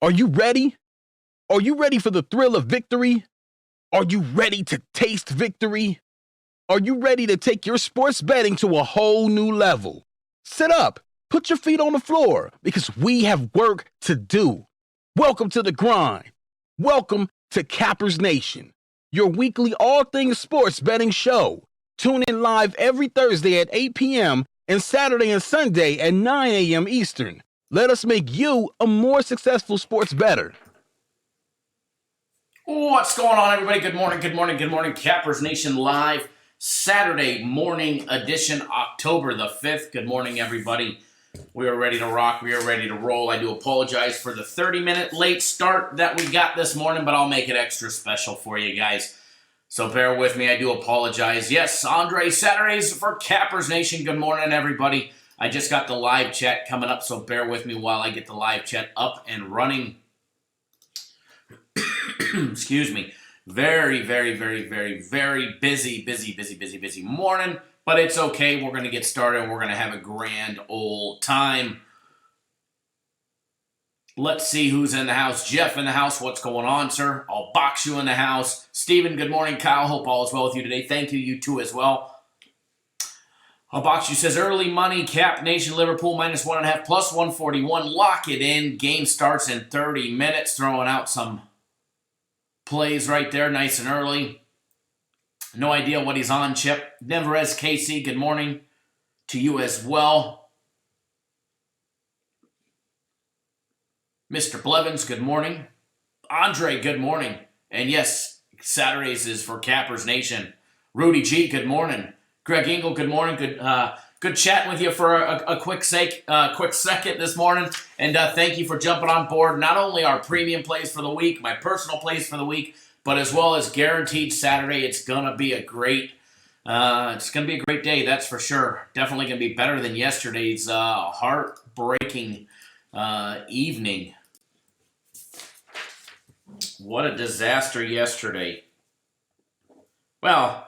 Are you ready? Are you ready for the thrill of victory? Are you ready to taste victory? Are you ready to take your sports betting to a whole new level? Sit up, put your feet on the floor, because we have work to do. Welcome to the grind. Welcome to Cappers Nation, your weekly all things sports betting show. Tune in live every Thursday at 8 p.m. and Saturday and Sunday at 9 a.m. Eastern. Let us make you a more successful sports bettor. What's going on, everybody? Good morning, good morning, good morning. Cappers Nation Live, Saturday morning edition, October the 5th. Good morning, everybody. We are ready to rock. We are ready to roll. I do apologize for the 30-minute late start that we got this morning, but I'll make it extra special for you guys. So bear with me. I do apologize. Yes, Andre Saturdays for Cappers Nation. Good morning, everybody. I just got the live chat coming up, so bear with me while I get the live chat up and running. Excuse me. Very busy morning, but it's okay. We're going to get started. We're going to have a grand old time. Let's see who's in the house. Jeff in the house. What's going on, sir? I'll box you in the house. Steven, good morning. Kyle, hope all is well with you today. Thank you. You too as well. I'll box you says early money. Cap Nation Liverpool -1.5 plus 141. Lock it in. Game starts in 30 minutes. Throwing out some plays right there, nice and early. No idea what he's on, Chip. Neverez KC, good morning to you as well. Mr. Blevins, good morning. Andre, good morning. And yes, Saturdays is for Cappers Nation. Rudy G, good morning. Greg Engel, good morning. Good chatting with you for a quick second this morning. And thank you for jumping on board. Not only our premium plays for the week, my personal plays for the week, but as well as guaranteed Saturday. It's gonna be a great day, that's for sure. Definitely gonna be better than yesterday's heartbreaking evening. What a disaster yesterday. Well,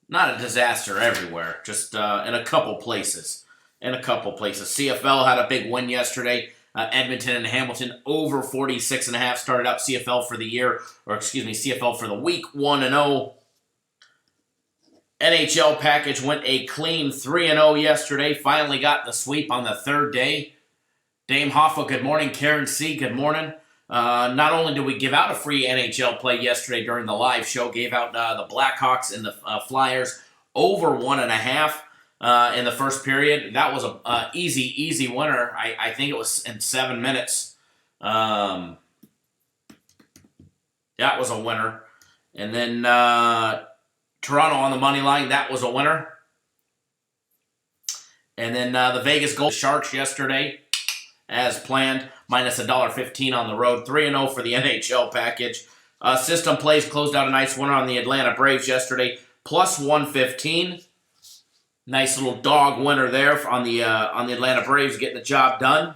not a disaster everywhere, just in a couple places. CFL had a big win yesterday. Edmonton and Hamilton over 46.5 started out CFL for the year, CFL for the week 1-0. NHL package went a clean 3-0 yesterday. Finally got the sweep on the third day. Dame Hoffa, good morning. Karen C, good morning. Not only did we give out a free NHL play yesterday during the live show, gave out the Blackhawks and the Flyers over 1.5 in the first period. That was a easy winner. I think it was in 7 minutes. That was a winner. And then Toronto on the money line, that was a winner. And then the Vegas Gold Sharks yesterday, as planned, minus $1.15 on the road. 3-0 for the NHL package. System plays closed out a nice winner on the Atlanta Braves yesterday, plus 115. Nice little dog winner there on the Atlanta Braves, getting the job done.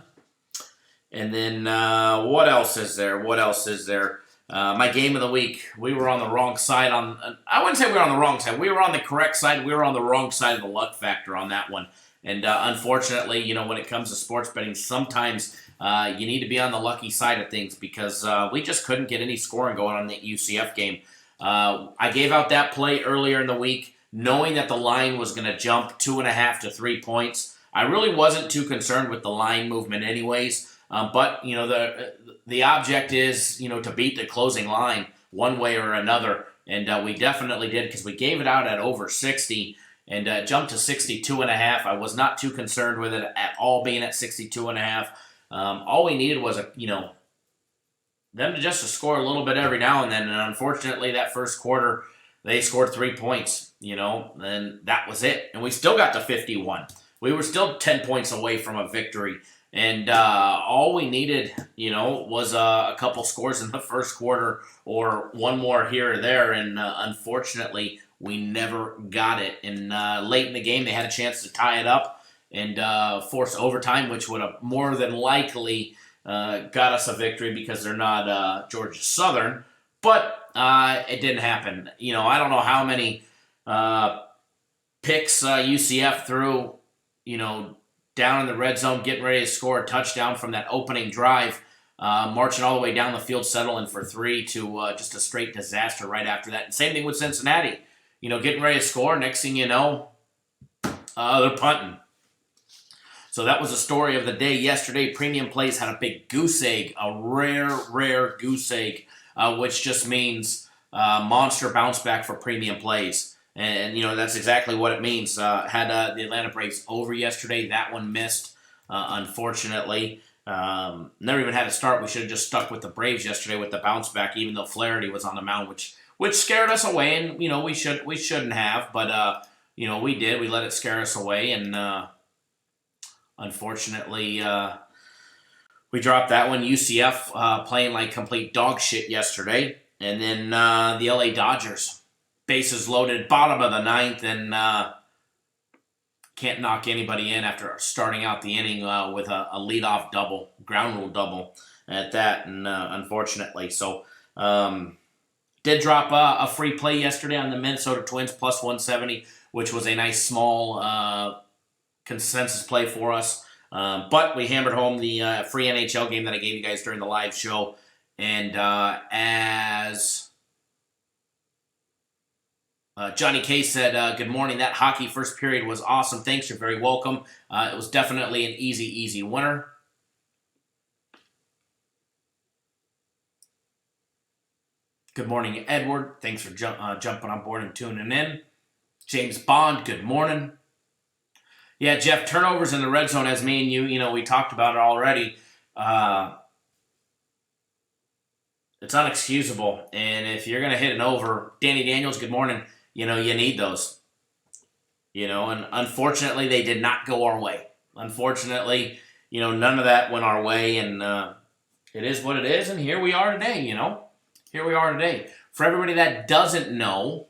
And then what else is there? My game of the week. We were on the wrong side. I wouldn't say we were on the wrong side. We were on the correct side. We were on the wrong side of the luck factor on that one. And unfortunately, when it comes to sports betting, sometimes you need to be on the lucky side of things because we just couldn't get any scoring going on the UCF game. I gave out that play earlier in the week, knowing that the line was going to jump 2.5 to 3 points. I really wasn't too concerned with the line movement anyways, but the object is to beat the closing line one way or another, and we definitely did because we gave it out at over 60. And jumped to 62.5. I was not too concerned with it at all being at 62.5. All we needed was them to score a little bit every now and then. And unfortunately, that first quarter, they scored 3 points, and that was it. And we still got to 51. We were still 10 points away from a victory. And all we needed, was a couple scores in the first quarter or one more here or there. And unfortunately, we never got it. And late in the game, they had a chance to tie it up and force overtime, which would have more than likely got us a victory because they're not Georgia Southern. But it didn't happen. I don't know how many picks UCF threw, down in the red zone, getting ready to score a touchdown from that opening drive. marching all the way down the field, settling for 3 to just a straight disaster right after that. And same thing with Cincinnati. Getting ready to score. Next thing you know, they're punting. So that was the story of the day yesterday. Premium Plays had a big goose egg, a rare goose egg, which just means monster bounce back for Premium Plays. And, that's exactly what it means. Had the Atlanta Braves over yesterday. That one missed, unfortunately. Never even had to start. We should have just stuck with the Braves yesterday with the bounce back, even though Flaherty was on the mound, which scared us away. And, we shouldn't have. But, we did. We let it scare us away. And, unfortunately, we dropped that one. UCF playing like complete dog shit yesterday. And then the LA Dodgers. Bases loaded, bottom of the ninth, and can't knock anybody in after starting out the inning with a leadoff double, ground rule double at that, and unfortunately. So, did drop a free play yesterday on the Minnesota Twins plus 170, which was a nice small consensus play for us. But we hammered home the free NHL game that I gave you guys during the live show. And as Johnny K said, good morning. That hockey first period was awesome. Thanks. You're very welcome. It was definitely an easy winner. Good morning, Edward. Thanks for jumping on board and tuning in. James Bond, good morning. Yeah, Jeff, turnovers in the red zone, as me and you, we talked about it already. It's unexcusable. And if you're going to hit an over, Danny Daniels, good morning. You need those. And unfortunately, they did not go our way. Unfortunately, none of that went our way, and it is what it is, and here we are today, Here we are today. For everybody that doesn't know,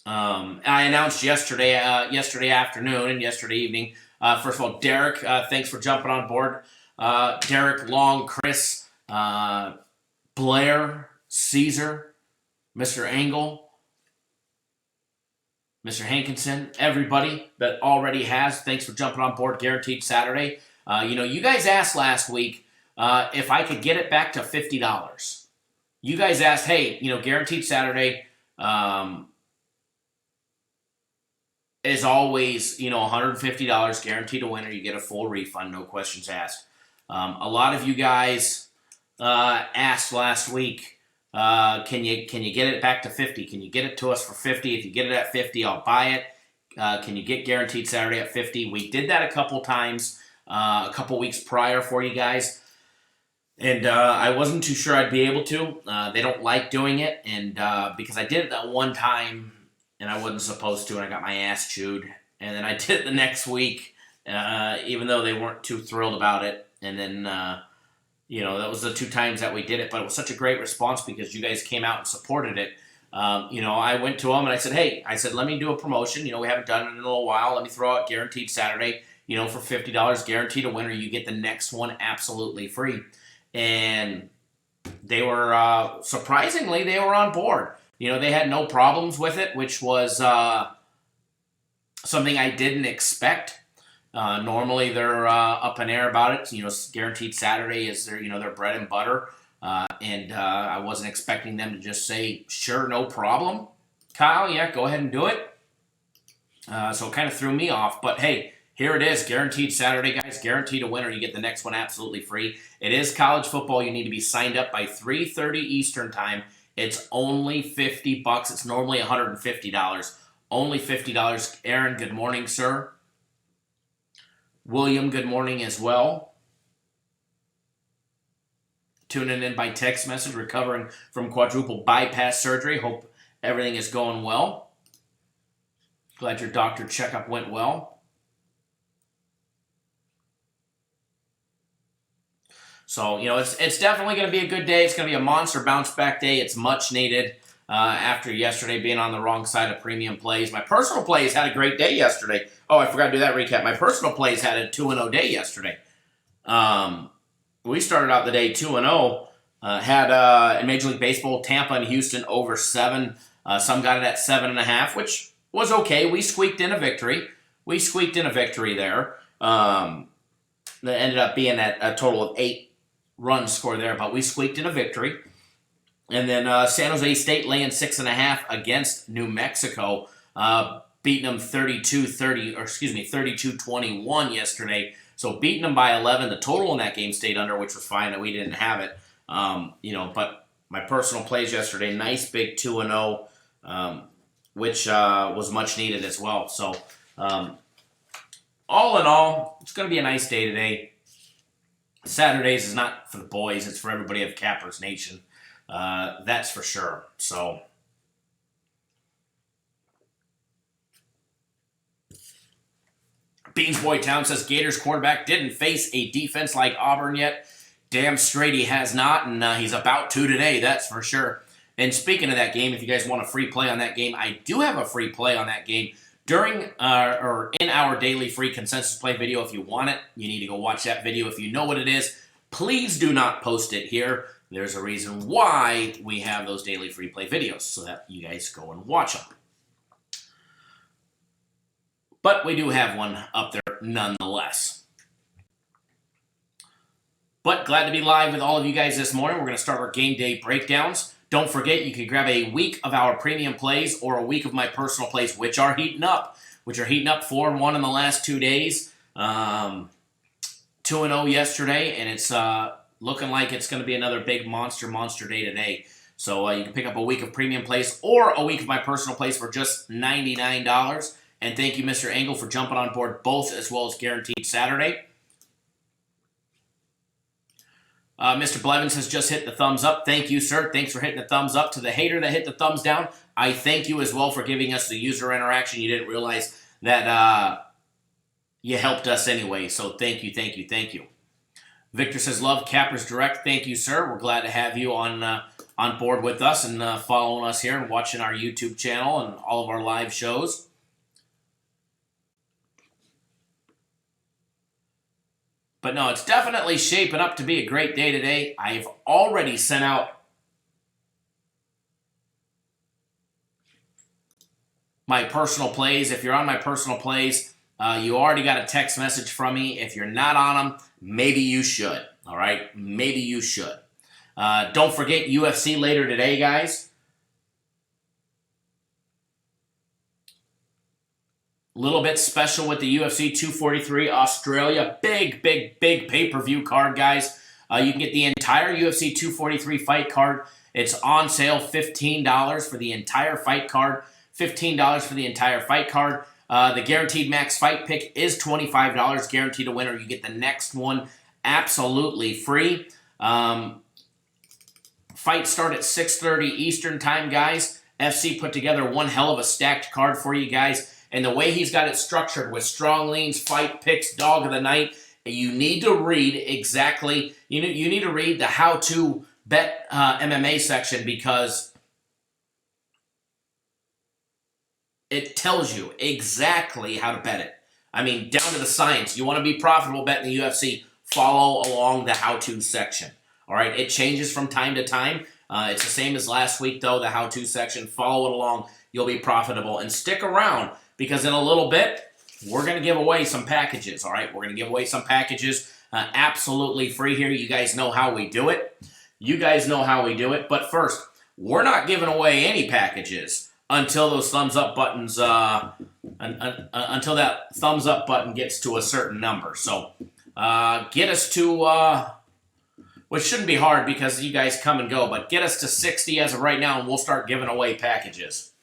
I announced yesterday afternoon and yesterday evening. First of all, Derek, thanks for jumping on board. Derek, Long, Chris, Blair, Caesar, Mr. Engel, Mr. Hankinson, everybody that already has, thanks for jumping on board Guaranteed Saturday. You guys asked last week if I could get it back to $50. You guys asked, hey, Guaranteed Saturday is always, $150 guaranteed a winner. You get a full refund, no questions asked. A lot of you guys asked last week, can you get it back to 50? Can you get it to us for 50? If you get it at 50, I'll buy it. Can you get Guaranteed Saturday at 50? We did that a couple times, a couple weeks prior for you guys. And I wasn't too sure I'd be able to. They don't like doing it. And because I did it that one time and I wasn't supposed to, and I got my ass chewed. And then I did it the next week, even though they weren't too thrilled about it. And then, that was the 2 times that we did it. But it was such a great response because you guys came out and supported it. I went to them and I said, hey, let me do a promotion. We haven't done it in a little while. Let me throw out Guaranteed Saturday, for $50, guaranteed a winner. You get the next one absolutely free. And they were, surprisingly, they were on board. They had no problems with it, which was something I didn't expect. Normally they're up in air about it. Guaranteed Saturday is their bread and butter. And I wasn't expecting them to just say, sure, no problem. Kyle, yeah, go ahead and do it. So it kind of threw me off. But hey, here it is, Guaranteed Saturday, guys. Guaranteed a winner. You get the next one absolutely free. It is college football. You need to be signed up by 3:30 Eastern time. It's only $50. It's normally $150. Only $50. Aaron, good morning, sir. William, good morning as well. Tuning in by text message, recovering from quadruple bypass surgery. Hope everything is going well. Glad your doctor checkup went well. So, it's definitely going to be a good day. It's going to be a monster bounce back day. It's much needed after yesterday being on the wrong side of premium plays. My personal plays had a great day yesterday. Oh, I forgot to do that recap. My personal plays had a 2-0 day yesterday. We started out the day 2-0. Had in Major League Baseball, Tampa and Houston over 7. Some got it at 7.5, which was okay. We squeaked in a victory. There. That ended up being at a total of 8 run score there, but we squeaked in a victory. And then San Jose State laying 6.5 against New Mexico, beating them 32-21 yesterday. So beating them by 11. The total in that game stayed under, which was fine, that we didn't have it. But my personal plays yesterday, nice big 2-0, which was much needed as well. So all in all, it's going to be a nice day today. Saturdays is not for the boys, it's for everybody of Cappers Nation. That's for sure. So Beans Boy Town says Gators quarterback didn't face a defense like Auburn yet. Damn straight he has not, and he's about to today, that's for sure. And speaking of that game, if you guys want a free play on that game, I do have a free play on that game during or in our daily free consensus play video. If you want it, you need to go watch that video. If you know what it is, please do not post it here. There's a reason why we have those daily free play videos, so that you guys go and watch them. But we do have one up there nonetheless. But glad to be live with all of you guys this morning. We're going to start our game day breakdowns. Don't forget, you can grab a week of our premium plays or a week of my personal plays, which are heating up. 4-1 in the last 2 days. 2-0 yesterday, and it's looking like it's going to be another big monster day today. So you can pick up a week of premium plays or a week of my personal plays for just $99. And thank you, Mr. Engel, for jumping on board both, as well as Guaranteed Saturday. Mr. Blevins has just hit the thumbs up. Thank you, sir. Thanks for hitting the thumbs up. To the hater that hit the thumbs down, I thank you as well for giving us the user interaction. You didn't realize that you helped us anyway, so thank you. Victor says, love Cappers Direct. Thank you, sir. We're glad to have you on board with us and following us here and watching our YouTube channel and all of our live shows. But no, it's definitely shaping up to be a great day today. I've already sent out my personal plays. If you're on my personal plays, you already got a text message from me. If you're not on them, maybe you should. All right? Maybe you should. Don't forget UFC later today, guys. A little bit special with the UFC 243 Australia. Big pay-per-view card, guys. You can get the entire UFC 243 fight card. It's on sale, $15 for the entire fight card. $15 for the entire fight card. The guaranteed max fight pick is $25, guaranteed to win, or you get the next one absolutely free. Fights start at 6:30 Eastern time, guys. FC put together one hell of a stacked card for you guys. And the way he's got it structured with strong leans, fight picks, dog of the night, you need to read exactly, you need to read the how to bet MMA section, because it tells you exactly how to bet it. I mean, down to the science. You want to be profitable betting the UFC, follow along the how-to section. All right, it changes from time to time. It's the same as last week, though, the how-to section. Follow it along. You'll be profitable. And stick around, because in a little bit, we're going to give away some packages, all right? We're going to give away some packages absolutely free here. You guys know how we do it. But first, we're not giving away any packages until those thumbs up buttons, until that thumbs up button gets to a certain number. So get us to, which shouldn't be hard because you guys come and go, but get us to 60 as of right now, and we'll start giving away packages.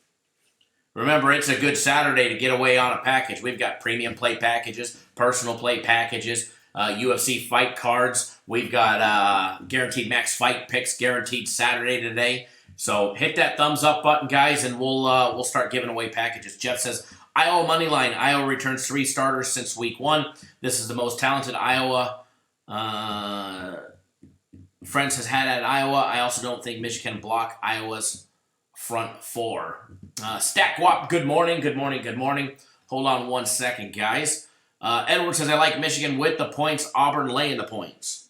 Remember, it's a good Saturday to get away on a package. We've got premium play packages, personal play packages, UFC fight cards. We've got guaranteed max fight picks, guaranteed Saturday today. So hit that thumbs up button, guys, and we'll start giving away packages. Jeff says, Iowa money line. Iowa returns 3 starters since week 1. This is the most talented Iowa Friends has had at Iowa. I also don't think Michigan block Iowa's front 4. Stack Wop, good morning. Hold on one second, guys. Edward says, I like Michigan with the points. Auburn laying the points.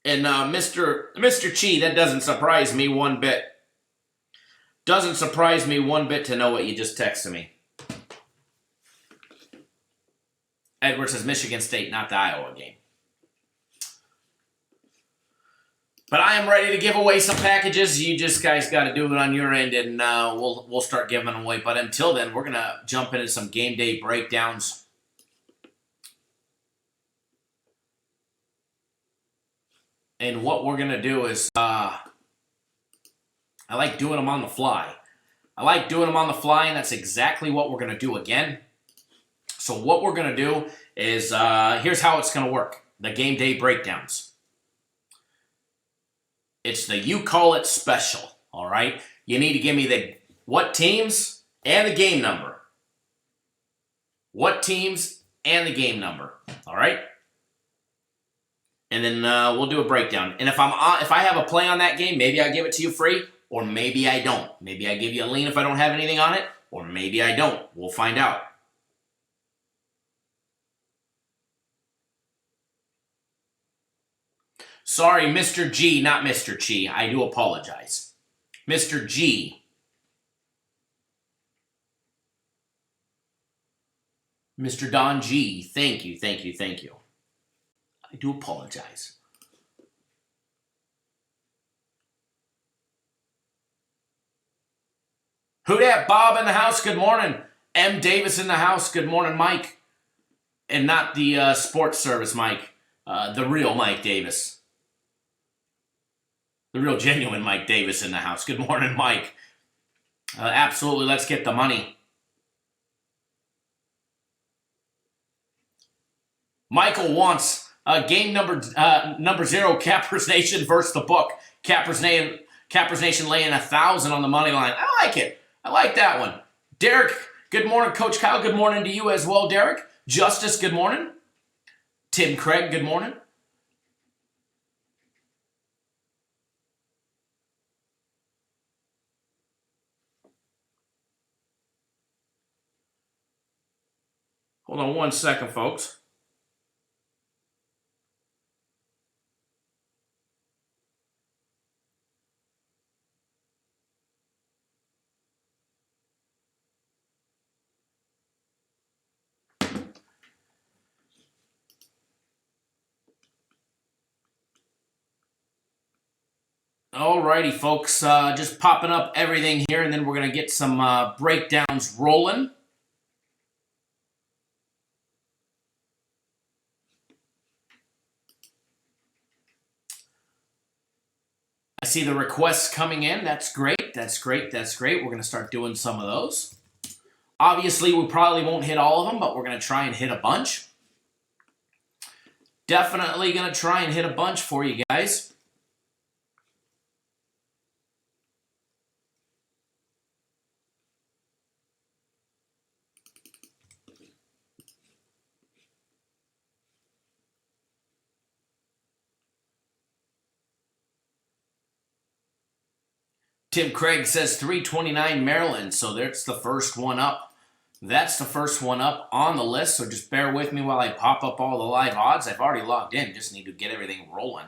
And Mr. Chi, that doesn't surprise me one bit. Doesn't surprise me one bit to know what you just texted me. Edward says Michigan State, not the Iowa game. But I am ready to give away some packages. You just guys got to do it on your end, and we'll start giving them away. But until then, we're going to jump into some game day breakdowns. And what we're going to do is, I like doing them on the fly. And that's exactly what we're going to do again. So what we're going to do is, here's how it's going to work. The game day breakdowns. It's the You Call It special, all right? You need to give me the what teams and the game number. What teams and the game number, all right? And then we'll do a breakdown. And if I have a play on that game, maybe I give it to you free, or maybe I don't. Maybe I give you a lean if I don't have anything on it, or maybe I don't. We'll find out. Sorry, Mr. G, not Mr. Chi. I do apologize. Mr. G. Mr. Don G, thank you. I do apologize. Who dat? Bob in the house, good morning. M. Davis in the house, good morning, Mike. And not the sports service Mike, the real Mike Davis. The real genuine Mike Davis in the house. Good morning, Mike. Absolutely, let's get the money. Michael wants game number 0, Cappers Nation versus the book. Cappers Nation laying 1,000 on the money line. I like it. I like that one. Derek, good morning. Coach Kyle, good morning to you as well, Derek. Justice, good morning. Tim Craig, good morning. Hold on one second, folks. Alrighty, folks. Just popping up everything here, and then we're going to get some breakdowns rolling. I see the requests coming in. That's great. We're going to start doing some of those. Obviously, we probably won't hit all of them, but we're going to try and hit a bunch. Definitely going to try and hit a bunch for you guys. Tim Craig says 329 Maryland, so that's the first one up. That's the first one up on the list, so just bear with me while I pop up all the live odds. I've already logged in, just need to get everything rolling.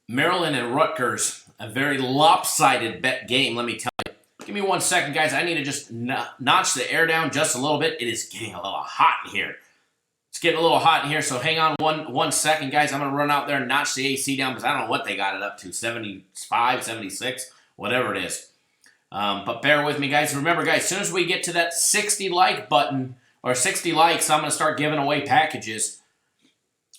Maryland and Rutgers, a very lopsided bet game, let me tell you. Give me 1 second, guys. I need to just notch the air down just a little bit. It is getting a little hot in here. It's getting a little hot in here, so hang on one second, guys. I'm going to run out there and notch the AC down because I don't know what they got it up to, 75, 76, whatever it is. But bear with me, guys. Remember, guys, as soon as we get to that 60 like button, or 60 likes, I'm going to start giving away packages.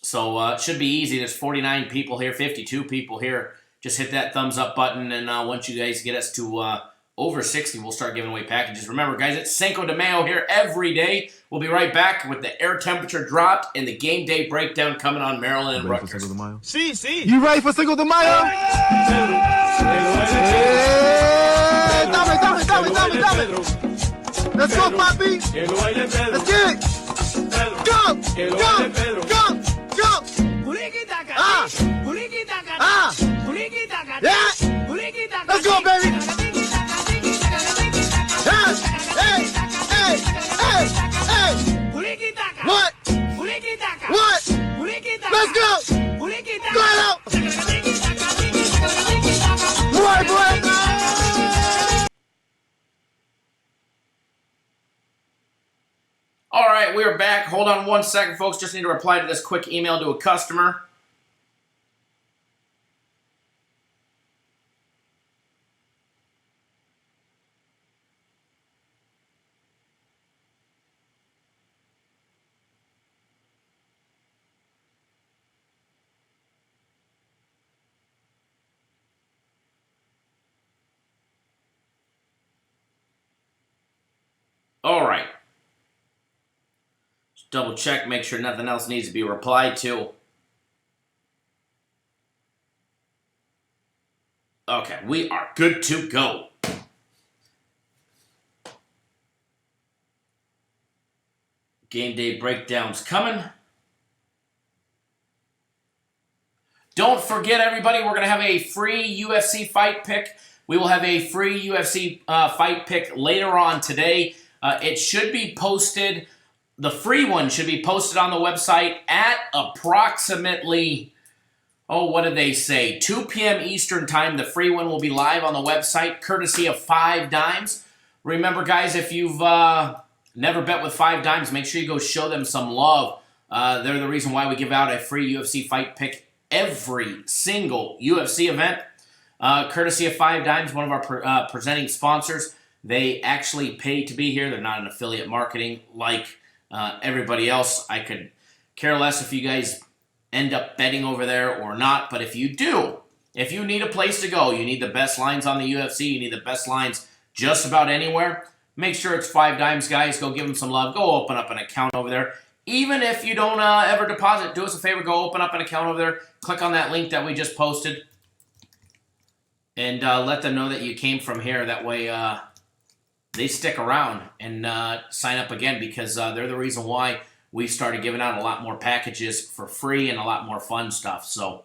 So it should be easy. There's 49 people here, 52 people here. Just hit that thumbs up button, and once you guys get us to over 60, we'll start giving away packages. Remember, guys, it's Cinco de Mayo here every day. We'll be right back with the air temperature dropped and the game day breakdown coming on Maryland and Rutgers. Sí, sí. You ready for Cinco de Mayo? Dame. Let's go, papi. Let's get it. Jump. Yeah. Let's go, baby. Let's go! Go out! Boy! All right, we're back. Hold on one second, folks. Just need to reply to this quick email to a customer. All right. Just double check, make sure nothing else needs to be replied to. Okay, we are good to go. Game day breakdowns coming. Don't forget, everybody, we're going to have a free UFC fight pick. We will have a free UFC fight pick later on today. It should be posted, the free one should be posted on the website at approximately, what did they say? 2 p.m. Eastern time. The free one will be live on the website, courtesy of 5 Dimes. Remember, guys, if you've never bet with 5 Dimes, make sure you go show them some love. They're the reason why we give out a free UFC fight pick every single UFC event. Courtesy of 5 Dimes, one of our presenting sponsors. They actually pay to be here. They're not an affiliate marketing like everybody else. I could care less if you guys end up betting over there or not. But if you do, if you need a place to go, you need the best lines on the UFC, you need the best lines just about anywhere, make sure it's 5 Dimes, guys. Go give them some love. Go open up an account over there. Even if you don't ever deposit, do us a favor. Go open up an account over there. Click on that link that we just posted. And let them know that you came from here. That way they stick around and sign up again, because they're the reason why we started giving out a lot more packages for free and a lot more fun stuff. So,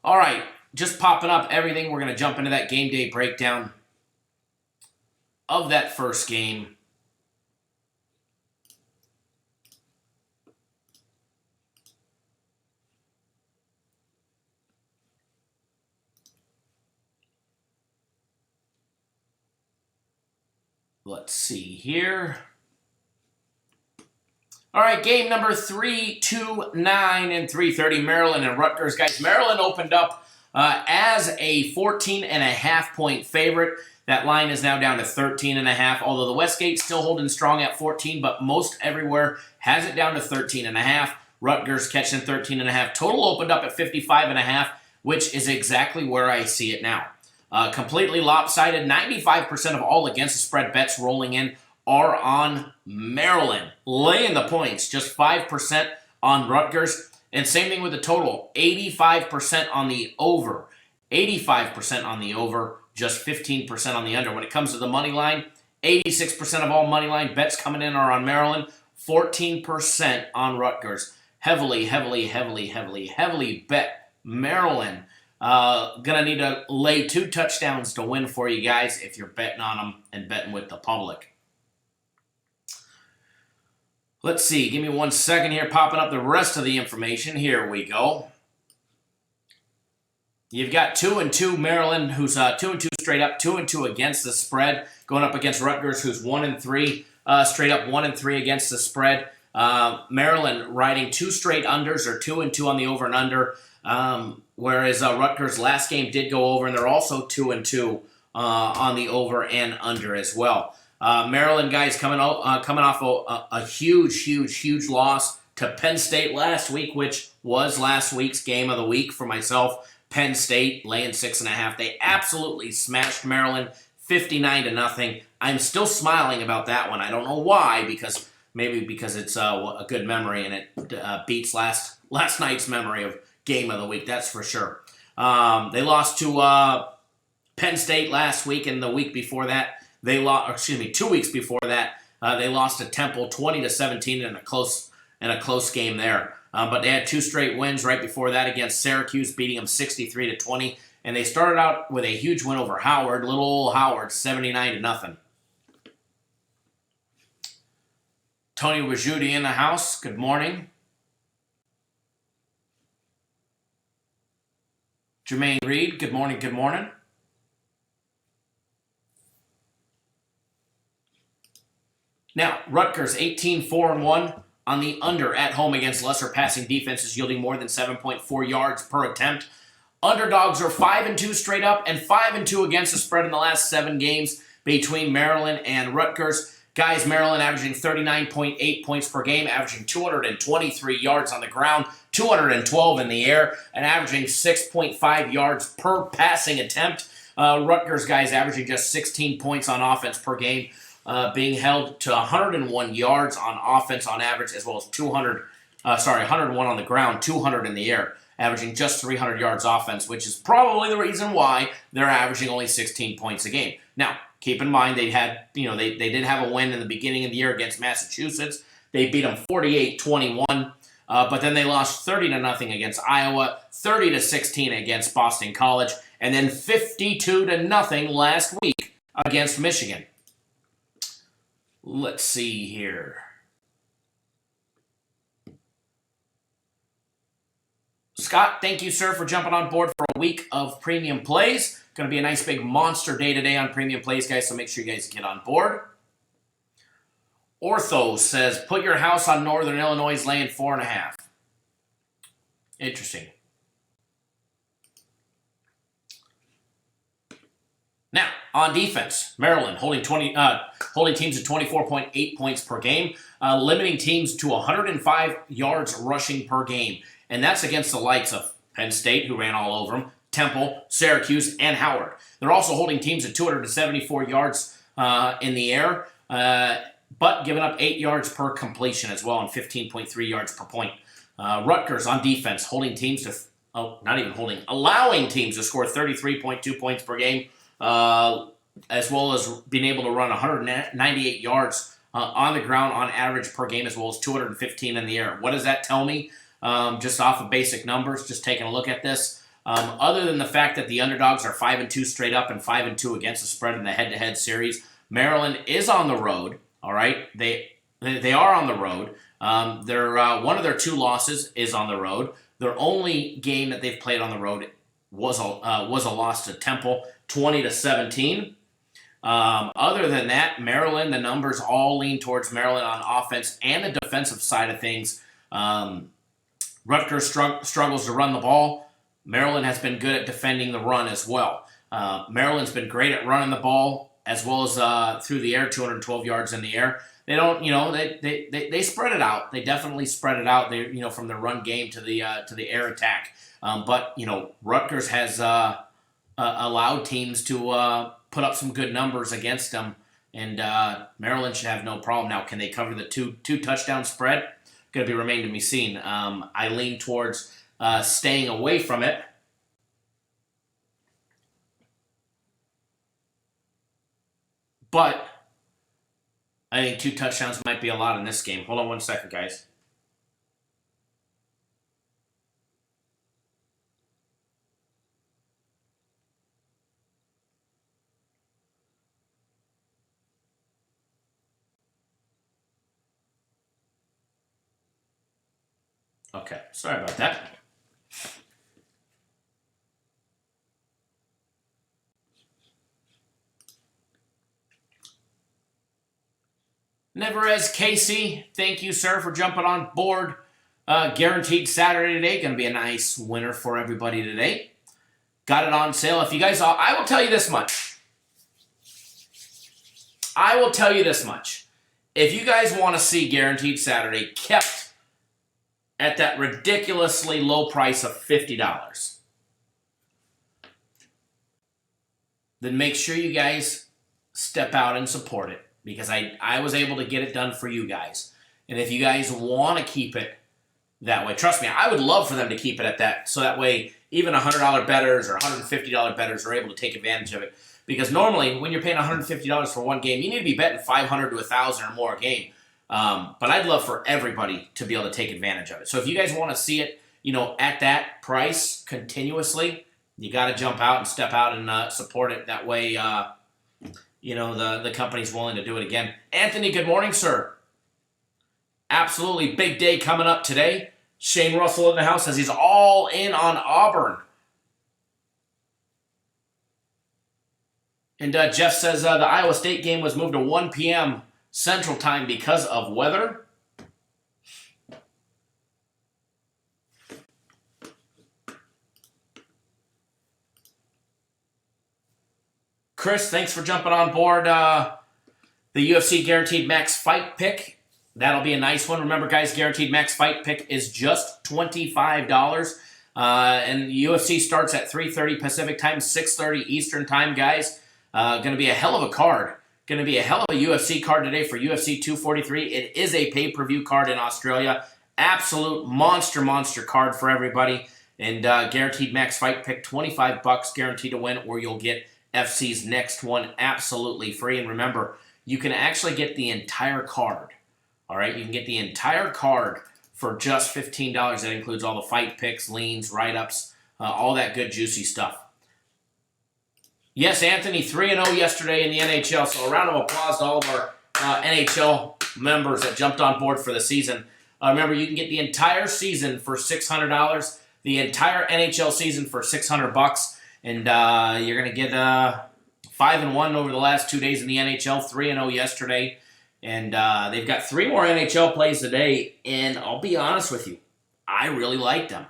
all right, just popping up everything. We're going to jump into that game day breakdown of that first game. Let's see here. All right, game number 3, 2, 9, and 3:30, Maryland and Rutgers. Guys, Maryland opened up as a 14.5-point favorite. That line is now down to 13.5, although the Westgate's still holding strong at 14, but most everywhere has it down to 13.5. Rutgers catching 13.5. Total opened up at 55.5, which is exactly where I see it now. Completely lopsided. 95% of all against the spread bets rolling in are on Maryland. Laying the points, just 5% on Rutgers. And same thing with the total. 85% on the over. 85% on the over. Just 15% on the under. When it comes to the money line, 86% of all money line bets coming in are on Maryland. 14% on Rutgers. Heavily bet Maryland. Gonna need to lay 2 touchdowns to win for you guys if you're betting on them and betting with the public. Let's see. Give me 1 second here. Popping up the rest of the information. Here we go. You've got 2-2 Maryland, who's 2-2 straight up, 2-2 against the spread, going up against Rutgers, who's 1-3 straight up, 1-3 against the spread. Maryland riding 2 straight unders, or 2-2 on the over and under. Whereas Rutgers' last game did go over, and they're also 2-2 on the over and under as well. Maryland, guys, coming off a huge loss to Penn State last week, which was last week's game of the week for myself. Penn State laying 6.5. They absolutely smashed Maryland 59-0. I'm still smiling about that one. I don't know why, because it's a good memory, and it beats last night's memory of game of the week, that's for sure. They lost to Penn State last week, and the week before that, 2 weeks before that, they lost to Temple 20-17 in a close game there. But they had 2 straight wins right before that against Syracuse, beating them 63-20, and they started out with a huge win over Howard, little old Howard, 79-0. Tony Wajuti in the house. Good morning. Jermaine Reed, good morning, good morning. Now, Rutgers 18-4-1 on the under at home against lesser passing defenses, yielding more than 7.4 yards per attempt. Underdogs are 5-2 straight up and 5-2 against the spread in the last 7 games between Maryland and Rutgers. Guys, Maryland averaging 39.8 points per game, averaging 223 yards on the ground, 212 in the air, and averaging 6.5 yards per passing attempt. Rutgers guys averaging just 16 points on offense per game, being held to 101 yards on offense on average, as well as 101 on the ground, 200 in the air, averaging just 300 yards offense, which is probably the reason why they're averaging only 16 points a game. Now, keep in mind they did have a win in the beginning of the year against Massachusetts. They beat them 48-21, but then they lost 30-0 against Iowa, 30-16 against Boston College, and then 52-0 last week against Michigan. Let's see here. Scott, thank you, sir, for jumping on board for a week of Premium Plays. Going to be a nice big monster day today on Premium Plays, guys, so make sure you guys get on board. Ortho says, put your house on Northern Illinois laying 4.5. Interesting. Now, on defense, Maryland holding teams at 24.8 points per game, limiting teams to 105 yards rushing per game. And that's against the likes of Penn State, who ran all over them, Temple, Syracuse, and Howard. They're also holding teams at 274 yards in the air, but giving up 8 yards per completion as well and 15.3 yards per point. Rutgers on defense, allowing teams to score 33.2 points per game, as well as being able to run 198 yards on the ground on average per game, as well as 215 in the air. What does that tell me? Just off of basic numbers, just taking a look at this. Other than the fact that the underdogs are 5-2 straight up and 5-2 against the spread in the head-to-head series, Maryland is on the road. All right, they are on the road. One of their 2 losses is on the road. Their only game that they've played on the road was a loss to Temple, 20-17. Other than that, Maryland, the numbers all lean towards Maryland on offense and the defensive side of things. Rutgers struggles to run the ball. Maryland has been good at defending the run as well. Maryland's been great at running the ball as well as through the air, 212 yards in the air. They don't, they spread it out. They definitely spread it out. They, from the run game to the air attack. But Rutgers has allowed teams to put up some good numbers against them, and Maryland should have no problem. Now, can they cover the two touchdown spread? Going to be remain to be seen. I lean towards staying away from it. But I think 2 touchdowns might be a lot in this game. Hold on one second, guys. Okay, sorry about that. Neverez Casey, thank you, sir, for jumping on board. Guaranteed Saturday today. Going to be a nice winner for everybody today. Got it on sale. If you guys, I will tell you this much. If you guys want to see Guaranteed Saturday kept at that ridiculously low price of $50, then make sure you guys step out and support it, because I was able to get it done for you guys. And if you guys want to keep it that way, trust me, I would love for them to keep it at that, so that way even $100 bettors or $150 bettors are able to take advantage of it. Because normally, when you're paying $150 for one game, you need to be betting $500 to $1,000 or more a game. But I'd love for everybody to be able to take advantage of it. So if you guys want to see it, at that price continuously, you got to jump out and step out and support it. That way, the company's willing to do it again. Anthony, good morning, sir. Absolutely big day coming up today. Shane Russell in the house says he's all in on Auburn. And Jeff says the Iowa State game was moved to 1 p.m. Central Time because of weather. Chris, thanks for jumping on board the UFC Guaranteed Max Fight Pick. That'll be a nice one. Remember, guys, Guaranteed Max Fight Pick is just $25. And UFC starts at 3:30 Pacific Time, 6:30 Eastern Time, guys. Going to be a hell of a card. Going to be a hell of a UFC card today for UFC 243. It is a pay-per-view card in Australia. Absolute monster card for everybody. And Guaranteed Max Fight Pick, $25 guaranteed to win, or you'll get FC's next one absolutely free. And remember, you can actually get the entire card. All right, you can get the entire card for just $15. That includes all the fight picks, leans, write-ups, all that good juicy stuff. Yes, Anthony, 3-0 yesterday in the NHL. So a round of applause to all of our NHL members that jumped on board for the season. Remember, you can get the entire season for $600. The entire NHL season for $600. And you're going to get 5-1 over the last 2 days in the NHL, 3-0 yesterday. And they've got 3 more NHL plays today. And I'll be honest with you, I really like them.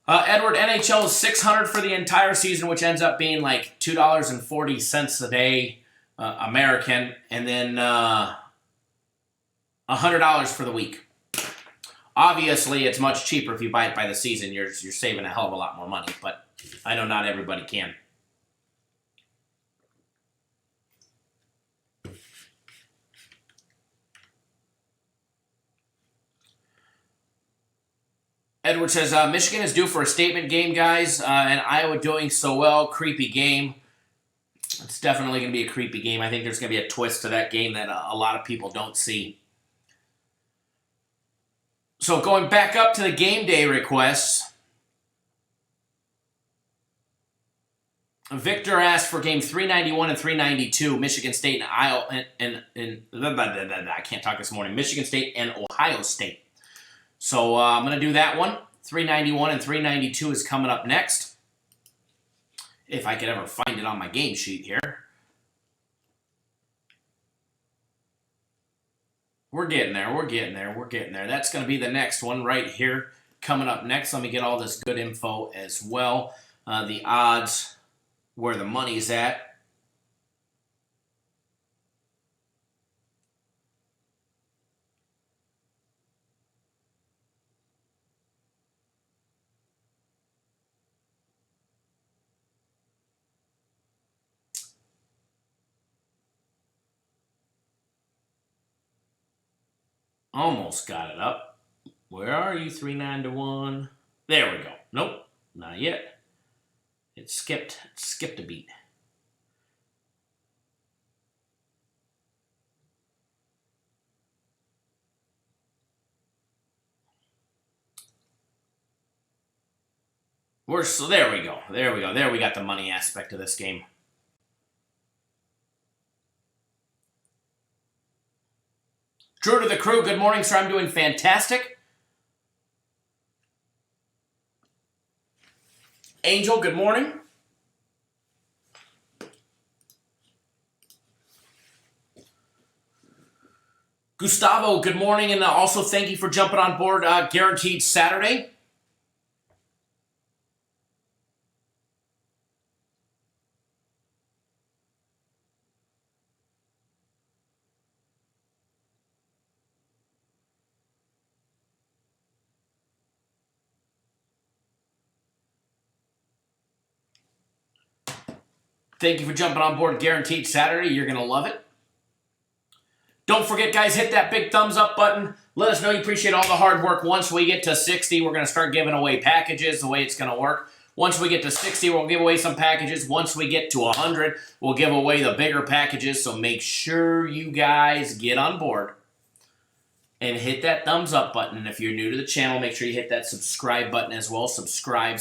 Edward, NHL is $600 for the entire season, which ends up being like $2.40 a day American. And then $100 for the week. Obviously, it's much cheaper if you buy it by the season. You're saving a hell of a lot more money, but I know not everybody can. Edward says, Michigan is due for a statement game, guys, and Iowa doing so well. Creepy game. It's definitely going to be a creepy game. I think there's going to be a twist to that game that a lot of people don't see. So going back up to the game day requests, Victor asked for game 391 and 392, Michigan State and Iowa, I can't talk this morning, Michigan State and Ohio State. So I'm going to do that one. 391 and 392 is coming up next. If I could ever find it on my game sheet here. We're getting there. That's going to be the next one right here coming up next. Let me get all this good info as well. The odds, where the money's at. Almost got it up. Where are you? 391. There we go. Nope, not yet. It skipped a beat. There we go. There we got the money aspect of this game. Drew to the crew, good morning, sir. I'm doing fantastic. Angel, good morning. Gustavo, good morning, and also thank you for jumping on board Guaranteed Saturday. Thank you for jumping on board Guaranteed Saturday. You're going to love it. Don't forget, guys, hit that big thumbs up button. Let us know you appreciate all the hard work. Once we get to 60, we're going to start giving away packages the way it's going to work. Once we get to 60, we'll give away some packages. Once we get to 100, we'll give away the bigger packages. So make sure you guys get on board and hit that thumbs up button. And if you're new to the channel, make sure you hit that subscribe button as well. Subscribe.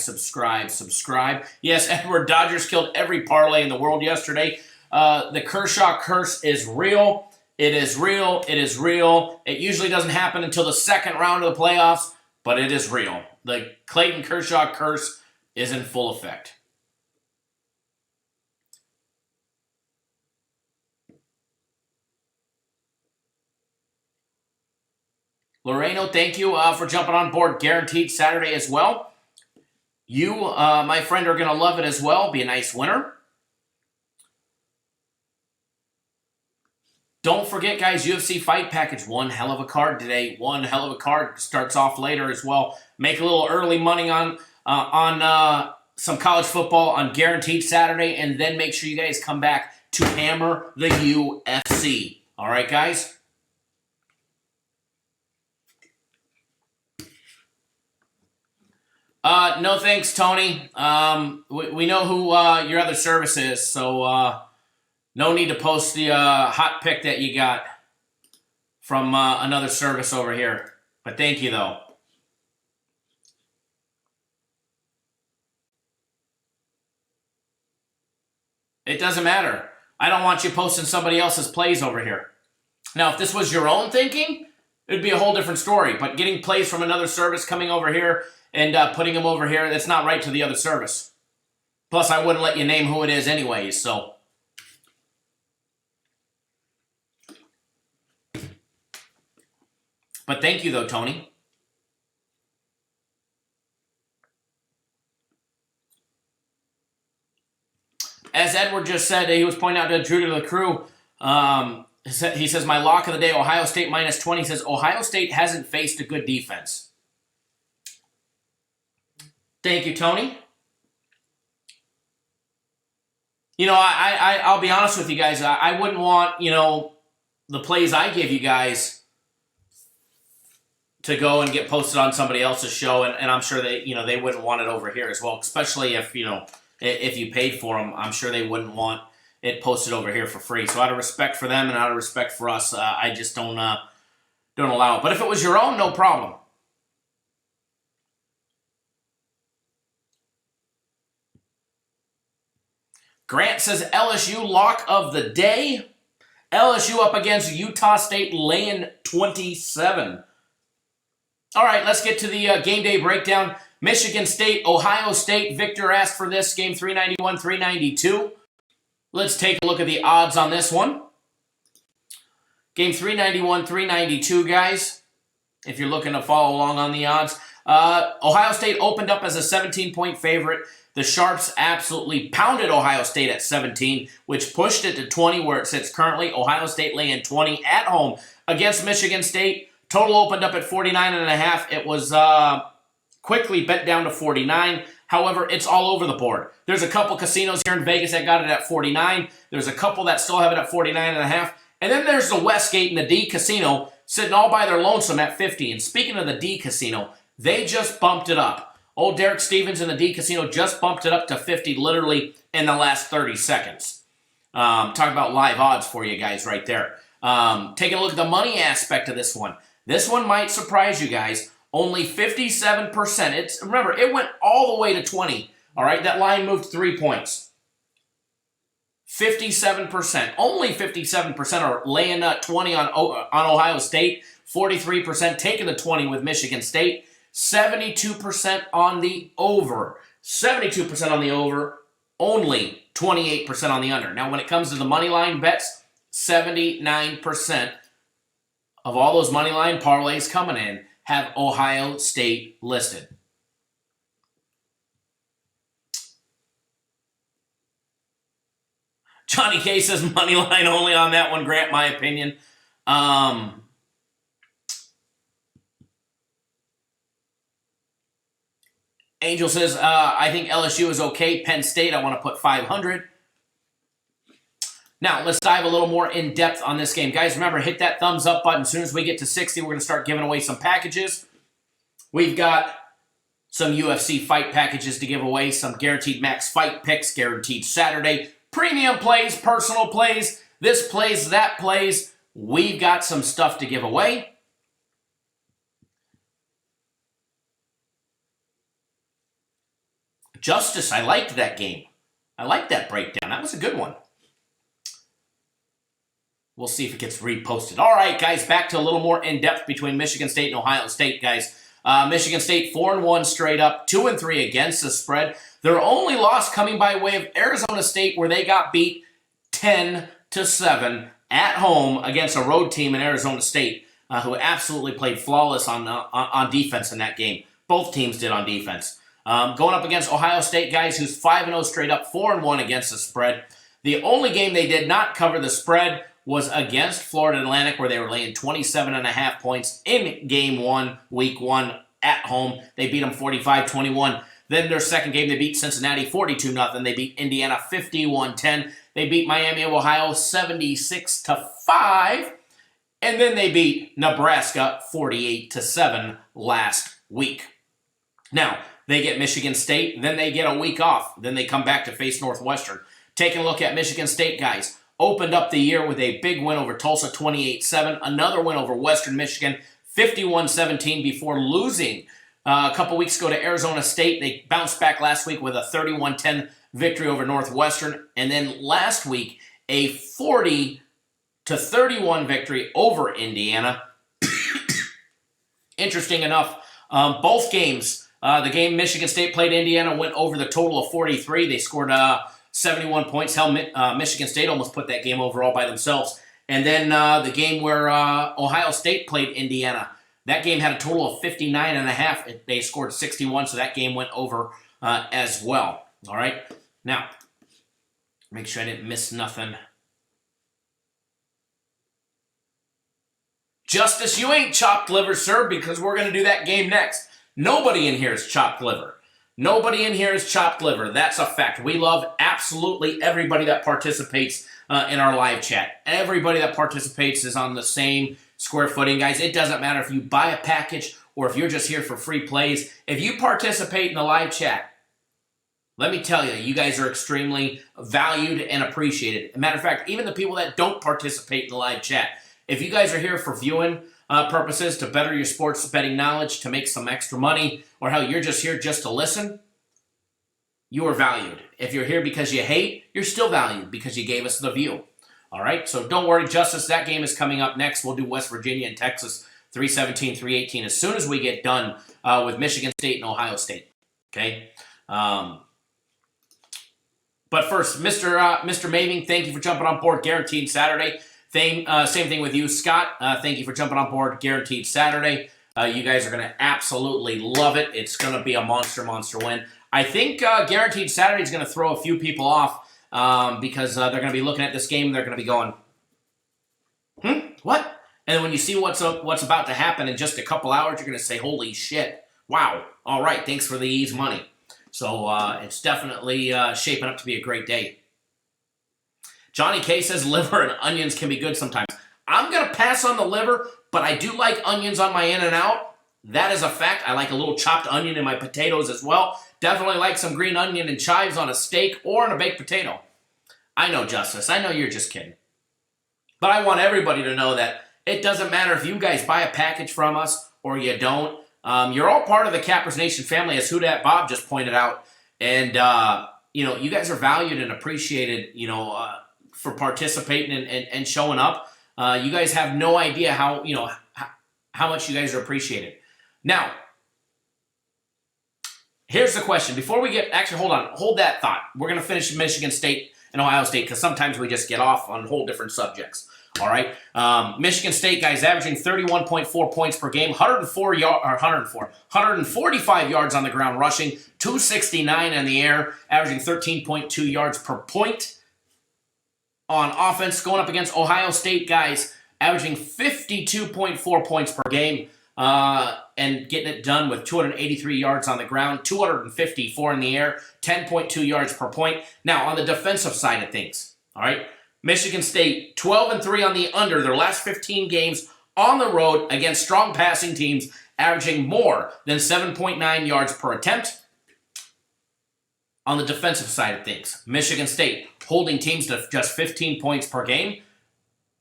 Yes, Edward, Dodgers killed every parlay in the world yesterday. The Kershaw curse is real. It is real. It is real. It usually doesn't happen until the second round of the playoffs, but it is real. The Clayton Kershaw curse is in full effect. Loreno, thank you for jumping on board. Guaranteed Saturday as well. You, my friend, are going to love it as well. Be a nice winner. Don't forget, guys, UFC Fight Package. One hell of a card today. One hell of a card. Starts off later as well. Make a little early money on some college football on Guaranteed Saturday, and then make sure you guys come back to hammer the UFC. All right, guys? No thanks, Tony. We know who your other service is, so no need to post the hot pick that you got from another service over here. But thank you, though. It doesn't matter. I don't want you posting somebody else's plays over here. Now, if this was your own thinking, it would be a whole different story. But getting plays from another service coming over here and putting them over here, that's not right to the other service. Plus, I wouldn't let you name who it is anyways, so. But thank you, though, Tony. As Edward just said, he was pointing out to Drew to the crew. He says, my lock of the day, Ohio State minus 20. He says, Ohio State hasn't faced a good defense. Thank you, Tony. You know, I'll be honest with you guys. I wouldn't want, you know, the plays I give you guys to go and get posted on somebody else's show, and I'm sure they, you know, they wouldn't want it over here as well, especially if, you know, if you paid for them. I'm sure they wouldn't want it posted over here for free. So out of respect for them and out of respect for us, I just don't allow it. But if it was your own, no problem. Grant says LSU lock of the day. LSU up against Utah State laying 27. All right, let's get to the game day breakdown. Michigan State, Ohio State. Victor asked for this game, 391, 392. Let's take a look at the odds on this one. Game 391, 392, guys. If you're looking to follow along on the odds. Ohio State opened up as a 17-point favorite. The Sharps absolutely pounded Ohio State at 17, which pushed it to 20 where it sits currently. Ohio State laying 20 at home against Michigan State. Total opened up at 49.5. It was quickly bet down to 49. However, it's all over the board. There's a couple casinos here in Vegas that got it at 49. There's a couple that still have it at 49.5. And then there's the Westgate and the D Casino sitting all by their lonesome at 50. And speaking of the D Casino, they just bumped it up. Old Derek Stevens in the D Casino just bumped it up to 50 literally in the last 30 seconds. Talk about live odds for you guys right there. Taking a look at the money aspect of this one. This one might surprise you guys. Only 57%. Remember, it went all the way to 20. All right, that line moved 3 points. 57%. Only 57% are laying 20 on Ohio State. 43% taking the 20 with Michigan State. 72% on the over. 72% on the over. Only 28% on the under. Now, when it comes to the money line bets, 79% of all those money line parlays coming in have Ohio State listed. Johnny K says money line only on that one, Grant, my opinion. Angel says, I think LSU is okay. Penn State, I want to put 500. Now, let's dive a little more in depth on this game. Guys, remember, hit that thumbs up button. As soon as we get to 60, we're going to start giving away some packages. We've got some UFC fight packages to give away, some guaranteed max fight picks, guaranteed Saturday, premium plays, personal plays, this plays, that plays. We've got some stuff to give away. Justice, I liked that game. I liked that breakdown. That was a good one. We'll see if it gets reposted. All right, guys, back to a little more in-depth between Michigan State and Ohio State, guys. Michigan State 4-1 straight up, 2-3 against the spread. Their only loss coming by way of Arizona State, where they got beat 10-7 at home against a road team in Arizona State, who absolutely played flawless on defense in that game. Both teams did on defense. Going up against Ohio State, guys, who's 5-0 straight up, 4-1 against the spread. The only game they did not cover the spread was against Florida Atlantic, where they were laying 27.5 points in Game 1, Week 1, at home. They beat them 45-21. Then their second game, they beat Cincinnati 42-0. They beat Indiana 51-10. They beat Miami of Ohio 76-5. And then they beat Nebraska 48-7 last week. Now, they get Michigan State, then they get a week off. Then they come back to face Northwestern. Taking a look at Michigan State, guys. Opened up the year with a big win over Tulsa, 28-7. Another win over Western Michigan, 51-17, before losing a couple weeks ago to Arizona State. They bounced back last week with a 31-10 victory over Northwestern. And then last week, a 40-31 victory over Indiana. Interesting enough, both games, the game Michigan State played Indiana went over the total of 43. They scored 71 points. Hell, Michigan State almost put that game over all by themselves. And then the game where Ohio State played Indiana, that game had a total of 59.5. They scored 61, so that game went over as well. All right? Now, make sure I didn't miss nothing. Justice, you ain't chopped liver, sir, because we're going to do that game next. Nobody in here is chopped liver. Nobody in here is chopped liver. That's a fact. We love absolutely everybody that participates in our live chat. Everybody that participates is on the same square footing, guys. It doesn't matter if you buy a package or if you're just here for free plays. If you participate in the live chat, let me tell you, you guys are extremely valued and appreciated. As a matter of fact, even the people that don't participate in the live chat, if you guys are here for viewing purposes, to better your sports betting knowledge, to make some extra money, or how you're just here just to listen, you are valued. If you're here because you hate, you're still valued because you gave us the view. All right, so don't worry, Justice, that game is coming up next. We'll do West Virginia and Texas, 317, 318, as soon as we get done with Michigan State and Ohio State. Okay? But first, Mr. Maving, thank you for jumping on board. Guaranteed Saturday. Same thing with you, Scott. Thank you for jumping on board. Guaranteed Saturday. You guys are going to absolutely love it. It's going to be a monster win. I think Guaranteed Saturday is going to throw a few people off because they're going to be looking at this game and they're going to be going, what? And then when you see what's about to happen in just a couple hours, you're going to say, holy shit, wow, all right, thanks for the ease money. So it's definitely shaping up to be a great day. Johnny K says liver and onions can be good sometimes. I'm going to pass on the liver, but I do like onions on my In-N-Out. That is a fact. I like a little chopped onion in my potatoes as well. Definitely like some green onion and chives on a steak or on a baked potato. I know, Justice. I know you're just kidding. But I want everybody to know that it doesn't matter if you guys buy a package from us or you don't. You're all part of the Cappers Nation family, as Who Dat Bob just pointed out. And, you guys are valued and appreciated, for participating and showing up. You guys have no idea how much you guys are appreciated. Now, here's the question. Before we hold that thought. We're going to finish Michigan State and Ohio State because sometimes we just get off on whole different subjects. All right? Michigan State, guys, averaging 31.4 points per game, 145 yards on the ground rushing, 269 in the air, averaging 13.2 yards per point. On offense, going up against Ohio State, guys, averaging 52.4 points per game and getting it done with 283 yards on the ground, 254 in the air, 10.2 yards per point. Now, on the defensive side of things, all right, Michigan State, 12-3 on the under their last 15 games on the road against strong passing teams, averaging more than 7.9 yards per attempt. On the defensive side of things, Michigan State holding teams to just 15 points per game,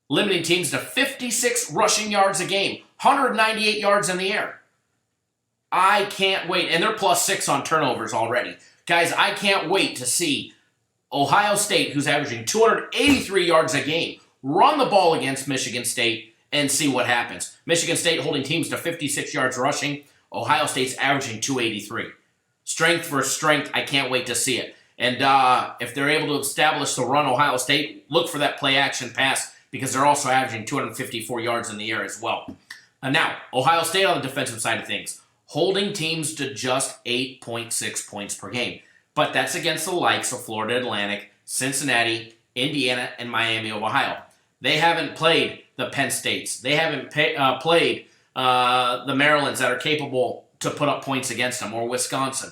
limiting teams to 56 rushing yards a game, 198 yards in the air. I can't wait. And they're +6 on turnovers already. Guys, I can't wait to see Ohio State, who's averaging 283 yards a game, run the ball against Michigan State and see what happens. Michigan State holding teams to 56 yards rushing. Ohio State's averaging 283. Strength for strength, I can't wait to see it. And if they're able to establish the run, Ohio State, look for that play-action pass because they're also averaging 254 yards in the air as well. Now, Ohio State on the defensive side of things, holding teams to just 8.6 points per game. But that's against the likes of Florida Atlantic, Cincinnati, Indiana, and Miami of Ohio. They haven't played the Penn States. They haven't played the Marylands that are capable to put up points against them, or Wisconsin.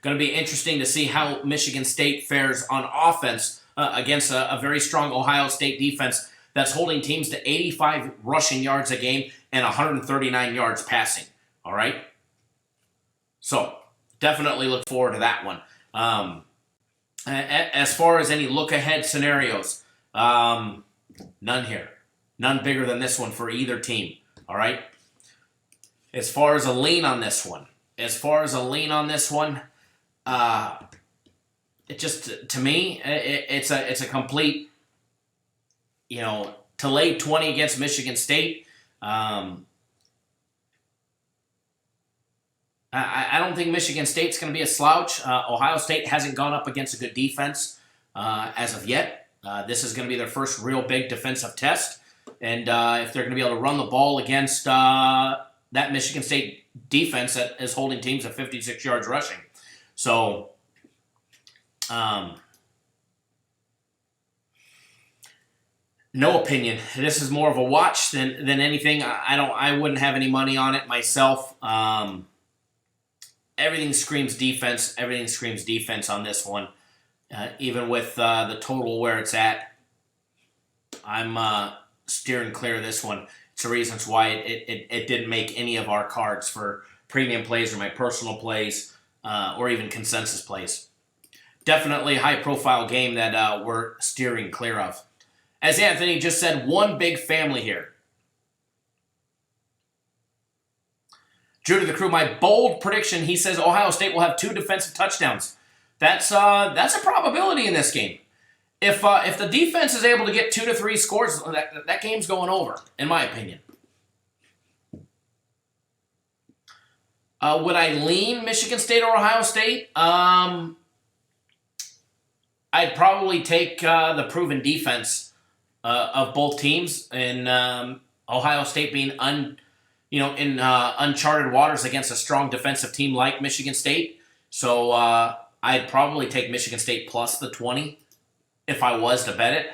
Going to be interesting to see how Michigan State fares on offense against a very strong Ohio State defense that's holding teams to 85 rushing yards a game and 139 yards passing. All right? So, definitely look forward to that one. As far as any look-ahead scenarios, none here. None bigger than this one for either team. All right? As far as a lean on this one, it just, to me, it's a complete, to lay 20 against Michigan State. I don't think Michigan State's going to be a slouch. Ohio State hasn't gone up against a good defense as of yet. This is going to be their first real big defensive test. And if they're going to be able to run the ball against that Michigan State defense that is holding teams at 56 yards rushing. So, no opinion. This is more of a watch than anything. I wouldn't have any money on it myself. Everything screams defense. Everything screams defense on this one. Even with the total where it's at, I'm steering clear of this one. It's the reasons why it didn't make any of our cards for premium plays or my personal plays or even consensus plays. Definitely a high-profile game that we're steering clear of. As Anthony just said, one big family here. Drew to the crew, my bold prediction, he says Ohio State will have 2 defensive touchdowns. That's a probability in this game. If the defense is able to get 2 to 3 scores, that game's going over, in my opinion. Would I lean Michigan State or Ohio State? I'd probably take the proven defense of both teams, and Ohio State being in uncharted waters against a strong defensive team like Michigan State. So I'd probably take Michigan State plus the 20 if I was to bet it.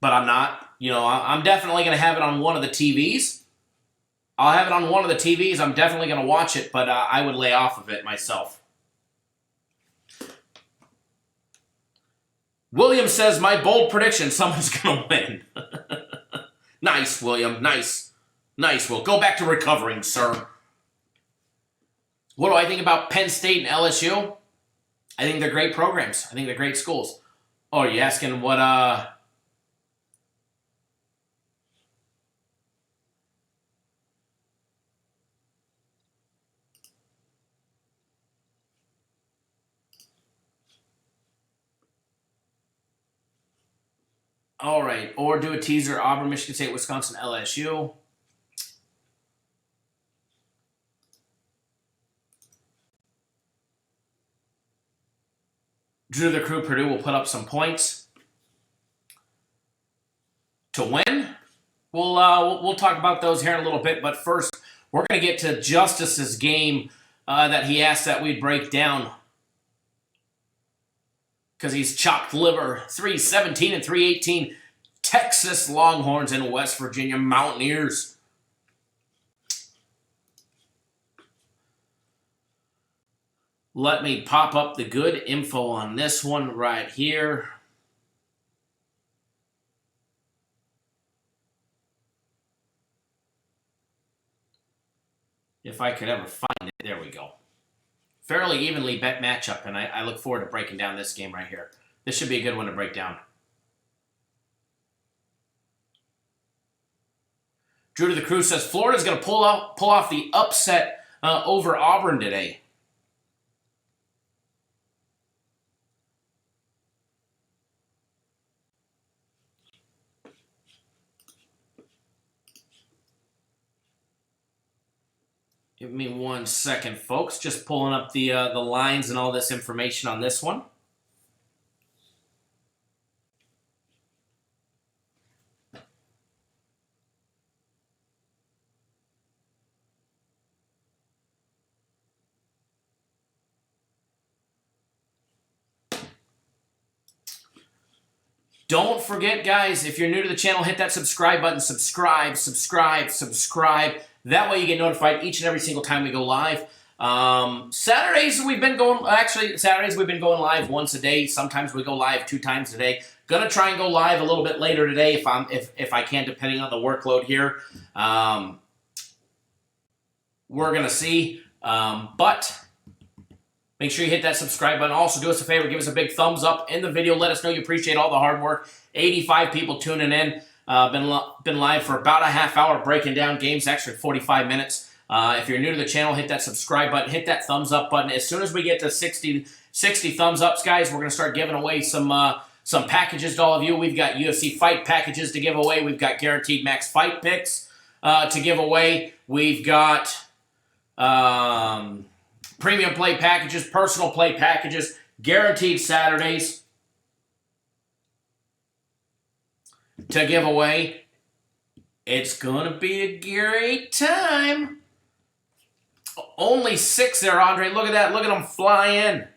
But I'm not. I'm definitely going to have it on one of the TVs. I'll have it on one of the TVs. I'm definitely going to watch it, but I would lay off of it myself. William says, my bold prediction, someone's going to win. Nice, William. Nice. Nice, Will. Go back to recovering, sir. What do I think about Penn State and LSU? I think they're great programs. I think they're great schools. Oh, are you asking what, All right, or do a teaser, Auburn, Michigan State, Wisconsin, LSU. Drew the crew, Purdue will put up some points to win. We'll talk about those here in a little bit, but first, we're going to get to Justice's game that he asked that we'd break down because he's chopped liver. 3-17 and 3-18. Texas Longhorns and West Virginia Mountaineers. Let me pop up the good info on this one right here. If I could ever find it. There we go. Fairly evenly bet matchup, and I look forward to breaking down this game right here. This should be a good one to break down. Drew to the crew says Florida's going to pull off the upset over Auburn today. Give me 1 second, folks. Just pulling up the lines and all this information on this one. Don't forget, guys, if you're new to the channel, hit that subscribe button. Subscribe. That way you get notified each and every single time we go live. Saturdays we've been going live once a day. Sometimes we go live 2 times a day. Gonna try and go live a little bit later today if I can, depending on the workload here. We're gonna see. But make sure you hit that subscribe button. Also, do us a favor, give us a big thumbs up in the video. Let us know you appreciate all the hard work. 85 people tuning in. Been live for about a half hour breaking down games, actually 45 minutes. If you're new to the channel, hit that subscribe button, hit that thumbs up button. As soon as we get to 60 thumbs ups, guys, we're going to start giving away some packages to all of you. We've got UFC fight packages to give away. We've got guaranteed max fight picks to give away. We've got premium play packages, personal play packages, guaranteed Saturdays to give away. It's going to be a great time. Only 6 there, Andre. Look at that. Look at them fly in.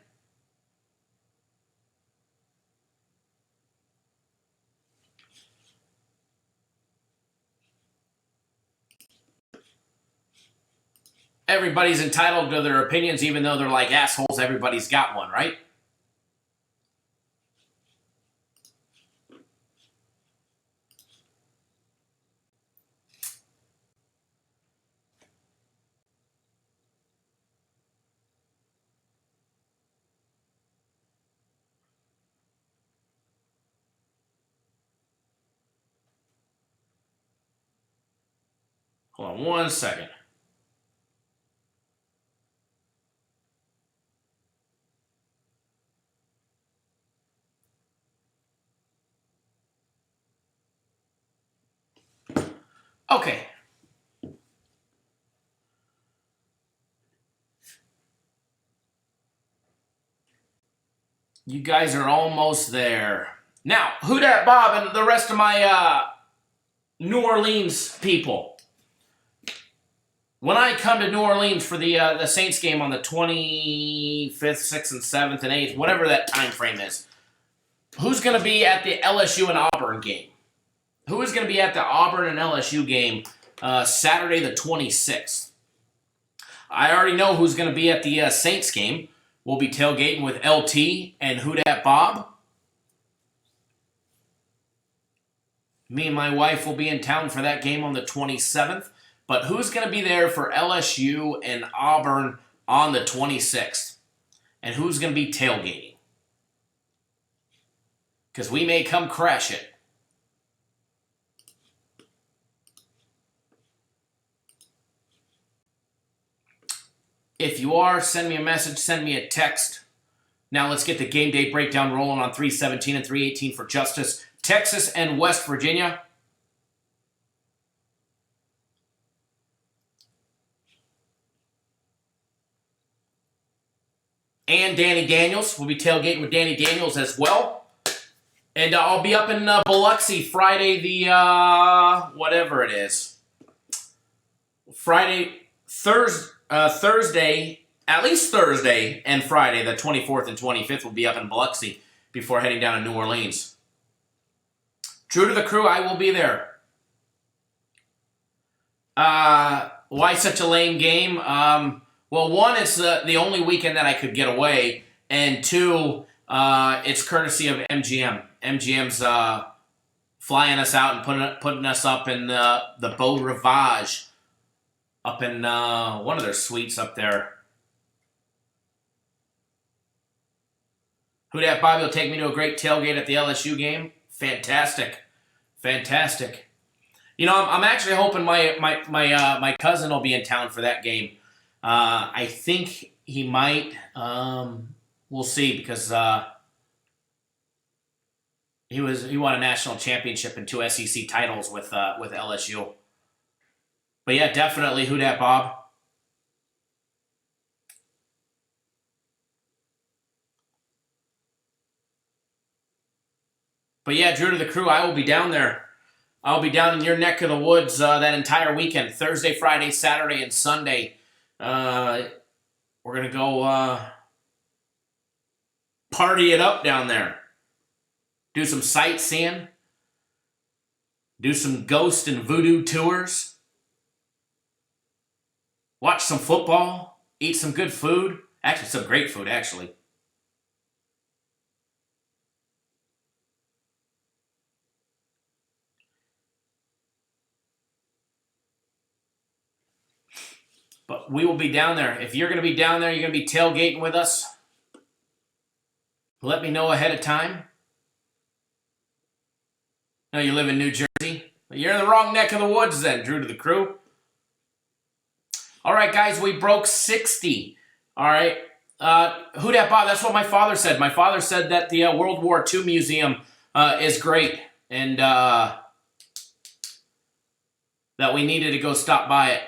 Everybody's entitled to their opinions, even though they're like assholes. Everybody's got one, right? Hold on 1 second. Okay. You guys are almost there. Now, who dat Bob and the rest of my New Orleans people? When I come to New Orleans for the Saints game on the 25th, 6th, and 7th, and 8th, whatever that time frame is, who's going to be at the LSU and Auburn game? Who is going to be at the Auburn and LSU game Saturday the 26th? I already know who's going to be at the Saints game. We'll be tailgating with LT and Who Dat Bob. Me and my wife will be in town for that game on the 27th. But who's going to be there for LSU and Auburn on the 26th? And who's going to be tailgating? Because we may come crash it. If you are, send me a message, send me a text. Now let's get the game day breakdown rolling on 317 and 318 for Justice, Texas and West Virginia. And Danny Daniels. We'll be tailgating with Danny Daniels as well. And I'll be up in Biloxi Friday the, whatever it is. Thursday, at least Thursday and Friday, the 24th and 25th, will be up in Biloxi before heading down to New Orleans. True to the crew, I will be there. Why such a lame game? Well, one, it's the only weekend that I could get away, and 2, it's courtesy of MGM. MGM's flying us out and putting us up in the Beau Rivage, up in one of their suites up there. Who Dat Bobby will take me to a great tailgate at the LSU game? Fantastic. Fantastic. You know, I'm actually hoping my cousin will be in town for that game. I think he might. We'll see, because he won a national championship and 2 SEC titles with LSU. But yeah, definitely Who Dat Bob. But yeah, Drew to the crew, I will be down there. I'll be down in your neck of the woods that entire weekend, Thursday, Friday, Saturday, and Sunday. We're going to go party it up down there. Do some sightseeing. Do some ghost and voodoo tours. Watch some football. Eat some good food. Actually, some great food, actually. But we will be down there. If you're going to be down there, you're going to be tailgating with us. Let me know ahead of time. No, you live in New Jersey. You're in the wrong neck of the woods then, Drew to the crew. All right, guys, we broke 60. All right. Who dat Bob? That's what my father said. My father said that the World War II Museum is great and that we needed to go stop by it.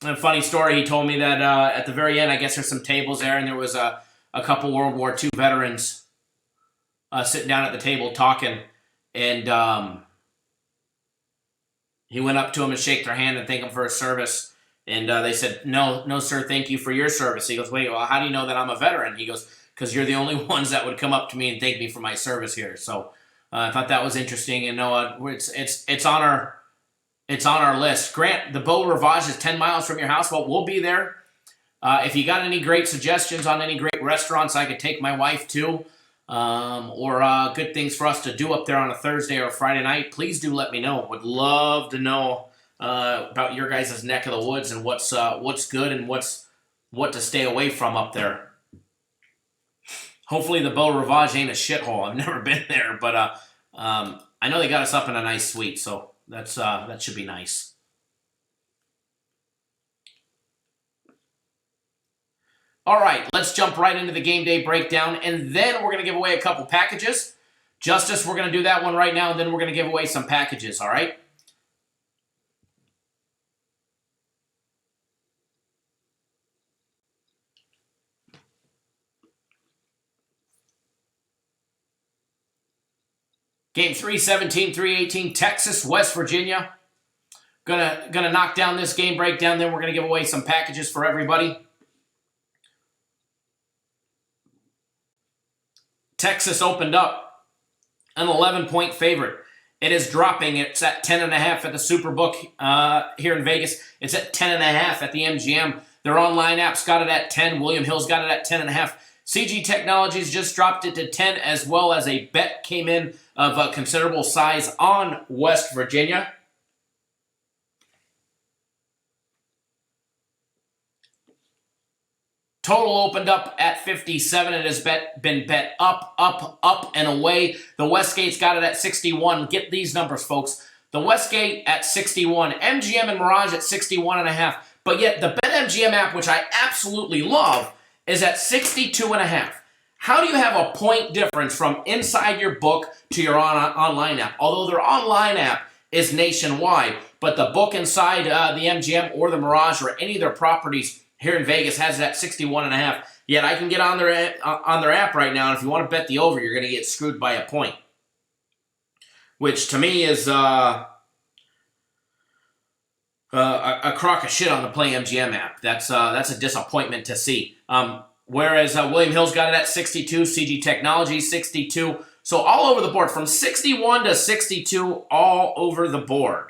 And a funny story, he told me that at the very end, I guess there's some tables there, and there was a couple World War II veterans sitting down at the table talking, and he went up to them and shook their hand and thanked them for his service. And they said, no, sir, thank you for your service. He goes, wait, well, how do you know that I'm a veteran? He goes, because you're the only ones that would come up to me and thank me for my service here. So I thought that was interesting. And it's on our list. Grant, the Beau Rivage is 10 miles from your house. Well, we'll be there. If you got any great suggestions on any great restaurants I could take my wife to, or good things for us to do up there on a Thursday or a Friday night, please do let me know. Would love to know about your guys' neck of the woods and what's good and what to stay away from up there. Hopefully the Beau Rivage ain't a shithole. I've never been there, but I know they got us up in a nice suite, so that should be nice. All right, let's jump right into the game day breakdown, and then we're going to give away a couple packages. Justice, we're going to do that one right now, and then we're going to give away some packages, all right? Game 317, 318, Texas, West Virginia. Gonna knock down this game breakdown, then we're going to give away some packages for everybody. Texas opened up an 11-point favorite. It is dropping. It's at 10.5 at the Superbook here in Vegas. It's at 10.5 at the MGM. Their online app's got it at 10. William Hill's got it at 10.5. CG Technologies just dropped it to 10, as well as a bet came in of a considerable size on West Virginia. Total opened up at 57. It has been bet up, and away. The Westgate's got it at 61. Get these numbers, folks. The Westgate at 61. MGM and Mirage at 61.5. But yet the BetMGM app, which I absolutely love, is at 62.5. How do you have a point difference from inside your book to your online app? Although their online app is nationwide, but the book inside the MGM or the Mirage or any of their properties here in Vegas has it at 61.5. Yet I can get on their app right now, and if you want to bet the over, you're going to get screwed by a point. Which to me is a crock of shit on the Play MGM app. That's a disappointment to see. Whereas William Hill's got it at 62, CG Technology 62. So all over the board, from 61 to 62, all over the board.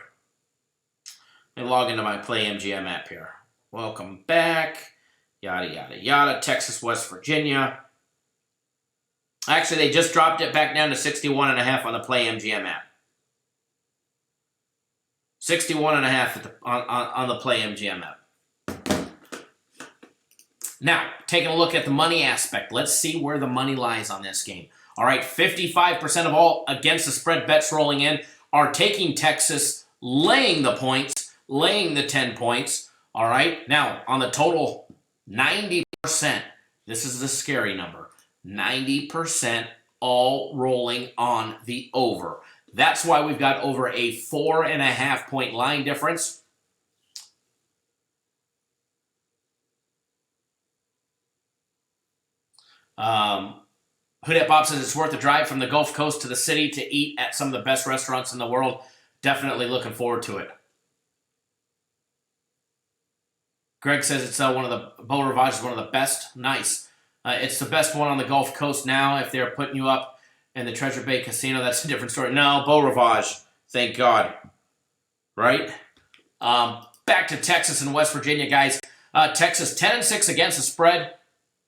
Let me log into my Play MGM app here. Welcome back. Yada, yada, yada. Texas, West Virginia. Actually, they just dropped it back down to 61.5 on the Play MGM app. 61.5 on the Play MGM app. Now, taking a look at the money aspect. Let's see where the money lies on this game. All right, 55% of all against the spread bets rolling in are taking Texas, laying the points, laying the 10 points. All right, now on the total, 90%. This is the scary number. 90% all rolling on the over. That's why we've got over a 4.5 point line difference. Hoodie Bob says it's worth a drive from the Gulf Coast to the city to eat at some of the best restaurants in the world. Definitely looking forward to it. Greg says it's one of the Beau Rivage is one of the best. Nice. It's the best one on the Gulf Coast now. If they're putting you up in the Treasure Bay Casino, that's a different story. No, Beau Rivage. Thank God. Right? Back to Texas and West Virginia, guys. Texas 10-6 against the spread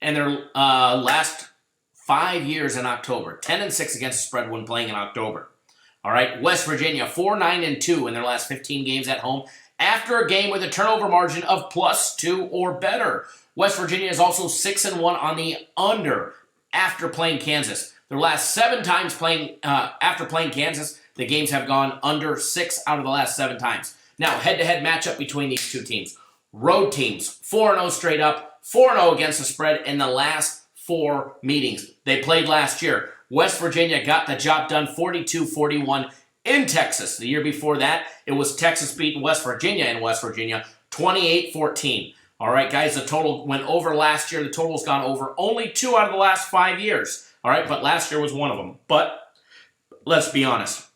in their last 5 years in October. 10-6 against the spread when playing in October. All right. West Virginia 4-9-2 in their last 15 games at home after a game with a turnover margin of +2 or better. West Virginia is also 6-1 on the under after playing Kansas. Their last 7 times playing after playing Kansas, the games have gone under 6 out of the last 7 times. Now, head-to-head matchup between these two teams. Road teams, 4-0 straight up, 4-0 against the spread in the last 4 meetings. They played last year. West Virginia got the job done 42-41 in Texas. The year before that, it was Texas beating West Virginia in West Virginia, 28-14. All right, guys, the total went over last year. The total's gone over only 2 out of the last 5 years. All right, but last year was one of them. But let's be honest.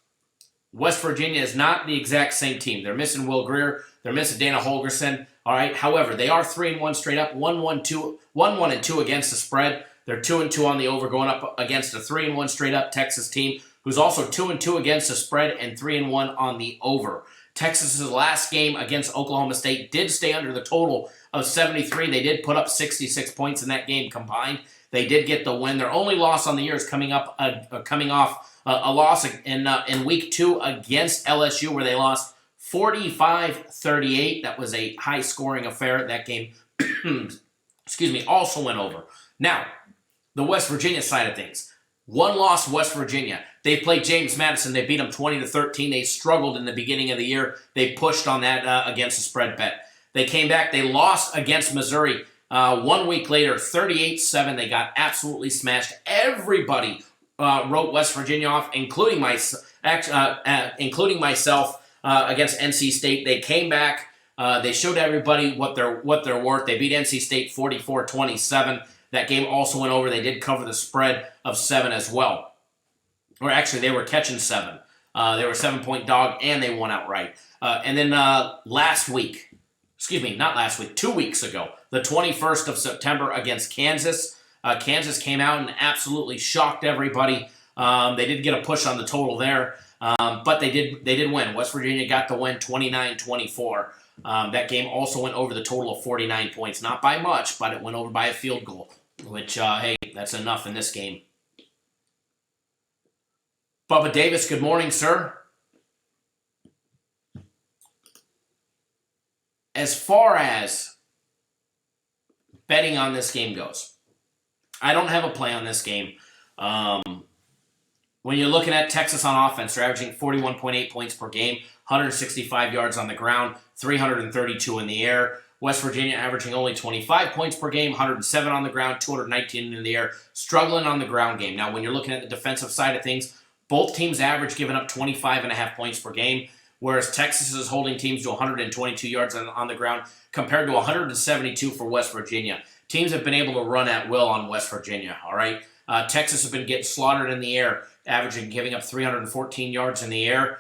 West Virginia is not the exact same team. They're missing Will Greer. They're missing Dana Holgerson. All right. However, they are 3-1 straight up, 1-1-2 against the spread. They're 2-2 on the over, going up against a 3-1 straight up Texas team, who's also 2-2 against the spread and 3-1 on the over. Texas's last game against Oklahoma State did stay under the total of 73. They did put up 66 points in that game combined. They did get the win. Their only loss on the year is coming off a loss in week 2 against LSU, where they lost 45-38. That was a high-scoring affair. That game, also went over. Now, the West Virginia side of things. 1 loss, West Virginia. They played James Madison. They beat them 20-13. They struggled in the beginning of the year. They pushed on that against the spread bet. They came back. They lost against Missouri 1 week later, 38-7. They got absolutely smashed. Everybody wrote West Virginia off, including myself against NC State. They came back. They showed everybody what they're worth. They beat NC State 44-27. That game also went over. They did cover the spread of 7 as well. Or actually, they were catching 7. They were a 7-point dog, and they won outright. And then 2 weeks ago, the 21st of September against Kansas. Kansas came out and absolutely shocked everybody. They did get a push on the total there, but they did win. West Virginia got the win 29-24. That game also went over the total of 49 points. Not by much, but it went over by a field goal, which, hey, that's enough in this game. Bubba Davis, good morning, sir. As far as betting on this game goes, I don't have a play on this game. When you're looking at Texas on offense, they're averaging 41.8 points per game, 165 yards on the ground, 332 in the air. West Virginia averaging only 25 points per game, 107 on the ground, 219 in the air, struggling on the ground game. Now, when you're looking at the defensive side of things, both teams average giving up 25.5 points per game, whereas Texas is holding teams to 122 yards on the ground compared to 172 for West Virginia. Teams have been able to run at will on West Virginia, all right? Texas has been getting slaughtered in the air, giving up 314 yards in the air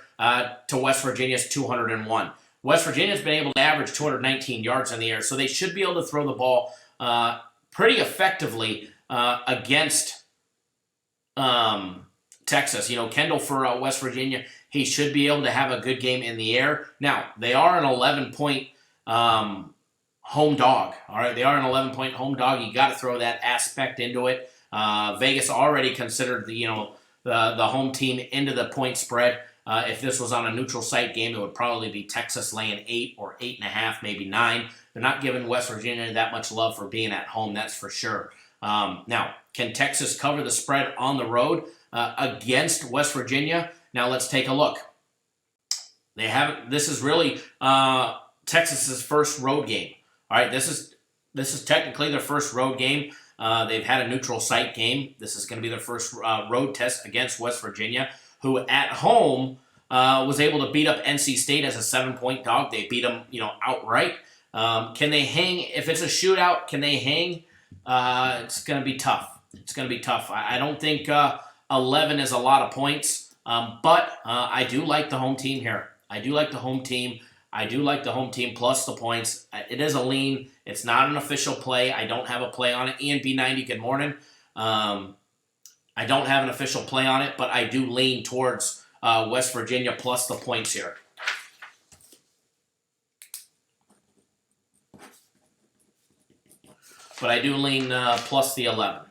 to West Virginia's 201. West Virginia's been able to average 219 yards in the air, so they should be able to throw the ball pretty effectively against Texas. You know, Kendall for West Virginia, he should be able to have a good game in the air. Now, they are an 11-point home dog. All right, they are an 11-point home dog. You got to throw that aspect into it. Vegas already considered the home team into the point spread. If this was on a neutral site game, it would probably be Texas laying 8 or 8.5, maybe 9. They're not giving West Virginia that much love for being at home, that's for sure. Now, can Texas cover the spread on the road against West Virginia? Now let's take a look. They haven't. This is really Texas's first road game. All right, this is technically their first road game. They've had a neutral site game. This is going to be their first road test against West Virginia, who at home was able to beat up NC State as a 7-point dog. They beat them, outright. Can they hang? If it's a shootout, can they hang? It's going to be tough. It's going to be tough. I don't think 11 is a lot of points, but I do like the home team here. I do like the home team. I do like the home team plus the points. It is a lean. It's not an official play. I don't have a play on it. ENB90, good morning. I don't have an official play on it, but I do lean towards West Virginia plus the points here. But I do lean plus the 11.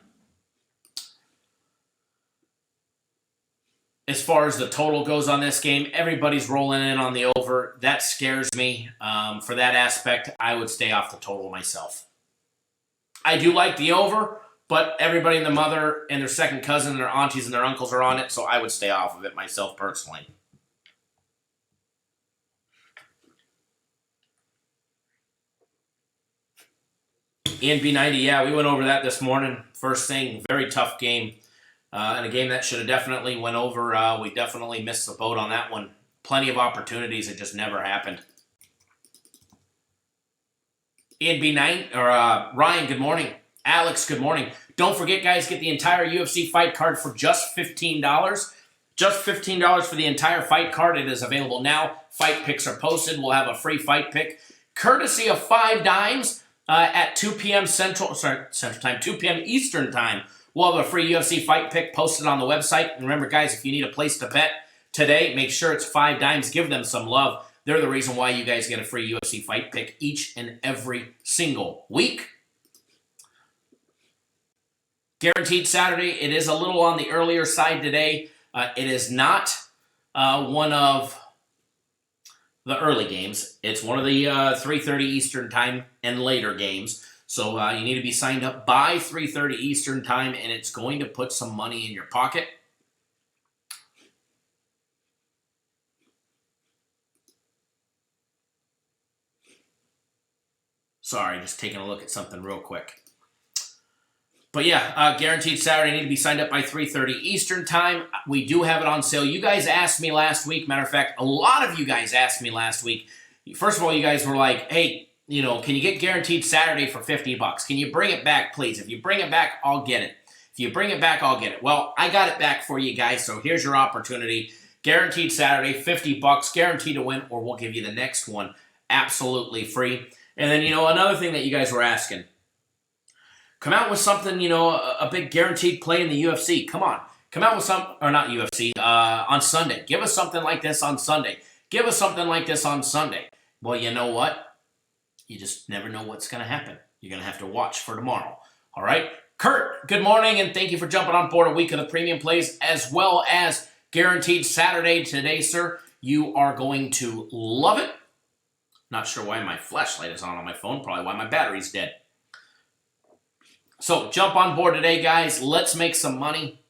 As far as the total goes on this game, everybody's rolling in on the over. That scares me. For that aspect, I would stay off the total myself. I do like the over, but everybody and their mother and their second cousin and their aunties and their uncles are on it, so I would stay off of it myself personally. ENB90, yeah, we went over that this morning. First thing, very tough game. And a game that should have definitely went over. We definitely missed the boat on that one. Plenty of opportunities. It just never happened. ENB9, or Ryan, good morning. Alex, good morning. Don't forget, guys, get the entire UFC fight card for just $15. Just $15 for the entire fight card. It is available now. Fight picks are posted. We'll have a free fight pick, courtesy of 5 Dimes at 2 p.m. Central Time, 2 p.m. Eastern Time. We'll have a free UFC fight pick posted on the website. And remember, guys, if you need a place to bet today, make sure it's 5 Dimes. Give them some love. They're the reason why you guys get a free UFC fight pick each and every single week. Guaranteed Saturday. It is a little on the earlier side today. It is not one of the early games. It's one of the 3:30 Eastern Time and later games. So you need to be signed up by 3:30 Eastern Time, and it's going to put some money in your pocket. Sorry, just taking a look at something real quick. But yeah, Guaranteed Saturday, need to be signed up by 3:30 Eastern Time. We do have it on sale. You guys asked me last week. Matter of fact, a lot of you guys asked me last week. First of all, you guys were like, hey, you know, can you get Guaranteed Saturday for $50? Can you bring it back, please? If you bring it back, I'll get it. If you bring it back, I'll get it. Well, I got it back for you guys, so here's your opportunity. Guaranteed Saturday, $50, guaranteed to win, or we'll give you the next one absolutely free. And then, you know, another thing that you guys were asking. Come out with something, you know, a big guaranteed play in the UFC. Come on. Come out with some, or not UFC, on Sunday. Give us something like this on Sunday. Give us something like this on Sunday. Well, you know what? You just never know what's going to happen. You're going to have to watch for tomorrow. All right? Kurt, good morning, and thank you for jumping on board a week of the premium plays as well as Guaranteed Saturday today, sir. You are going to love it. Not sure why my flashlight is on my phone. Probably why my battery's dead. So jump on board today, guys. Let's make some money.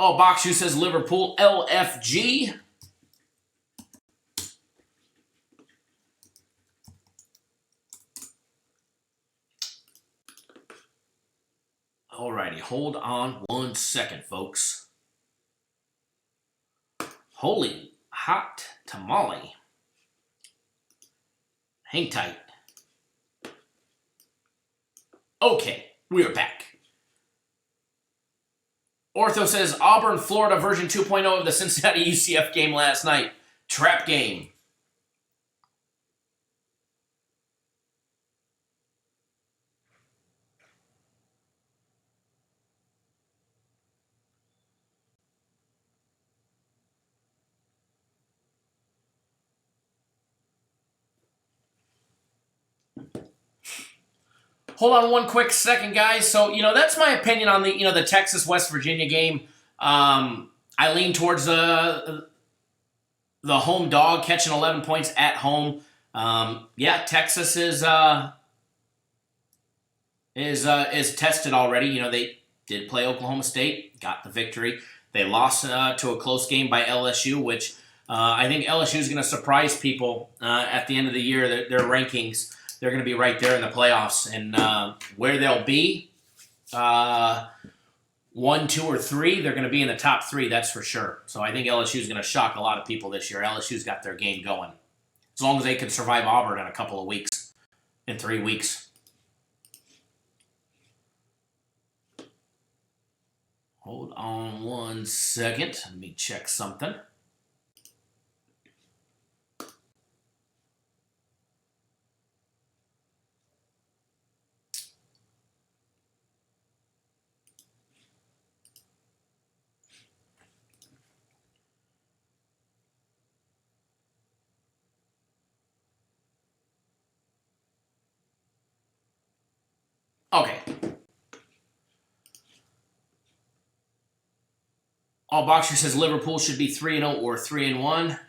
Oh, Boxu says Liverpool LFG. Alrighty, hold on 1 second, folks. Holy hot tamale. Hang tight. Okay, we're back. Ortho says Auburn, Florida version 2.0 of the Cincinnati UCF game last night. Trap game. Hold on 1 quick second, guys. So, you know, that's my opinion on the, you know, the Texas-West Virginia game. I lean towards the home dog catching 11 points at home. Yeah, Texas is tested already. You know, they did play Oklahoma State, got the victory. They lost to a close game by LSU, which I think LSU is going to surprise people at the end of the year. Their rankings. They're going to be right there in the playoffs. And where they'll be, 1, 2, or 3, they're going to be in the top 3, that's for sure. So I think LSU is going to shock a lot of people this year. LSU's got their game going. As long as they can survive Auburn in a couple of weeks, in 3 weeks. Hold on 1 second. Let me check something. Okay. All Boxer says Liverpool should be 3-0 or 3-1.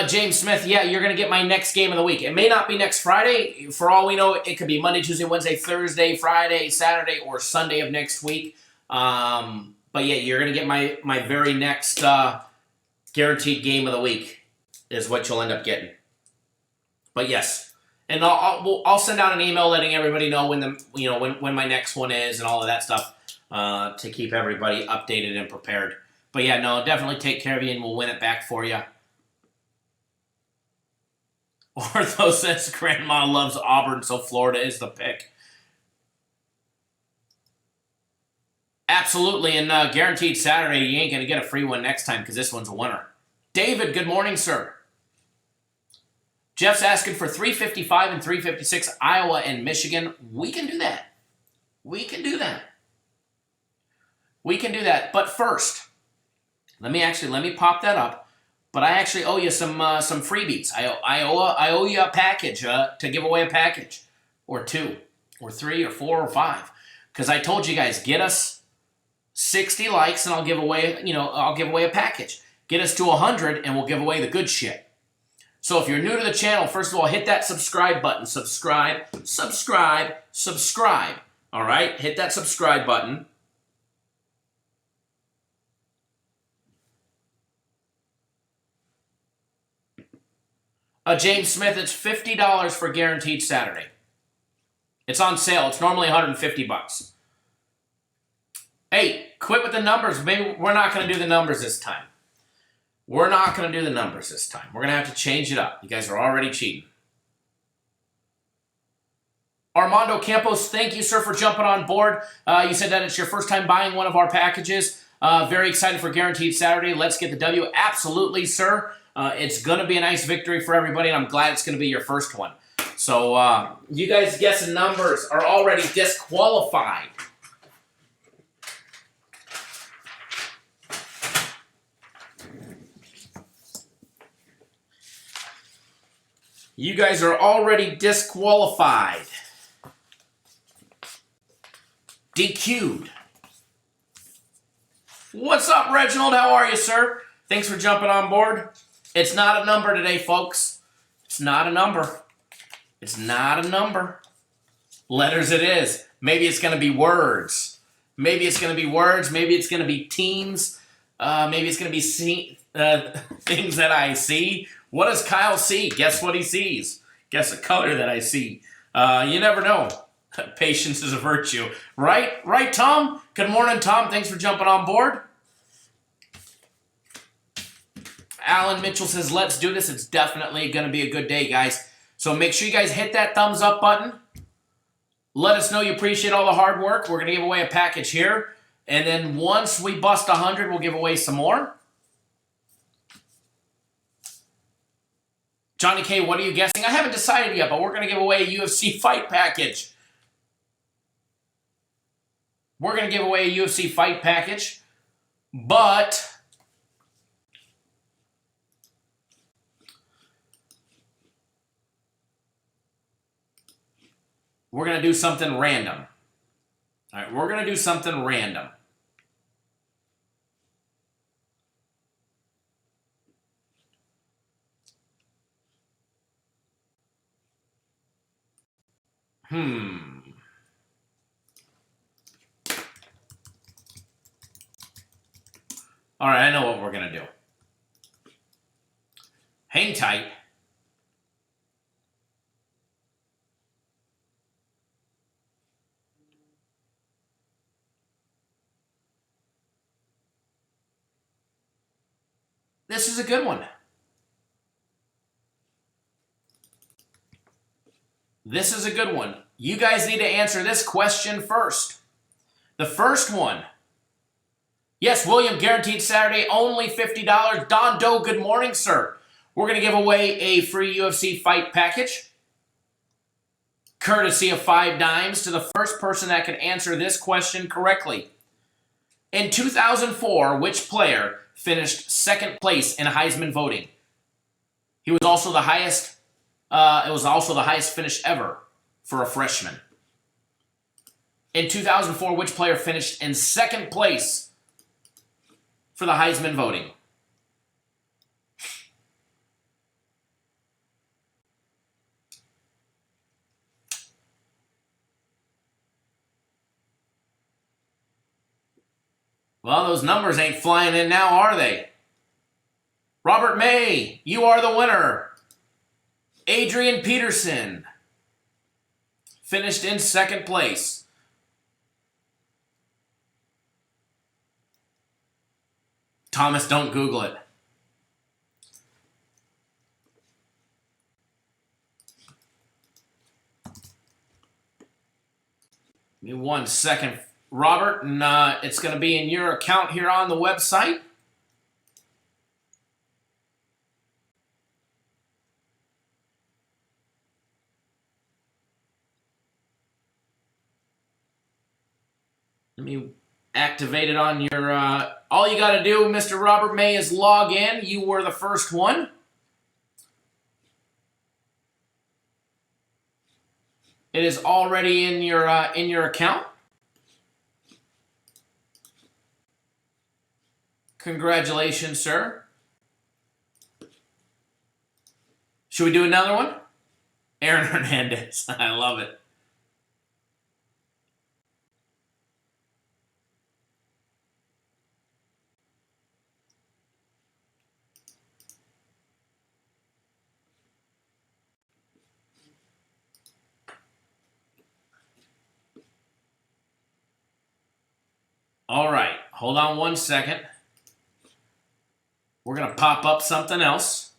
James Smith, yeah, you're going to get my next game of the week. It may not be next Friday. For all we know, it could be Monday, Tuesday, Wednesday, Thursday, Friday, Saturday, or Sunday of next week. But yeah, you're going to get my very next guaranteed game of the week is what you'll end up getting. But yes, and I'll send out an email letting everybody know when my next one is and all of that stuff to keep everybody updated and prepared. But yeah, no, definitely take care of you and we'll win it back for you. Ortho says Grandma loves Auburn, so Florida is the pick. Absolutely, and guaranteed Saturday, you ain't going to get a free one next time because this one's a winner. David, good morning, sir. Jeff's asking for 355 and 356, Iowa and Michigan. We can do that. We can do that. We can do that. But first, let me pop that up. But I actually owe you some freebies. I owe you a package to give away a package, or 2, or 3, or 4, or 5. Because I told you guys, get us 60 likes and I'll give away a package. Get us to 100 and we'll give away the good shit. So if you're new to the channel, first of all, hit that subscribe button. Subscribe. All right, hit that subscribe button. James Smith, it's $50 for guaranteed Saturday. It's on sale. It's normally $150. Hey, quit with the numbers. Maybe we're not going to do the numbers this time. We're not going to do the numbers this time. We're going to have to change it up. You guys are already cheating. Armando Campos, thank you, sir, for jumping on board. You said that it's your first time buying one of our packages. Very excited for guaranteed Saturday. Let's get the W. Absolutely, sir. It's going to be a nice victory for everybody, and I'm glad it's going to be your first one. So you guys guessing numbers are already disqualified. You guys are already disqualified. DQ'd. What's up, Reginald? How are you, sir? Thanks for jumping on board. It's not a number today, folks. It's not a number. It's not a number. Letters it is. Maybe it's going to be words. Maybe it's going to be words. Maybe it's going to be teams. Maybe it's going to be things that I see. What does Kyle see? Guess what he sees. Guess the color that I see. You never know. Patience is a virtue. Right? Right, Tom? Good morning, Tom. Thanks for jumping on board. Alan Mitchell says, let's do this. It's definitely going to be a good day, guys. So make sure you guys hit that thumbs up button. Let us know you appreciate all the hard work. We're going to give away a package here. And then once we bust 100, we'll give away some more. Johnny K, what are you guessing? I haven't decided yet, but we're going to give away a UFC fight package. We're going to give away a UFC fight package. But we're going to do something random. All right, we're going to do something random. All right, I know what we're going to do. Hang tight. This is a good one. This is a good one. You guys need to answer this question first. The first one. Yes, William, guaranteed Saturday, only $50. Don Doe, good morning, sir. We're going to give away a free UFC fight package, courtesy of 5 Dimes, to the first person that can answer this question correctly. In 2004, which player finished second place in Heisman voting? He was also the highest. It was also the highest finish ever for a freshman. In 2004, which player finished in second place for the Heisman voting? Well, those numbers ain't flying in now, are they? Robert May, you are the winner. Adrian Peterson finished in second place. Thomas, don't Google it. Give me 1 second, Robert, and it's going to be in your account here on the website. Let me activate it on your... all you got to do, Mr. Robert May, is log in. You were the first one. It is already in your account. Congratulations, sir. Should we do another one? Aaron Hernandez. I love it. All right. Hold on 1 second. We're going to pop up something else.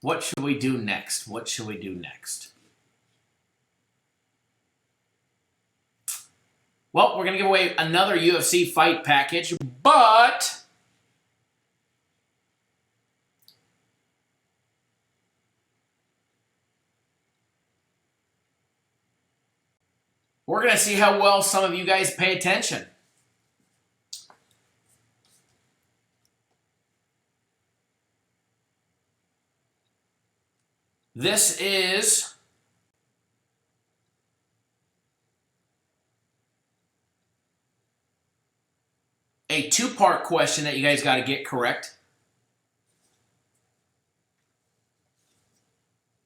What should we do next? What should we do next? Well, we're going to give away another UFC fight package, but we're going to see how well some of you guys pay attention. This is a 2-part question that you guys got to get correct.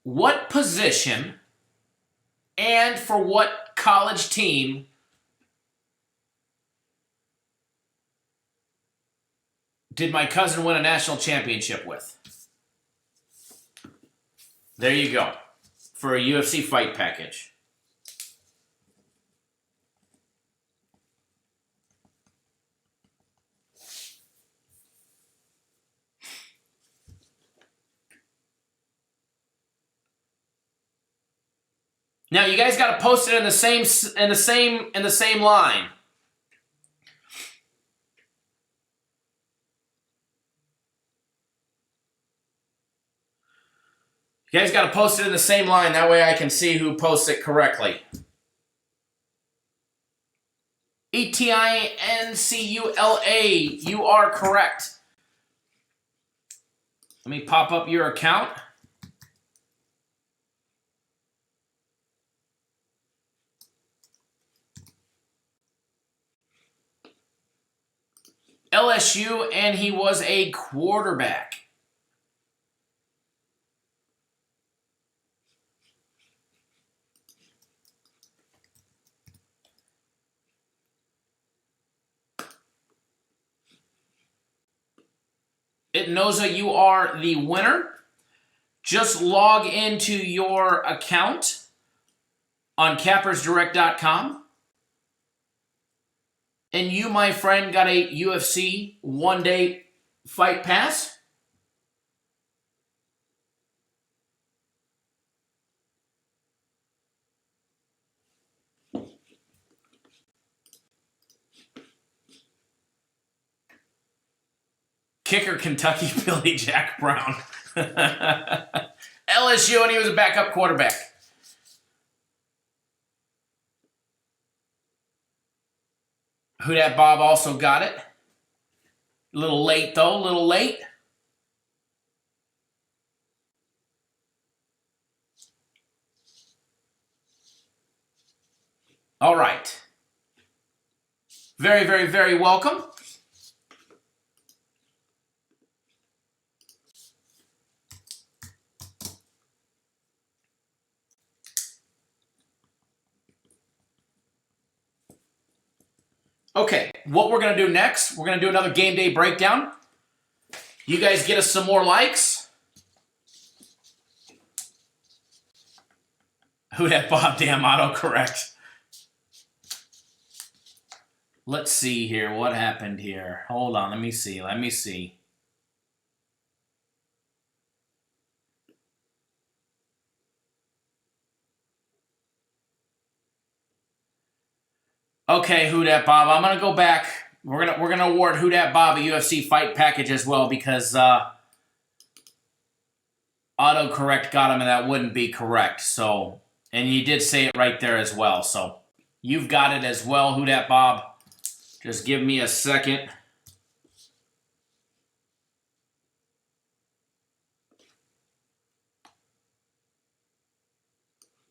What position and for what college team did my cousin win a national championship with? There you go, for a UFC fight package. Now you guys got to post it in the same line. You guys got to post it in the same line. That way I can see who posts it correctly. ETINCULA. You are correct. Let me pop up your account. LSU, and he was a quarterback. it knows that you are the winner. Just log into your account on cappersdirect.com. And you, my friend, got a UFC one-day fight pass. Kicker, Kentucky, Billy Jack Brown. LSU, and he was a backup quarterback. Who Dat Bob also got it. A little late, though. A little late. All right. Very, very, very welcome. Okay, what we're going to do next, we're going to do another game day breakdown. You guys get us some more likes. Who Dat Bob damn autocorrect? Let's see here. What happened here? Hold on. Let me see. Let me see. Okay, Who Dat Bob. I'm gonna go back. We're gonna award Who Dat Bob a UFC fight package as well because autocorrect got him and that wouldn't be correct. So, and you did say it right there as well. So you've got it as well, Who Dat Bob. Just give me a second.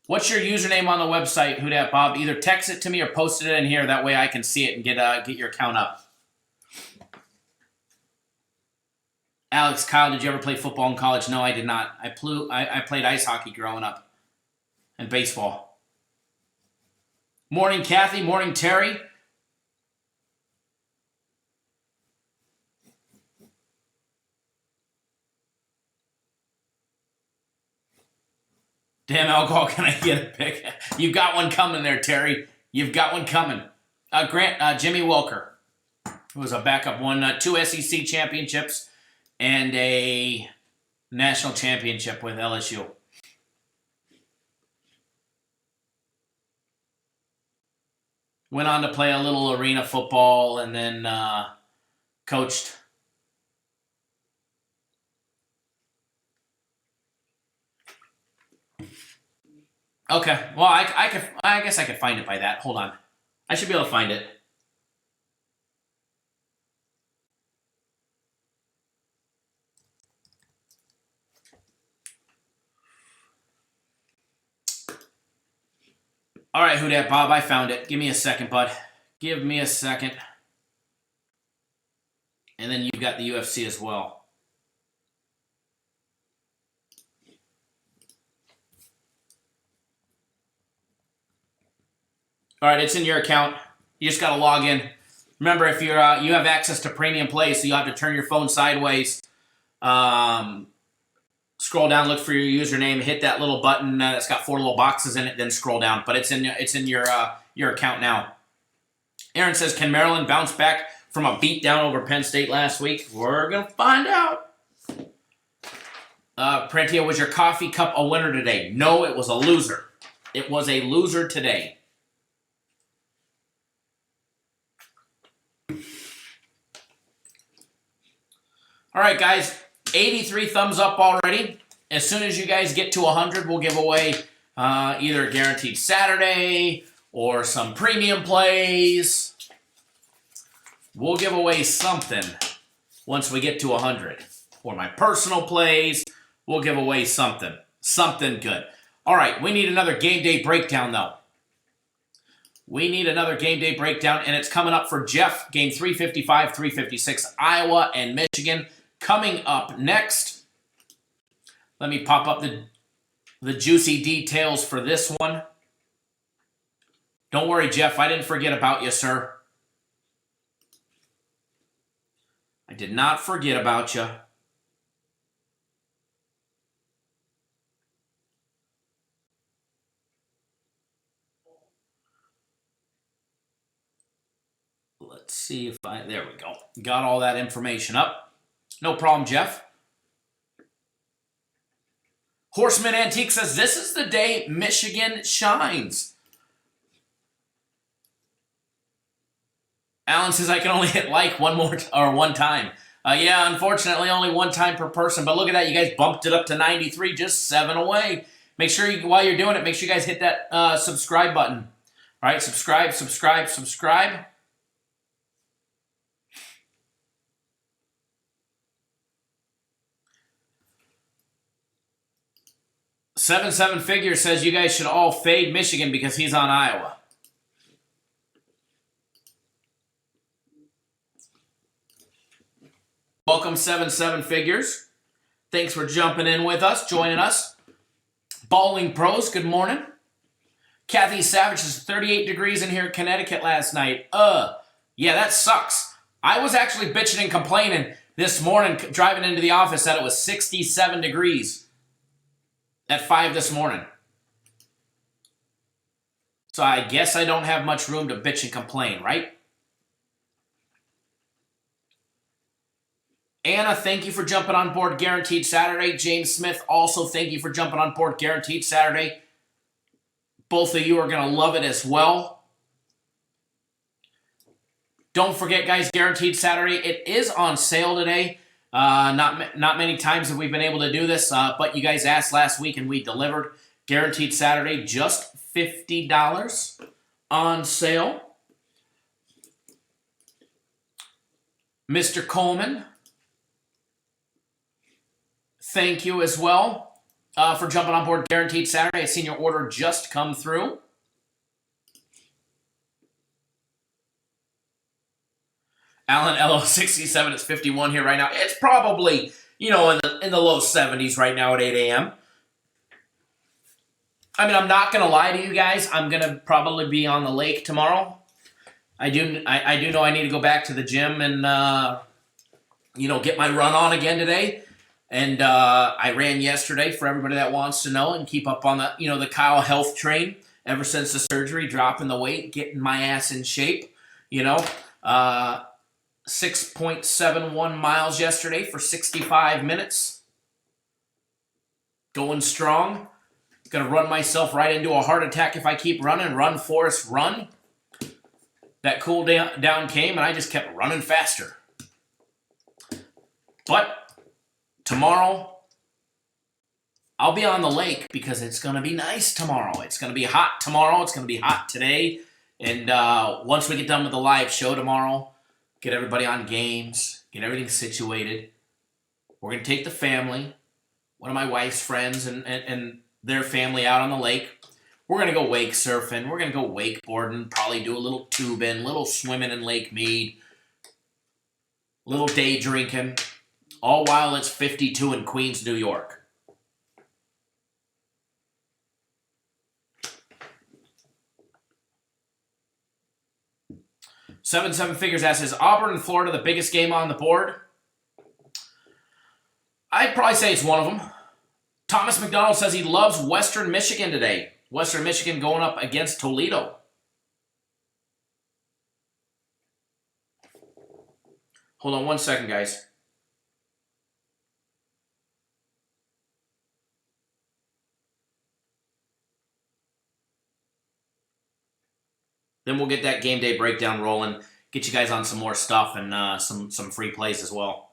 What's your username on the website, Who Dat Bob? Either text it to me or post it in here. That way I can see it and get your account up. Alex, Kyle, did you ever play football in college? No, I did not. I played ice hockey growing up and baseball. Morning, Kathy. Morning, Terry. Damn alcohol, can I get a pick? You've got one coming there, Terry. You've got one coming. Jimmy Wilker, who was a backup, won 2 SEC championships and a national championship with LSU. Went on to play a little arena football and then coached. Okay, well, I guess I could find it by that. Hold on. I should be able to find it. All right, Who Dat Bob, I found it. Give me a second, bud. Give me a second. And then you've got the UFC as well. All right, it's in your account. You just got to log in. Remember, if you're you have access to premium play, so you have to turn your phone sideways. Scroll down, look for your username, hit that little button that's got 4 little boxes in it, then scroll down. But it's in your account now. Aaron says, can Maryland bounce back from a beatdown over Penn State last week? We're gonna find out. Prantia, was your coffee cup a winner today? No, it was a loser. It was a loser today. All right, guys, 83 thumbs up already. As soon as you guys get to 100, we'll give away either a guaranteed Saturday or some premium plays. We'll give away something once we get to 100. Or my personal plays, we'll give away something. Something good. All right, we need another game day breakdown, though. We need another game day breakdown, and it's coming up for Jeff. Game 355, 356, Iowa and Michigan. Coming up next, let me pop up the juicy details for this one. Don't worry, Jeff, I didn't forget about you, sir. I did not forget about you. Let's see if there we go. Got all that information up. No problem, Jeff. Horseman Antique says, this is the day Michigan shines. Alan says, I can only hit like one time. Yeah, unfortunately, only one time per person. But look at that. You guys bumped it up to 93, just 7 away. Make sure, while you're doing it, make sure you guys hit that subscribe button. All right, subscribe. 7 Figures says you guys should all fade Michigan because he's on Iowa. Welcome, 7 Figures. Thanks for jumping in with us, joining us. Balling Pros, good morning. Kathy Savage says 38 degrees in here in Connecticut last night. Yeah, that sucks. I was actually bitching and complaining this morning driving into the office that it was 67 degrees at 5 this morning. So I guess I don't have much room to bitch and complain, right? Anna, thank you for jumping on board Guaranteed Saturday. James Smith, also thank you for jumping on board Guaranteed Saturday. Both of you are going to love it as well. Don't forget, guys, Guaranteed Saturday. It is on sale today. Not many times have we been able to do this, but you guys asked last week and we delivered. Guaranteed Saturday, just $50 on sale. Mr. Coleman, thank you as well for jumping on board Guaranteed Saturday. I've seen your order just come through. Alan LO67 is 51 here right now. It's probably, in the low 70s right now at 8 a.m. I mean, I'm not going to lie to you guys. I'm going to probably be on the lake tomorrow. I do know I need to go back to the gym and, get my run on again today. And I ran yesterday for everybody that wants to know and keep up on the Kyle health train ever since the surgery, dropping the weight, getting my ass in shape, 6.71 miles yesterday for 65 minutes. Going strong. Going to run myself right into a heart attack if I keep running. Run, Forrest, run. That cool down came and I just kept running faster. But tomorrow, I'll be on the lake because it's going to be nice tomorrow. It's going to be hot tomorrow. It's going to be hot today. And once we get done with the live show tomorrow, get everybody on games, get everything situated. We're going to take the family, one of my wife's friends and their family out on the lake. We're going to go wake surfing. We're going to go wakeboarding, probably do a little tubing, little swimming in Lake Mead, little day drinking, all while it's 52 in Queens, New York. Seven Figures asks, is Auburn and Florida the biggest game on the board? I'd probably say it's one of them. Thomas McDonald says he loves Western Michigan today. Western Michigan going up against Toledo. Hold on one second, guys. Then we'll get that game day breakdown rolling, get you guys on some more stuff and some free plays as well.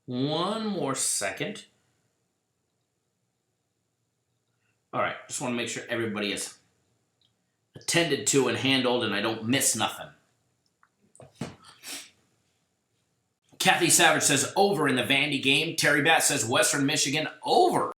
One more second. All right, just want to make sure everybody is attended to and handled and I don't miss nothing. Kathy Savage says over in the Vandy game. Terry Batt says Western Michigan over.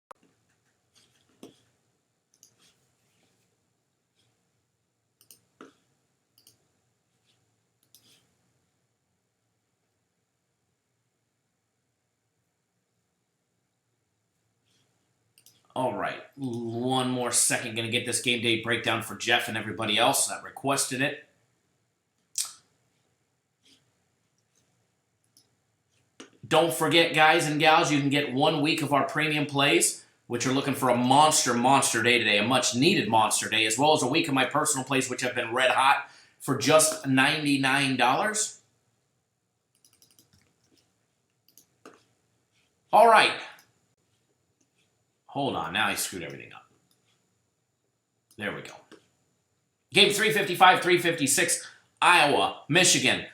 All right, one more second. Going to get this game day breakdown for Jeff and everybody else that requested it. Don't forget, guys and gals, you can get 1 week of our premium plays, which are looking for a monster day today, a much-needed monster day, as well as a week of my personal plays, which have been red hot, for just $99. All right. Hold on. Now I screwed everything up. There we go. Game 355, 356, Iowa, Michigan.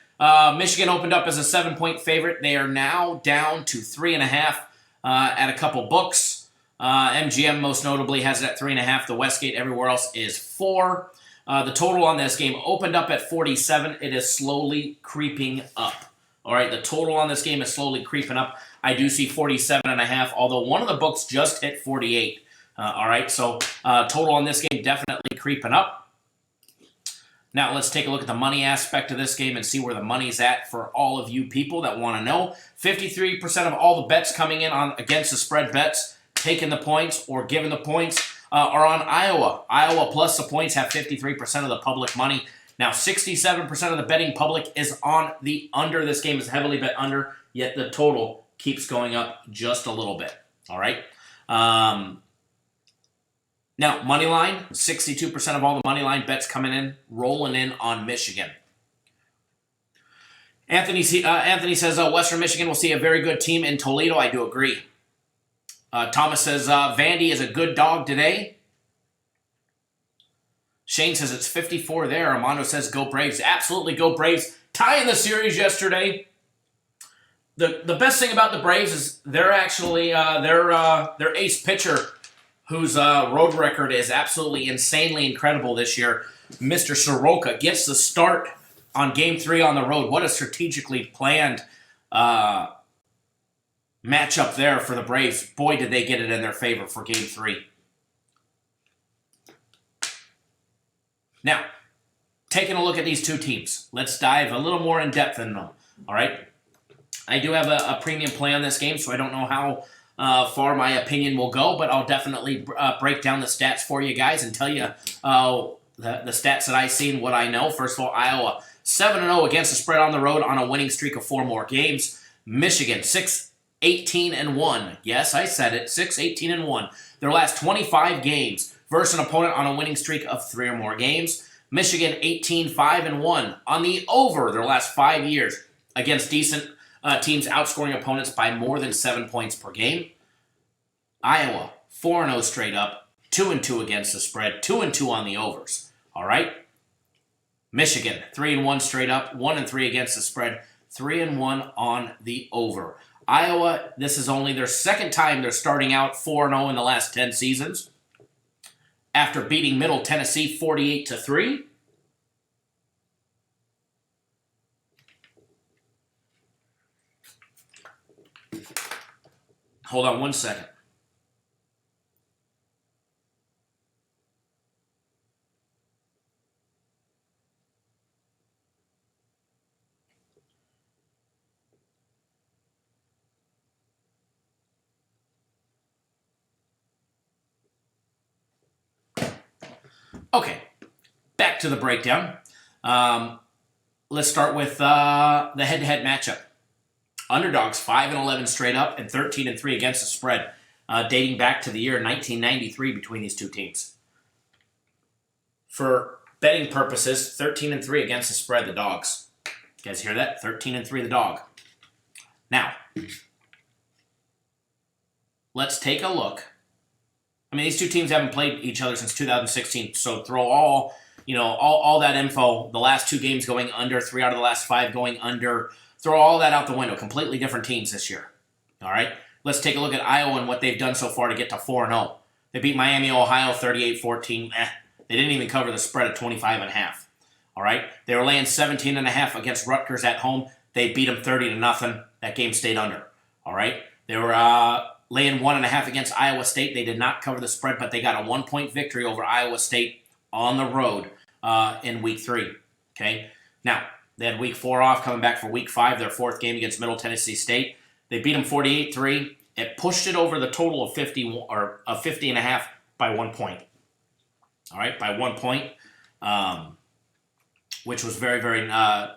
Michigan opened up as a 7-point favorite. They are now down to 3.5 at a couple books. MGM most notably has it at 3.5. The Westgate everywhere else is 4. The total on this game opened up at 47. It is slowly creeping up. All right, the total on this game is slowly creeping up. I do see 47.5, although one of the books just hit 48. All right, so total on this game definitely creeping up. Now let's take a look at the money aspect of this game and see where the money's at for all of you people that want to know. 53% of all the bets coming in on against the spread bets, taking the points or giving the points, are on Iowa. Iowa plus the points have 53% of the public money. Now 67% of the betting public is on the under. This game is heavily bet under, yet the total keeps going up just a little bit. All right. Now, money line, 62% of all the money line bets coming in, rolling in on Michigan. Anthony says Western Michigan will see a very good team in Toledo. I do agree. Thomas says Vandy is a good dog today. Shane says it's 54 there. Armando says go Braves. Absolutely go Braves. Tie in the series yesterday. The best thing about the Braves is they're actually their ace pitcher, whose road record is absolutely insanely incredible this year, Mr. Soroka, gets the start on Game 3 on the road. What a strategically planned matchup there for the Braves. Boy, did they get it in their favor for Game 3. Now, taking a look at these two teams, let's dive a little more in depth in them. All right? I do have a premium play on this game, so I don't know how far my opinion will go, but I'll definitely break down the stats for you guys and tell you the stats that I see and what I know. First of all, Iowa, 7-0 against the spread on the road on a winning streak of 4 more games. Michigan, 6-18-1. Yes, I said it, 6-18-1. Their last 25 games versus an opponent on a winning streak of 3 or more games. Michigan, 18-5-1 on the over their last 5 years against decent teams outscoring opponents by more than 7 points per game. Iowa, 4-0 straight up, 2-2 against the spread, 2-2 on the overs. All right? Michigan, 3-1 straight up, 1-3 against the spread, 3-1 on the over. Iowa, this is only their second time they're starting out 4-0 in the last 10 seasons. After beating Middle Tennessee 48-3. Hold on one second. Okay, back to the breakdown. Let's start with the head-to-head matchup. Underdogs 5-11 straight up and 13-3 against the spread, dating back to the year 1993 between these two teams. For betting purposes, 13-3 against the spread, the dogs. You guys hear that? 13-3 the dog. Now, let's take a look. I mean, these two teams haven't played each other since 2016, so throw all that info, the last 2 games going under, 3 out of the last 5 going under, throw all that out the window. Completely different teams this year. All right? Let's take a look at Iowa and what they've done so far to get to 4-0. They beat Miami, Ohio 38-14. They didn't even cover the spread at 25.5. All right? They were laying 17.5 against Rutgers at home. They beat them 30-0. That game stayed under. All right? They were laying 1.5 against Iowa State. They did not cover the spread, but they got a 1-point victory over Iowa State on the road in Week 3. Okay? Now, they had Week 4 off, coming back for Week 5, their 4th game against Middle Tennessee State. They beat them 48-3 It pushed it over the total of 50 or of 50 and a half by 1 point. All right, by 1 point, which was very, very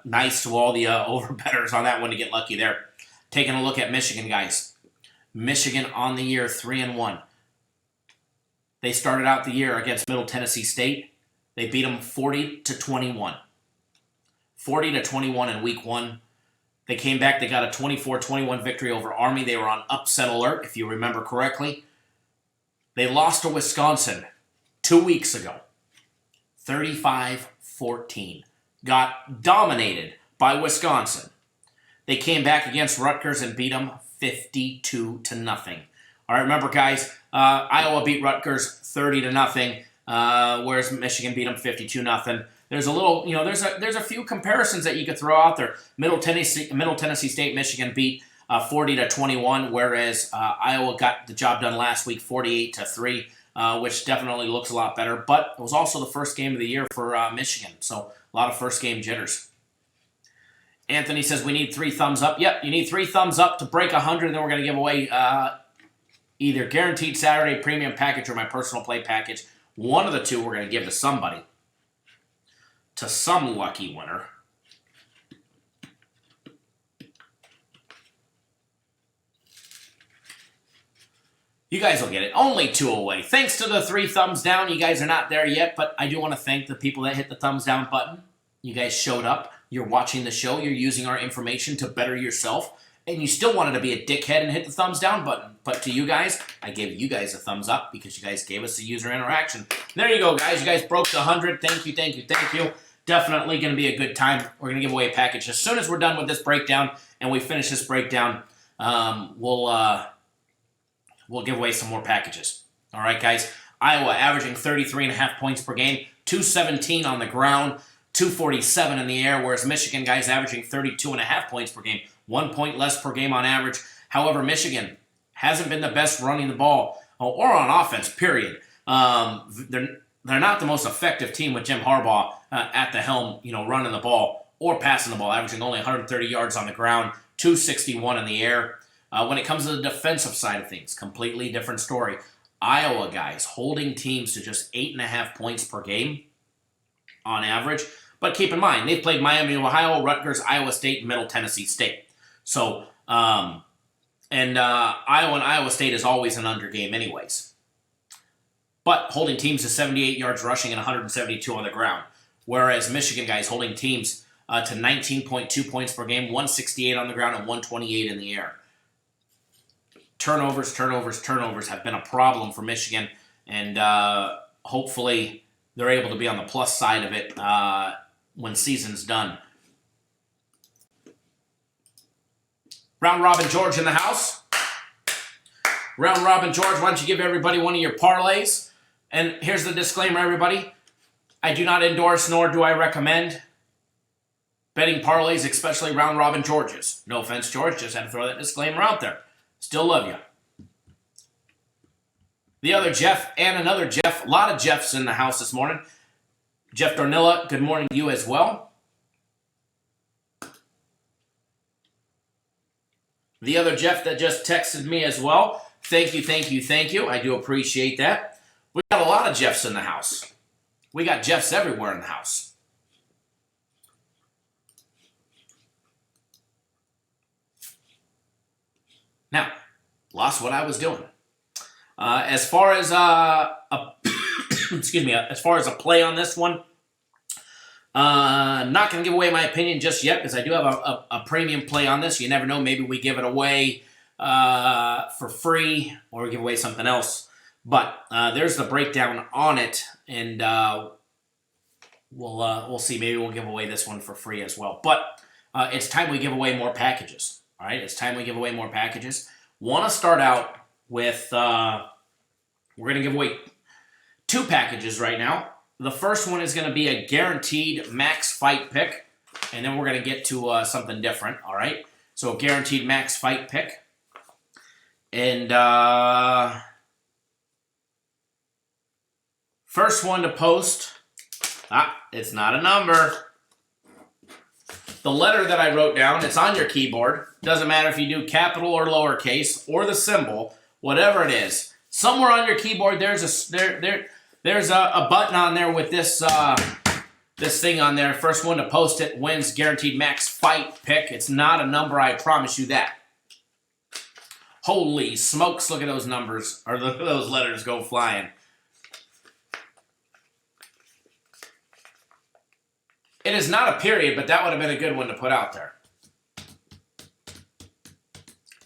nice to all the over-bettors on that one to get lucky there. Taking a look at Michigan, guys. Michigan on the year 3-1. They started out the year against Middle Tennessee State. They beat them 40-21. 40-21 in week 1. They came back. They got a 24-21 victory over Army. They were on upset alert, if you remember correctly. They lost to Wisconsin 2 weeks ago. 35-14. Got dominated by Wisconsin. They came back against Rutgers and beat them 52-0. All right, remember, guys, Iowa beat Rutgers 30-0, whereas Michigan beat them 52-0. There's a little, there's a few comparisons that you could throw out there. Middle Tennessee State, Michigan beat 40-21, whereas Iowa got the job done last week 48-3, which definitely looks a lot better. But it was also the first game of the year for Michigan, so a lot of first game jitters. Anthony says we need 3 thumbs up. Yep, you need 3 thumbs up to break 100. Then we're going to give away either Guaranteed Saturday Premium Package or my Personal Play Package. One of the two we're going to give to somebody, to some lucky winner. You guys will get it. Only 2 away. Thanks to the 3 thumbs down. You guys are not there yet, but I do want to thank the people that hit the thumbs down button. You guys showed up. You're watching the show. You're using our information to better yourself. And you still wanted to be a dickhead and hit the thumbs down button. But to you guys, I gave you guys a thumbs up because you guys gave us a user interaction. There you go, guys. You guys broke the 100. Thank you, thank you, thank you. Definitely going to be a good time. We're going to give away a package. As soon as we're done with this breakdown and we finish this breakdown, we'll give away some more packages. All right, guys. Iowa averaging 33.5 points per game, 217 on the ground, 247 in the air, whereas Michigan, guys, averaging 32.5 points per game, 1 point less per game on average. However, Michigan hasn't been the best running the ball or on offense, period. They're not the most effective team with Jim Harbaugh at the helm, running the ball or passing the ball, averaging only 130 yards on the ground, 261 in the air. When it comes to the defensive side of things, completely different story. Iowa, guys, holding teams to just 8.5 points per game on average. But keep in mind, they've played Miami of Ohio, Rutgers, Iowa State, and Middle Tennessee State. So, Iowa and Iowa State is always an under game anyways. But holding teams to 78 yards rushing and 172 on the ground. Whereas Michigan, guys, holding teams to 19.2 points per game, 168 on the ground, and 128 in the air. Turnovers have been a problem for Michigan, and hopefully they're able to be on the plus side of it when season's done. Round Robin George in the house. Round Robin George, why don't you give everybody one of your parlays? And here's the disclaimer, everybody. I do not endorse nor do I recommend betting parlays, especially Round Robin Georges. No offense, George, just had to throw that disclaimer out there. Still love you. The other Jeff and another Jeff. A lot of Jeffs in the house this morning. Jeff Dornilla, good morning to you as well. The other Jeff that just texted me as well. Thank you, thank you, thank you. I do appreciate that. We got a lot of Jeffs in the house. We got Jeffs everywhere in the house. Now, lost what I was doing. As far as as far as a play on this one, not going to give away my opinion just yet because I do have a premium play on this. You never know. Maybe we give it away for free or we give away something else. But there's the breakdown on it, and we'll see. Maybe we'll give away this one for free as well. But it's time we give away more packages. All right, it's time we give away more packages. Want to start out with, we're going to give away 2 packages right now. The first one is going to be a guaranteed max fight pick, and then we're going to get to something different, all right? So a guaranteed max fight pick. And first one to post, it's not a number. the letter that I wrote down, it's on your keyboard. Doesn't matter if you do capital or lowercase or the symbol, whatever it is. Somewhere on your keyboard, there's a button on there with this this thing on there. First one to post it wins guaranteed max fight pick. It's not a number, I promise you that. Holy smokes, look at those numbers, or look at those letters go flying. It is not a period, but that would have been a good one to put out there.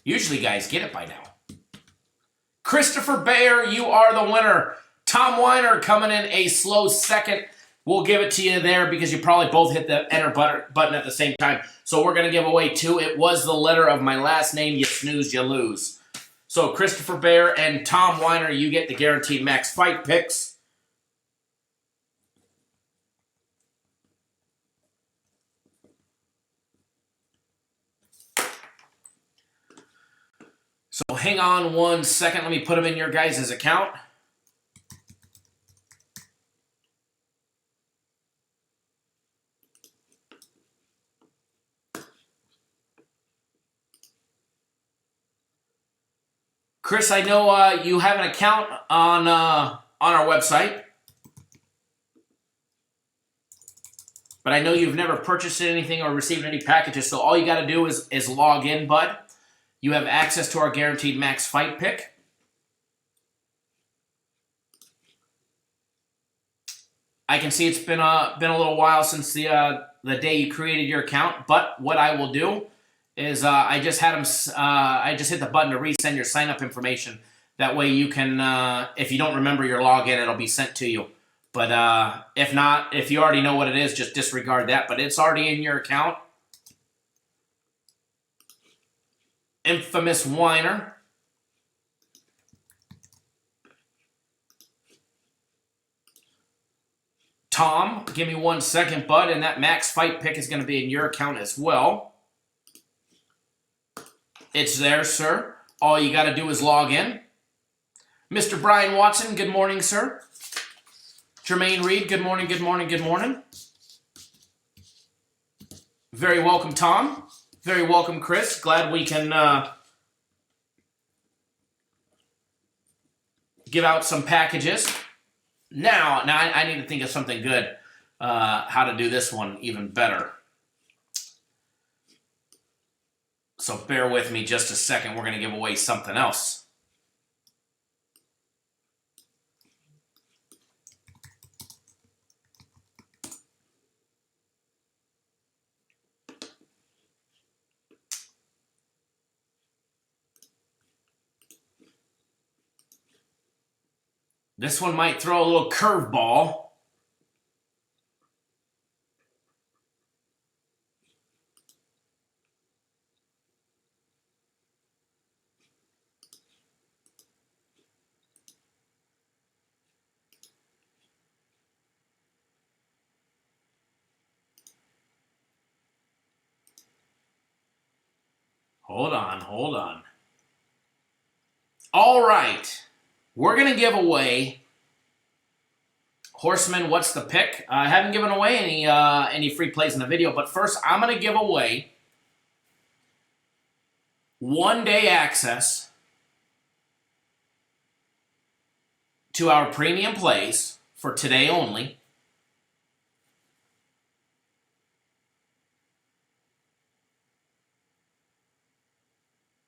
Usually guys get it by now. Christopher Bayer, you are the winner. Tom Weiner coming in a slow second. We'll give it to you there because you probably both hit the enter button at the same time. So we're going to give away two. It was the letter of my last name. You snooze, you lose. So Christopher Bayer and Tom Weiner, you get the guaranteed max fight picks. So hang on 1 second. Let me put them in your guys' account. Chris, I know you have an account on our website, but I know you've never purchased anything or received any packages, so all you got to do is log in, bud. You have access to our guaranteed max fight pick. I can see it's been a little while since the day you created your account, but what I will do is I just hit the button to resend your sign up information. That way you can, if you don't remember your login, it'll be sent to you. But if not, if you already know what it is, just disregard that. But it's already in your account. Infamous Whiner. Tom, give me 1 second, bud, and that max fight pick is going to be in your account as well. It's there, sir. All you got to do is log in. Mr. Brian Watson, good morning, sir. Jermaine Reed, good morning, good morning, good morning. Very welcome, Tom. Very welcome, Chris. Glad we can give out some packages. Now I need to think of something good, how to do this one even better. So bear with me just a second. We're going to give away something else. This one might throw a little curveball. Hold on. All right. We're going to give away Horseman, what's the pick? I haven't given away any free plays in the video, but first I'm going to give away 1 day access to our premium plays for today only.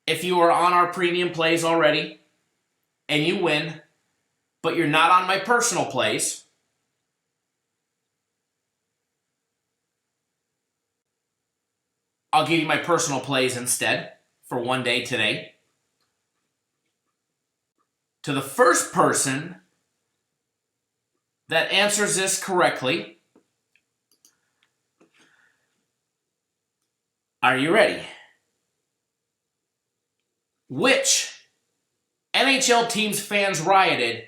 If you are on our premium plays already and you win, but you're not on my personal plays, I'll give you my personal plays instead for 1 day today. To the first person that answers this correctly, are you ready? Which NHL team's fans rioted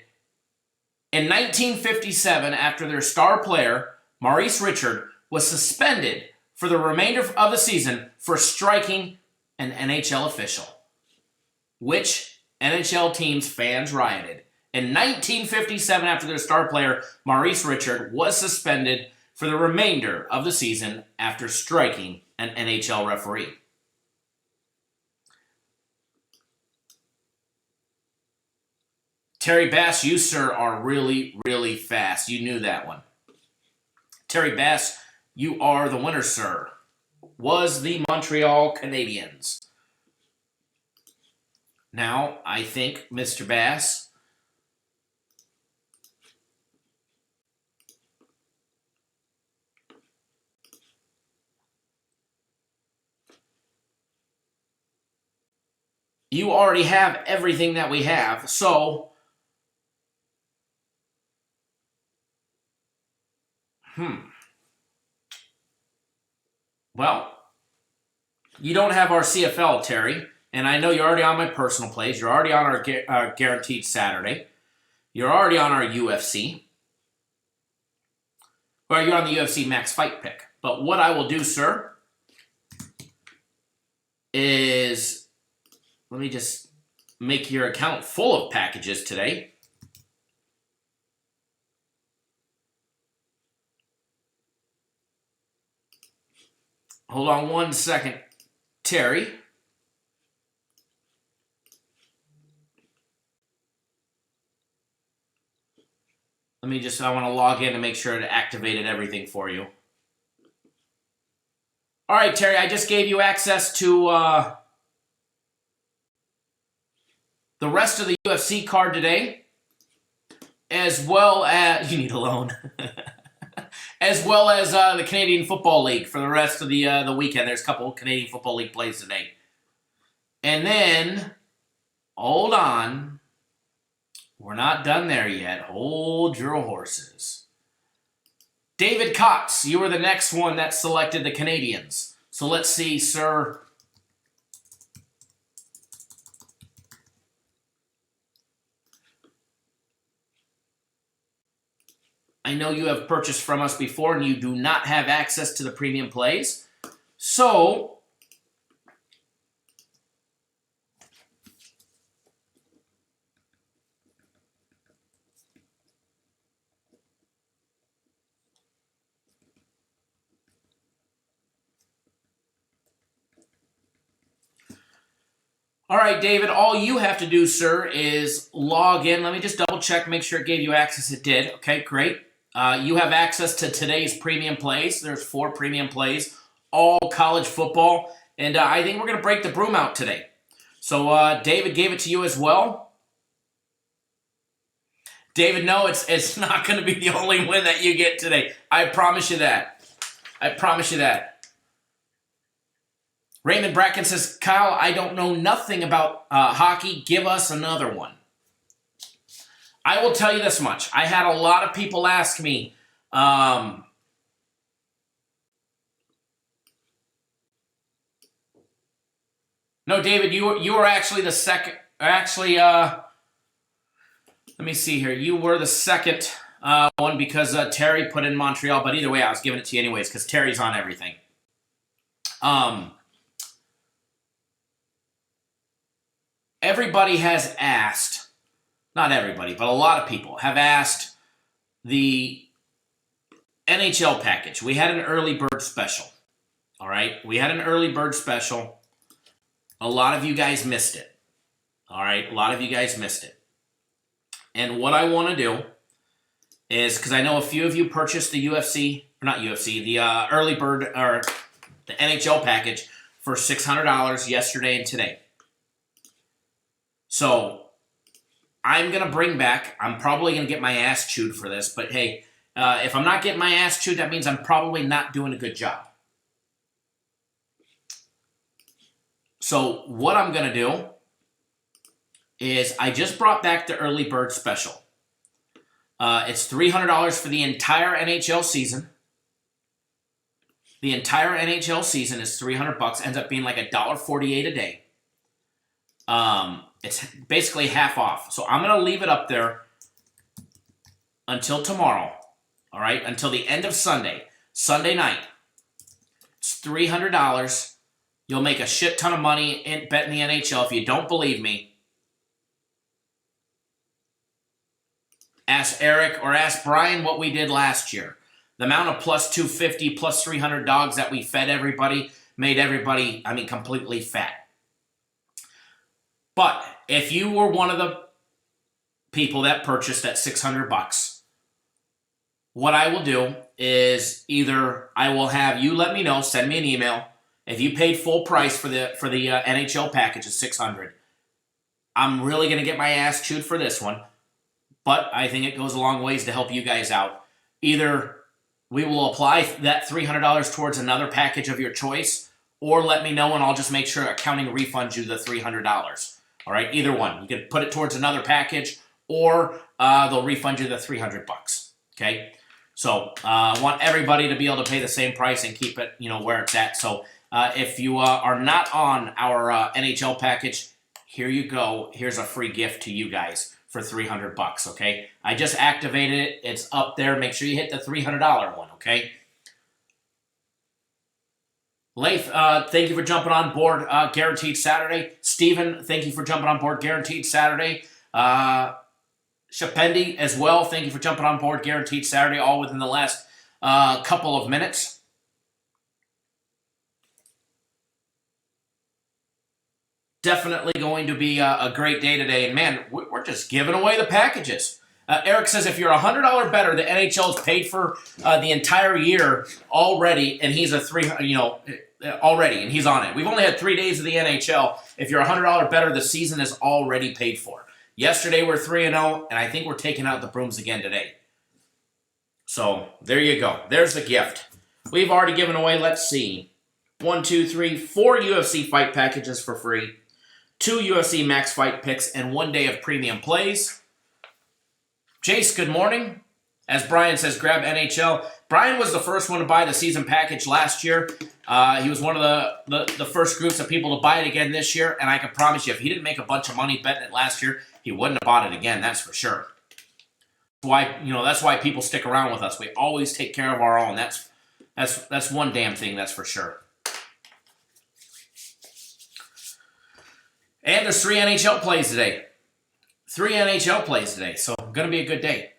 in 1957 after their star player, Maurice Richard, was suspended for the remainder of the season for striking an NHL official? Which NHL team's fans rioted in 1957 after their star player, Maurice Richard, was suspended for the remainder of the season after striking an NHL referee? Terry Bass, you, sir, are really, really fast. You knew that one. Terry Bass, you are the winner, sir. Was the Montreal Canadiens. Now, I think, Mr. Bass, you already have everything that we have, so well, you don't have our CFL, Terry, and I know you're already on my personal plays. You're already on our Guaranteed Saturday. You're already on our UFC. Well, you're on the UFC Max Fight Pick. But what I will do, sir, is let me just make your account full of packages today. Hold on one second, Terry. I want to log in to make sure it activated everything for you. All right, Terry, I just gave you access to the rest of the UFC card today, as well as, you need a loan, as well as the Canadian Football League for the rest of the weekend. There's a couple of Canadian Football League plays today. And then, hold on, we're not done there yet. Hold your horses. David Cox, you were the next one that selected the Canadians. So let's see, sir. I know you have purchased from us before and you do not have access to the premium plays. So, all right, David, all you have to do, sir, is log in. Let me just double check, make sure it gave you access. It did. Okay, great. You have access to today's premium plays. There's 4 premium plays, all college football. And I think we're going to break the broom out today. So David gave it to you as well. David, no, it's not going to be the only win that you get today. I promise you that. I promise you that. Raymond Bracken says, Kyle, I don't know nothing about hockey. Give us another one. I will tell you this much. I had a lot of people ask me, no, David, you were actually the second. Actually, let me see here. You were the second one because Terry put in Montreal. But either way, I was giving it to you anyways because Terry's on everything. Everybody has asked, not everybody, but a lot of people have asked the NHL package. We had an early bird special. All right? We had an early bird special. A lot of you guys missed it. All right? A lot of you guys missed it. And what I want to do is, because I know a few of you purchased the UFC, or not UFC, the early bird, or the NHL package for $600 yesterday and today. So, I'm going to bring back, I'm probably going to get my ass chewed for this, but hey, if I'm not getting my ass chewed, that means I'm probably not doing a good job. So, what I'm going to do is I just brought back the early bird special. It's $300 for the entire NHL season. The entire NHL season is $300, ends up being like $1.48 a day. It's basically half off. So I'm going to leave it up there until tomorrow. All right? Until the end of Sunday. Sunday night. It's $300. You'll make a shit ton of money in betting the NHL. If you don't believe me, ask Eric or ask Brian what we did last year. The amount of plus 250, plus 300 dogs that we fed everybody made everybody, completely fat. But if you were one of the people that purchased at $600, what I will do is either I will have you let me know, send me an email. If you paid full price for the NHL package of $600, I'm really going to get my ass chewed for this one. But I think it goes a long ways to help you guys out. Either we will apply that $300 towards another package of your choice, or let me know and I'll just make sure accounting refunds you the $300. All right, either one. You can put it towards another package, or they'll refund you the $300. Okay, so I want everybody to be able to pay the same price and keep it, where it's at. So if you are not on our NHL package, here you go. Here's a free gift to you guys for $300. Okay, I just activated it. It's up there. Make sure you hit the $300 one. Okay. Leif, thank you for jumping on board. Guaranteed Saturday. Steven, thank you for jumping on board. Guaranteed Saturday. Shapendi as well. Thank you for jumping on board. Guaranteed Saturday. All within the last couple of minutes. Definitely going to be a great day today. And man, we're just giving away the packages. Eric says if you're $100 better, the NHL is paid for the entire year already, and he's already, and he's on it. We've only had 3 days of the NHL. If you're $100 better, the season is already paid for. Yesterday we're 3-0, and I think we're taking out the brooms again today. So there you go. There's the gift. We've already given away, let's see, 4 UFC fight packages for free, 2 UFC Max Fight picks, and 1 day of premium plays. Jace, good morning. As Brian says, grab NHL. Brian was the first one to buy the season package last year. He was one of the first groups of people to buy it again this year, and I can promise you, if he didn't make a bunch of money betting it last year, he wouldn't have bought it again, that's for sure. That's why people stick around with us. We always take care of our own. That's one damn thing, that's for sure. And there's 3 NHL plays today. 3 NHL plays today, so going to be a good day.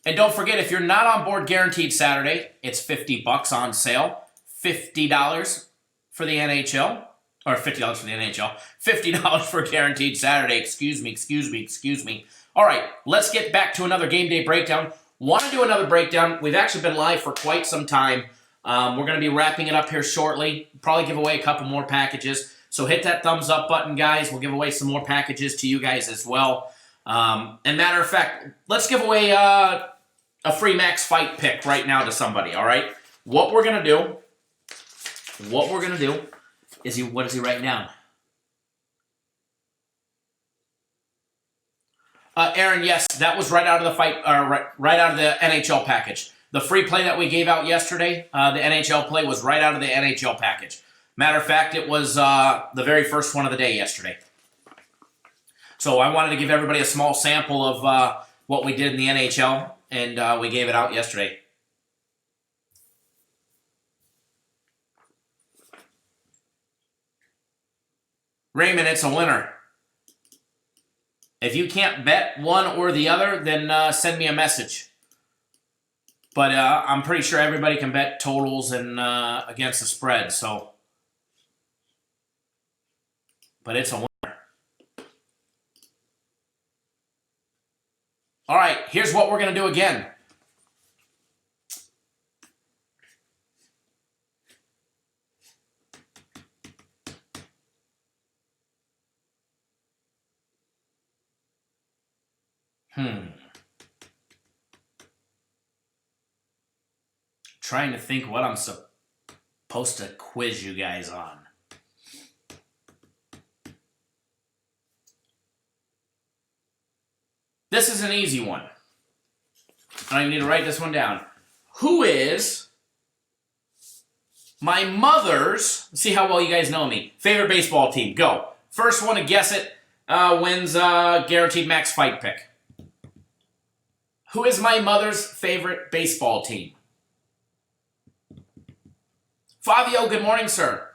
And don't forget, if you're not on board Guaranteed Saturday, it's $50 on sale. $50 for the NHL. Or $50 for the NHL. $50 for Guaranteed Saturday. Excuse me. All right, let's get back to another game day breakdown. Want to do another breakdown. We've actually been live for quite some time. We're going to be wrapping it up here shortly. Probably give away a couple more packages. So hit that thumbs up button, guys. We'll give away some more packages to you guys as well. And matter of fact, let's give away a free Max Fight pick right now to somebody, all right? What we're going to do is, what is he writing down? Aaron, yes, that was right out of the fight, right out of the NHL package. The free play that we gave out yesterday, the NHL play was right out of the NHL package. Matter of fact, it was the very first one of the day yesterday. So I wanted to give everybody a small sample of what we did in the NHL, and we gave it out yesterday. Raymond, it's a winner. If you can't bet one or the other, then send me a message. But I'm pretty sure everybody can bet totals and against the spread, so... But it's a winner. All right, here's what we're going to do again. Trying to think what I'm supposed to quiz you guys on. This is an easy one. I need to write this one down. Who is my mother's, see how well you guys know me, favorite baseball team? Go. First one to guess it wins Guaranteed Max Fight pick. Who is my mother's favorite baseball team? Fabio, good morning, sir.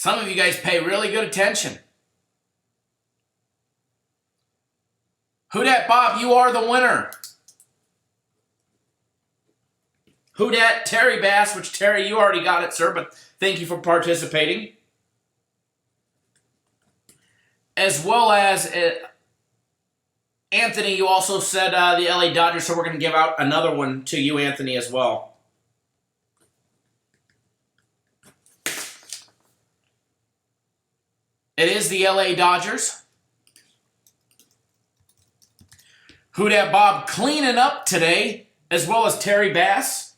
Some of you guys pay really good attention. Who dat, Bob? You are the winner. Who dat? Terry Bass, which Terry, you already got it, sir, but thank you for participating. As well as Anthony, you also said the LA Dodgers, so we're going to give out another one to you, Anthony, as well. It is the LA Dodgers. Who dat, Bob? Cleaning up today, as well as Terry Bass.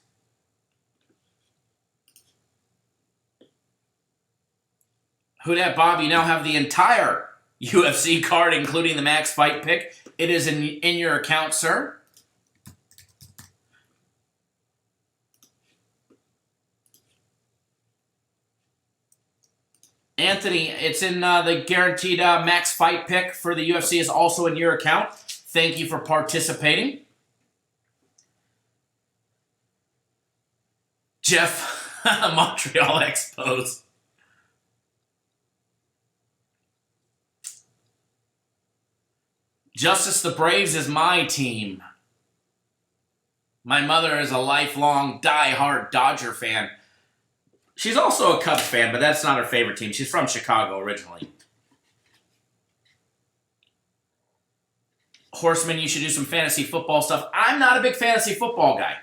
Who dat, Bob? You now have the entire UFC card, including the max fight pick. It is in your account, sir. Anthony, it's in the guaranteed max fight pick for the UFC is also in your account. Thank you for participating. Jeff, Montreal Expos. Justice the Braves is my team. My mother is a lifelong, die-hard Dodger fan. She's also a Cubs fan, but that's not her favorite team. She's from Chicago originally. Horseman, you should do some fantasy football stuff. I'm not a big fantasy football guy.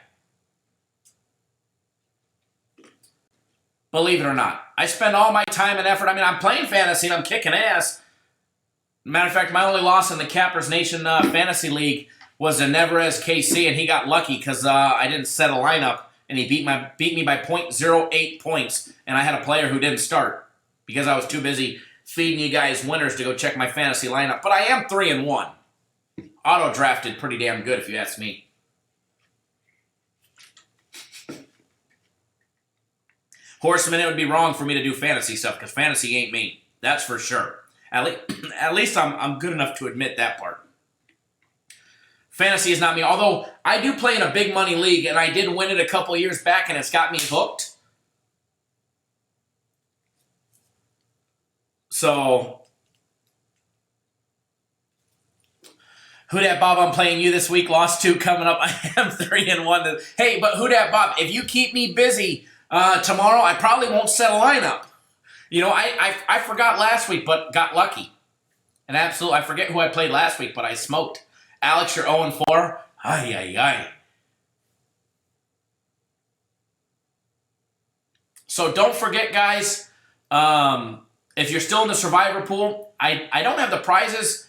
Believe it or not. I spend all my time and effort. I mean, I'm playing fantasy and I'm kicking ass. Matter of fact, my only loss in the Cappers Nation Fantasy League was to Neverez KC, and he got lucky because I didn't set a lineup, and he beat me by .08 points, and I had a player who didn't start because I was too busy feeding you guys winners to go check my fantasy lineup. But I am 3-1. Auto-drafted pretty damn good, if you ask me. Horseman, it would be wrong for me to do fantasy stuff because fantasy ain't me. That's for sure. At least I'm good enough to admit that part. Fantasy is not me. Although I do play in a big money league, and I did win it a couple years back, and it's got me hooked. So, who dat, Bob? I'm playing you this week. Lost 2 coming up. I am 3-1. Hey, but who dat, Bob? If you keep me busy tomorrow, I probably won't set a lineup. You know, I forgot last week, but got lucky. And absolutely, I forget who I played last week, but I smoked. Alex, you're 0-4. Ay, ay, ay. So don't forget, guys, if you're still in the survivor pool, I don't have the prizes.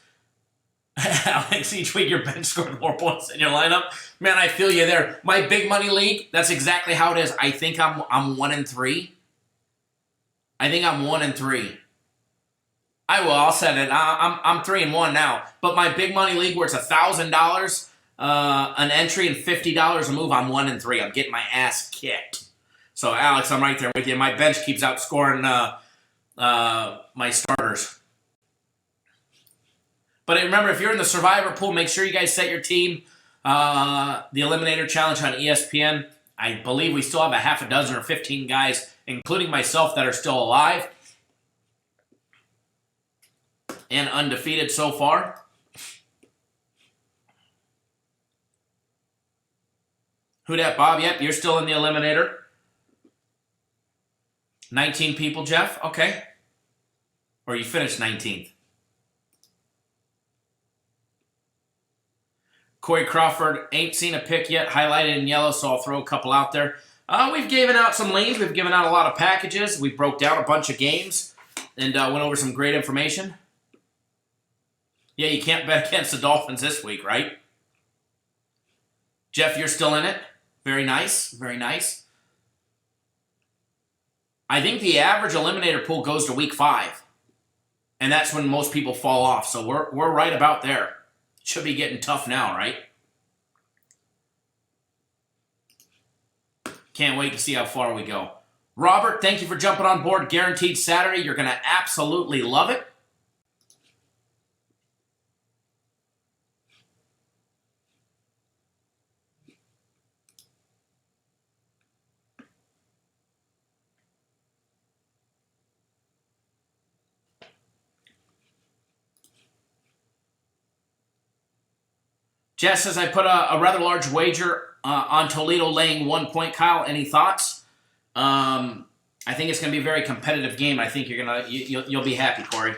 Alex, each week your bench scored more points than your lineup. Man, I feel you there. My big money league, that's exactly how it is. I think I'm 1-3. I think I'm 1-3. I'll set it. I'm 3-1 now. But my big money league where it's $1,000 an entry and $50 a move, I'm 1-3. I'm getting my ass kicked. So Alex, I'm right there with you. My bench keeps outscoring my starters. But remember, if you're in the survivor pool, make sure you guys set your team. The Eliminator Challenge on ESPN. I believe we still have a half a dozen or 15 guys, including myself, that are still alive and undefeated so far. Who dat, Bob? Yep, you're still in the Eliminator. 19 people, Jeff? Okay. Or you finished 19th. Corey Crawford, ain't seen a pick yet, highlighted in yellow, so I'll throw a couple out there. We've given out some leads. We've given out a lot of packages. We broke down a bunch of games and went over some great information. Yeah, you can't bet against the Dolphins this week, right? Jeff, you're still in it. Very nice. Very nice. I think the average eliminator pool goes to week 5. And that's when most people fall off. So we're right about there. Should be getting tough now, right? Can't wait to see how far we go. Robert, thank you for jumping on board. Guaranteed Saturday. You're going to absolutely love it. Jess says I put a rather large wager on Toledo laying 1 point. Kyle, any thoughts? I think it's going to be a very competitive game. I think you'll be happy, Corey.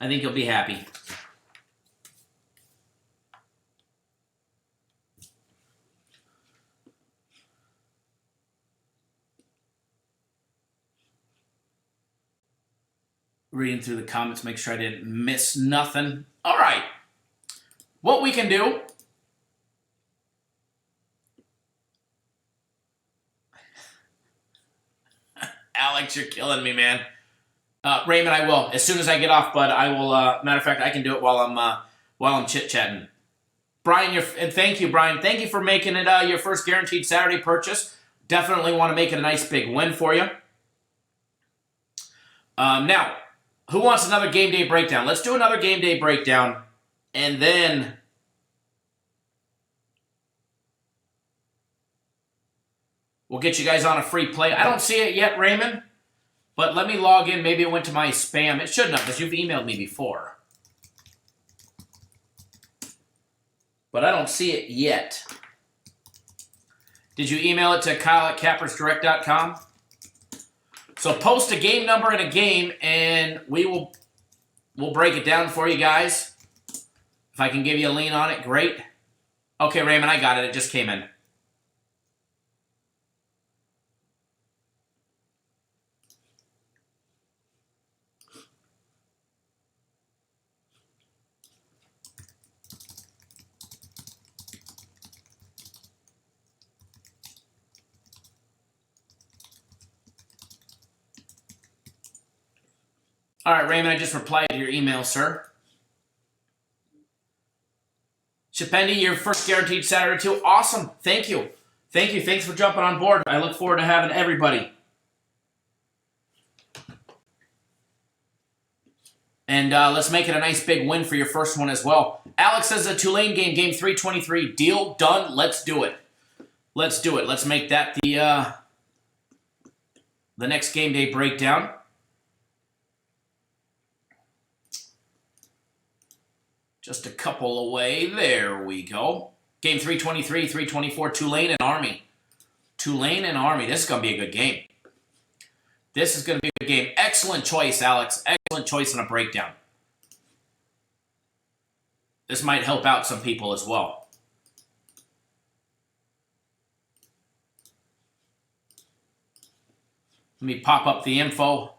I think you'll be happy. Reading through the comments, make sure I didn't miss nothing. All right. What we can do. Alex, you're killing me, man. Raymond, I will. As soon as I get off, bud, I will. Matter of fact, I can do it while I'm chit-chatting. Brian, and thank you, Brian. Thank you for making it your first guaranteed Saturday purchase. Definitely want to make it a nice big win for you. Now, who wants another game day breakdown? Let's do another game day breakdown, and then we'll get you guys on a free play. I don't see it yet, Raymond, but let me log in. Maybe it went to my spam. It shouldn't have, because you've emailed me before. But I don't see it yet. Did you email it to Kyle@cappersdirect.com? So post a game number in a game, and we'll break it down for you guys. If I can give you a lean on it, great. Okay, Raymond, I got it. It just came in. All right, Raymond, I just replied to your email, sir. Shapendi, your first guaranteed Saturday too. Awesome. Thank you. Thank you. Thanks for jumping on board. I look forward to having everybody. And let's make it a nice big win for your first one as well. Alex says a Tulane game, game 323. Deal done. Let's do it. Let's do it. Let's make that the next game day breakdown. Just a couple away. There we go. Game 323, 324, Tulane and Army. Tulane and Army. This is going to be a good game. This is going to be a good game. Excellent choice, Alex. Excellent choice on a breakdown. This might help out some people as well. Let me pop up the info.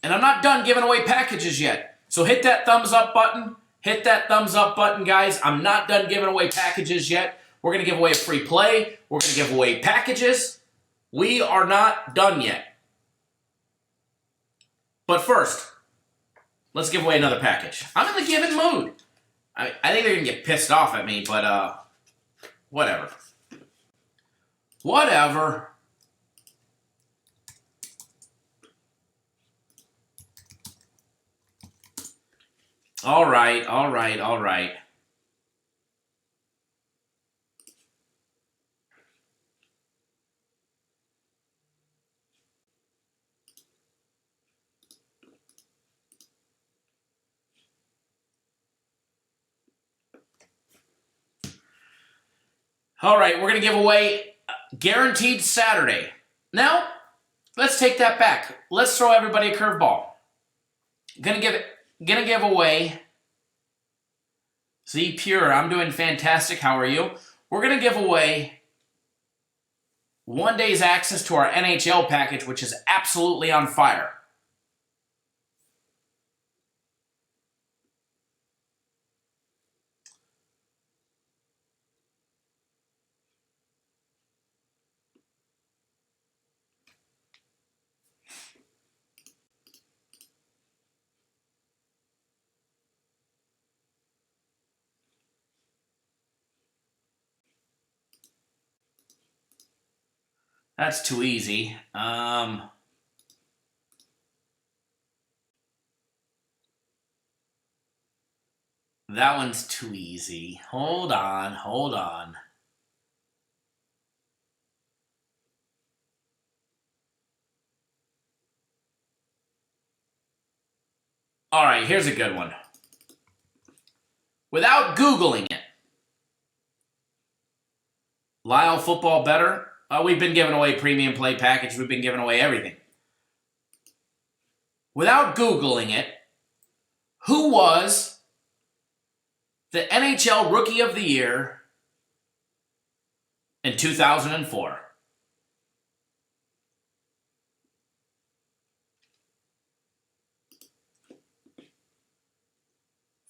And I'm not done giving away packages yet. So hit that thumbs up button. Hit that thumbs up button, guys. I'm not done giving away packages yet. We're going to give away a free play. We're going to give away packages. We are not done yet. But first, let's give away another package. I'm in the giving mood. I think they're going to get pissed off at me, but whatever. Whatever. All right, all right, all right. All right, we're going to give away guaranteed Saturday. Now, let's take that back. Let's throw everybody a curveball. Gonna give away. Z Pure, I'm doing fantastic. How are you? We're gonna give away 1 day's access to our NHL package, which is absolutely on fire. That's too easy. That one's too easy. Hold on, hold on. All right, here's a good one. Without Googling it, Lyle Football Better. We've been giving away premium play package. We've been giving away everything. Without Googling it, who was the NHL Rookie of the Year in 2004?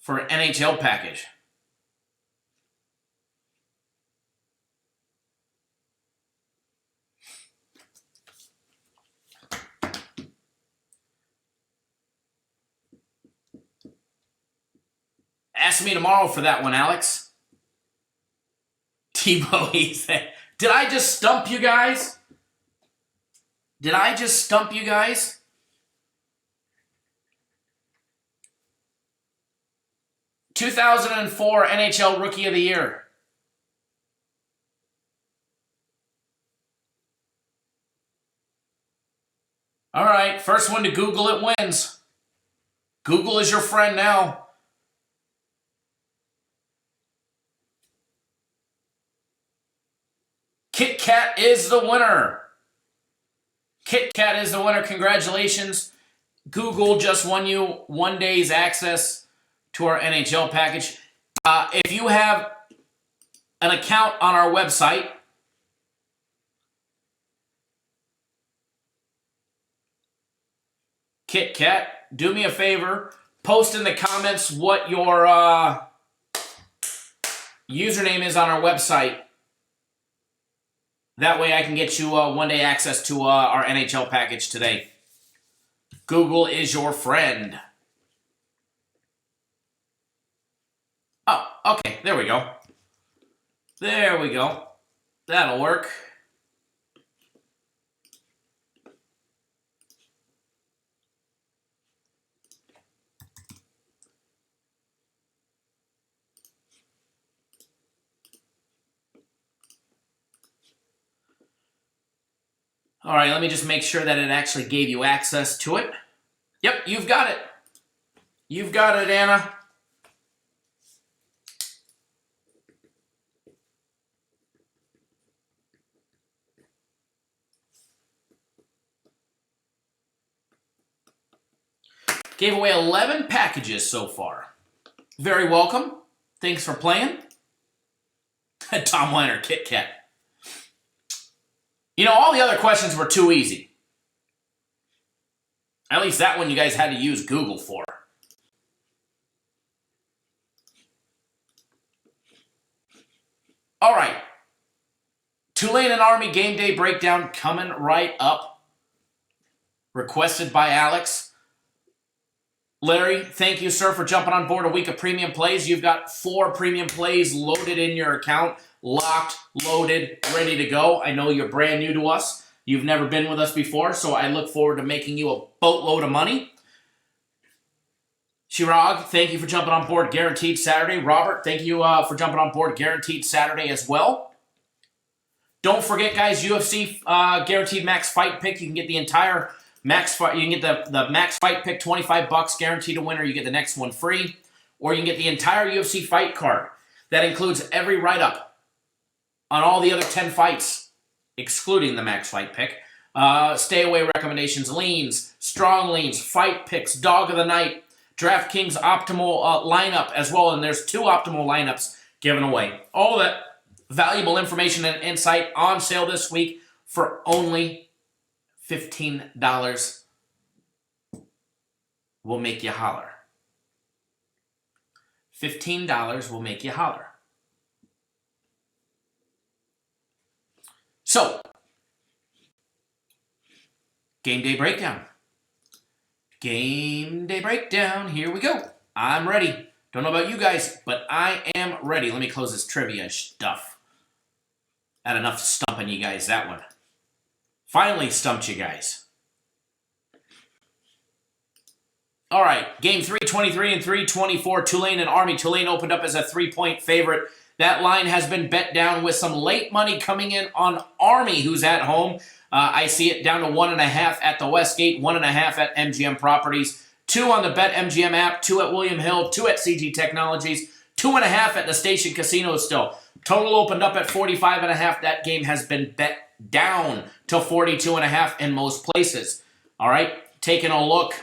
For an NHL package. Ask me tomorrow for that one, Alex. Tebow, he said. Did I just stump you guys? Did I just stump you guys? ...2004 NHL Rookie of the Year. All right, first one to Google it wins. Google is your friend now. Kit Kat is the winner. Kit Kat is the winner. Congratulations. Google just won you 1 day's access to our NHL package. If you have an account on our website, Kit Kat, do me a favor, post in the comments what your username is on our website. That way I can get you 1 day access to our NHL package today. Google is your friend. Oh, okay, there we go. There we go. That'll work. All right, let me just make sure that it actually gave you access to it. Yep, you've got it. You've got it, Anna. Gave away 11 packages so far. Very welcome. Thanks for playing. Tom Weiner, Kit Kat. You know, all the other questions were too easy. At least that one you guys had to use Google for. All right. Tulane and Army game day breakdown coming right up. Requested by Alex. Larry, thank you, sir, for jumping on board a week of premium plays. You've got 4 premium plays loaded in your account. Locked, loaded, ready to go. I know you're brand new to us. You've never been with us before, so I look forward to making you a boatload of money. Chirag, thank you for jumping on board Guaranteed Saturday. Robert, thank you for jumping on board Guaranteed Saturday as well. Don't forget, guys, UFC Guaranteed Max Fight Pick. You can get the entire Max Fight. You can get the Max Fight Pick, $25, guaranteed a winner. You get the next one free. Or you can get the entire UFC fight card. That includes every write-up on all the other 10 fights, excluding the Max Fight Pick. Stay away recommendations, leans, strong leans, fight picks, dog of the night, DraftKings optimal lineup as well. And there's 2 optimal lineups given away. All that valuable information and insight on sale this week for only $15. Will make you holler. $15 will make you holler. So, game day breakdown. Game day breakdown. Here we go. I'm ready. Don't know about you guys, but I am ready. Let me close this trivia stuff. Had enough stumping you guys, that one. Finally stumped you guys. All right, game 323 and 324, Tulane and Army. Tulane opened up as a 3-point favorite. That line has been bet down with some late money coming in on Army, who's at home. I see it down to 1.5 at the Westgate, 1.5 at MGM Properties. 2 on the BetMGM app, 2 at William Hill, 2 at CG Technologies, 2.5 at the Station Casino still. Total opened up at 45.5. That game has been bet down to 42.5 in most places. All right, taking a look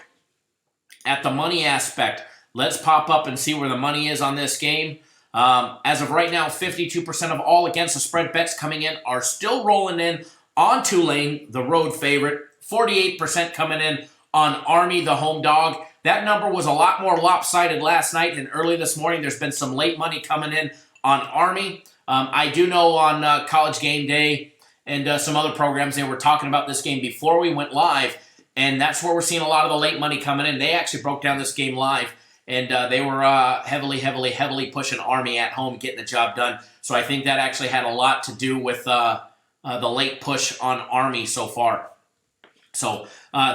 at the money aspect. Let's pop up and see where the money is on this game. As of right now, 52% of all against the spread bets coming in are still rolling in on Tulane, the road favorite. 48% coming in on Army, the home dog. That number was a lot more lopsided last night, and early this morning there's been some late money coming in on Army. I do know on College Game Day and some other programs, they were talking about this game before we went live, and that's where we're seeing a lot of the late money coming in. They actually broke down this game live, and they were heavily pushing Army at home, getting the job done. So I think that actually had a lot to do with the late push on Army so far. So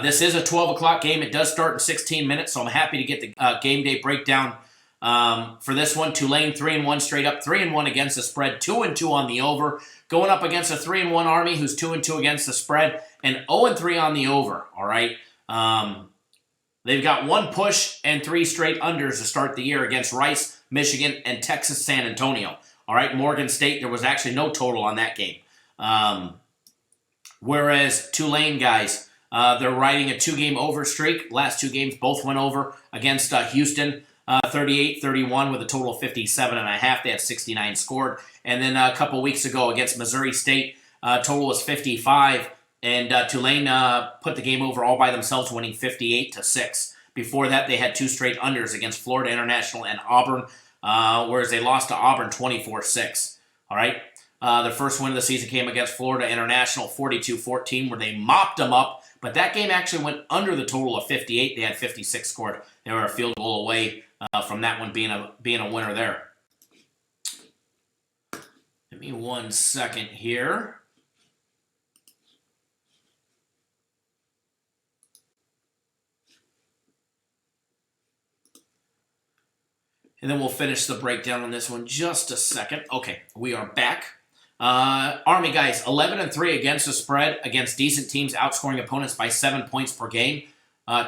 this is a 12 o'clock game. It does start in 16 minutes, so I'm happy to get the game day breakdown for this one. Tulane 3-1 straight up, 3-1 against the spread, 2-2 on the over. Going up against a 3-1 Army who's 2-2 against the spread and 0-3 on the over, all right? They've got 1 push and 3 straight unders to start the year against Rice, Michigan, and Texas San Antonio. All right, Morgan State, there was actually no total on that game. Whereas Tulane, guys, they're riding a 2-game over streak. Last 2 games both went over against Houston, 38-31 with a total of 57.5. They had 69 scored. And then a couple weeks ago against Missouri State, total was 55. And Tulane put the game over all by themselves, winning 58-6. Before that, they had 2 straight unders against Florida International and Auburn, whereas they lost to Auburn 24-6. All right. The first win of the season came against Florida International, 42-14, where they mopped them up. But that game actually went under the total of 58. They had 56 scored. They were a field goal away from that one being a winner there. Give me 1 second here. And then we'll finish the breakdown on this one just a second. Okay, we are back. Army, guys, 11-3 against the spread, against decent teams, outscoring opponents by 7 points per game.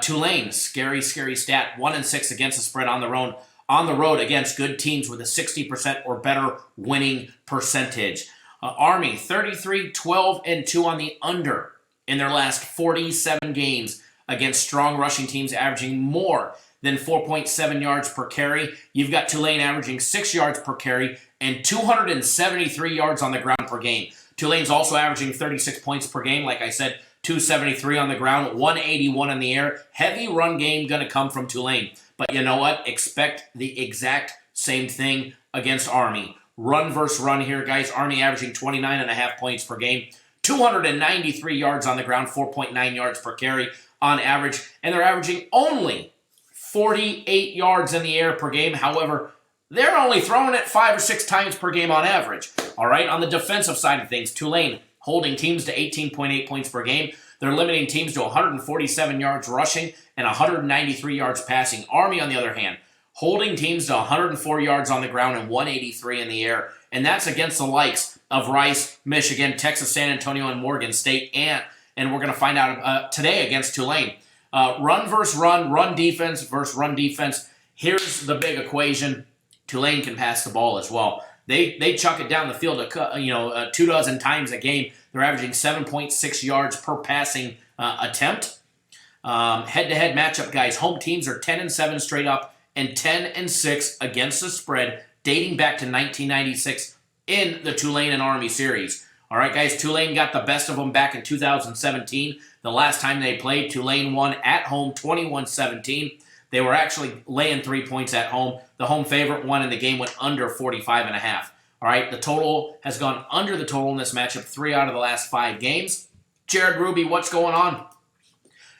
Tulane, scary stat, 1-6 against the spread on the road against good teams with a 60% or better winning percentage. Army, 33-12-2 on the under in their last 47 games against strong rushing teams, averaging more than 4.7 yards per carry. You've got Tulane averaging 6 yards per carry and 273 yards on the ground per game. Tulane's also averaging 36 points per game. Like I said, 273 on the ground, 181 in the air. Heavy run game going to come from Tulane. But you know what? Expect the exact same thing against Army. Run versus run here, guys. Army averaging 29.5 points per game. 293 yards on the ground, 4.9 yards per carry on average. And they're averaging only 48 yards in the air per game. However, they're only throwing it 5 or 6 times per game on average. All right, on the defensive side of things, Tulane holding teams to 18.8 points per game. They're limiting teams to 147 yards rushing and 193 yards passing. Army, on the other hand, holding teams to 104 yards on the ground and 183 in the air. And that's against the likes of Rice, Michigan, Texas San Antonio, and Morgan State. And we're going to find out today against Tulane. Run versus run defense versus run defense. Here's the big equation. Tulane can pass the ball as well. They chuck it down the field 24 times a game. They're averaging 7.6 yards per passing attempt. Head-to-head matchup, guys. Home teams are 10-7 straight up and 10-6 against the spread, dating back to 1996 in the Tulane and Army series. All right, guys, Tulane got the best of them back in 2017. The last time they played, Tulane won at home 21-17. They were actually laying 3 points at home. The home favorite won, and the game went under 45.5. All right, the total has gone under the total in this matchup 3 out of the last 5 games. Jared Ruby, what's going on?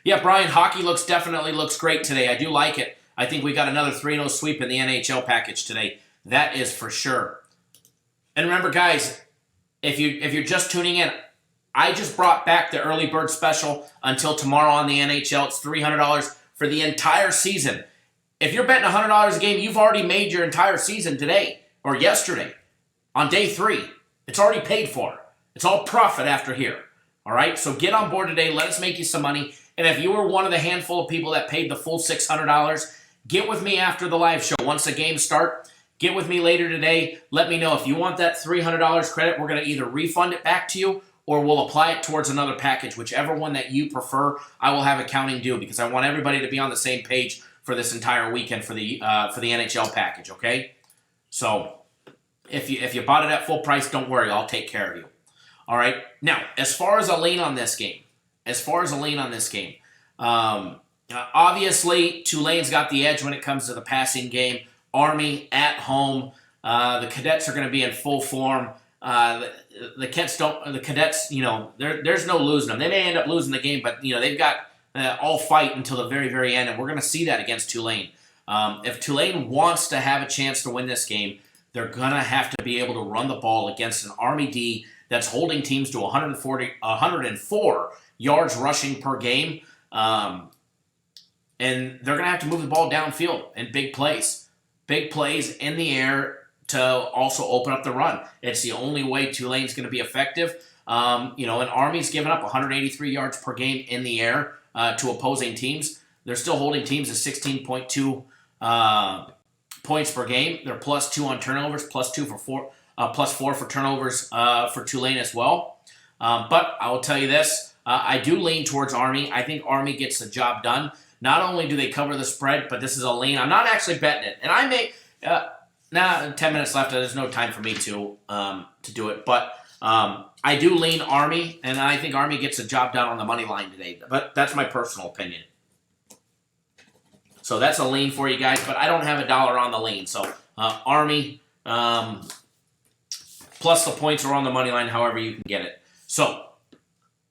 Yeah, Brian, hockey definitely looks great today. I do like it. I think we got another 3-0 sweep in the NHL package today. That is for sure. And remember, guys, if you're just tuning in, I just brought back the early bird special until tomorrow on the NHL. It's $300 for the entire season. If you're betting $100 a game, you've already made your entire season today or yesterday on day 3. It's already paid for. It's all profit after here. All right, so get on board today. Let us make you some money. And if you were one of the handful of people that paid the full $600, get with me after the live show. Once the games start, get with me later today. Let me know if you want that $300 credit. We're going to either refund it back to you or we'll apply it towards another package. Whichever one that you prefer, I will have accounting due because I want everybody to be on the same page for this entire weekend for the NHL package, okay? So if you bought it at full price, don't worry. I'll take care of you. All right? Now, as far as a lean on this game, obviously, Tulane's got the edge when it comes to the passing game. Army at home. The Cadets are going to be in full form. The Cadets, you know, there's no losing them. They may end up losing the game, but, you know, they've got all fight until the very, very end, and we're going to see that against Tulane. If Tulane wants to have a chance to win this game, they're going to have to be able to run the ball against an Army D that's holding teams to 104 yards rushing per game. And they're going to have to move the ball downfield in big plays. Big plays in the air to also open up the run. It's the only way Tulane's going to be effective. You know, and Army's given up 183 yards per game in the air to opposing teams. They're still holding teams at 16.2 points per game. They're +2 on turnovers, +4 for turnovers for Tulane as well. But I will tell you this, I do lean towards Army. I think Army gets the job done. Not only do they cover the spread, but this is a lean. I'm not actually betting it. And I may, 10 minutes left, there's no time for me to do it. But I do lean Army, and I think Army gets the job done on the money line today. But that's my personal opinion. So that's a lean for you guys, but I don't have $1 on the lean. So Army, plus the points are on the money line, however you can get it. So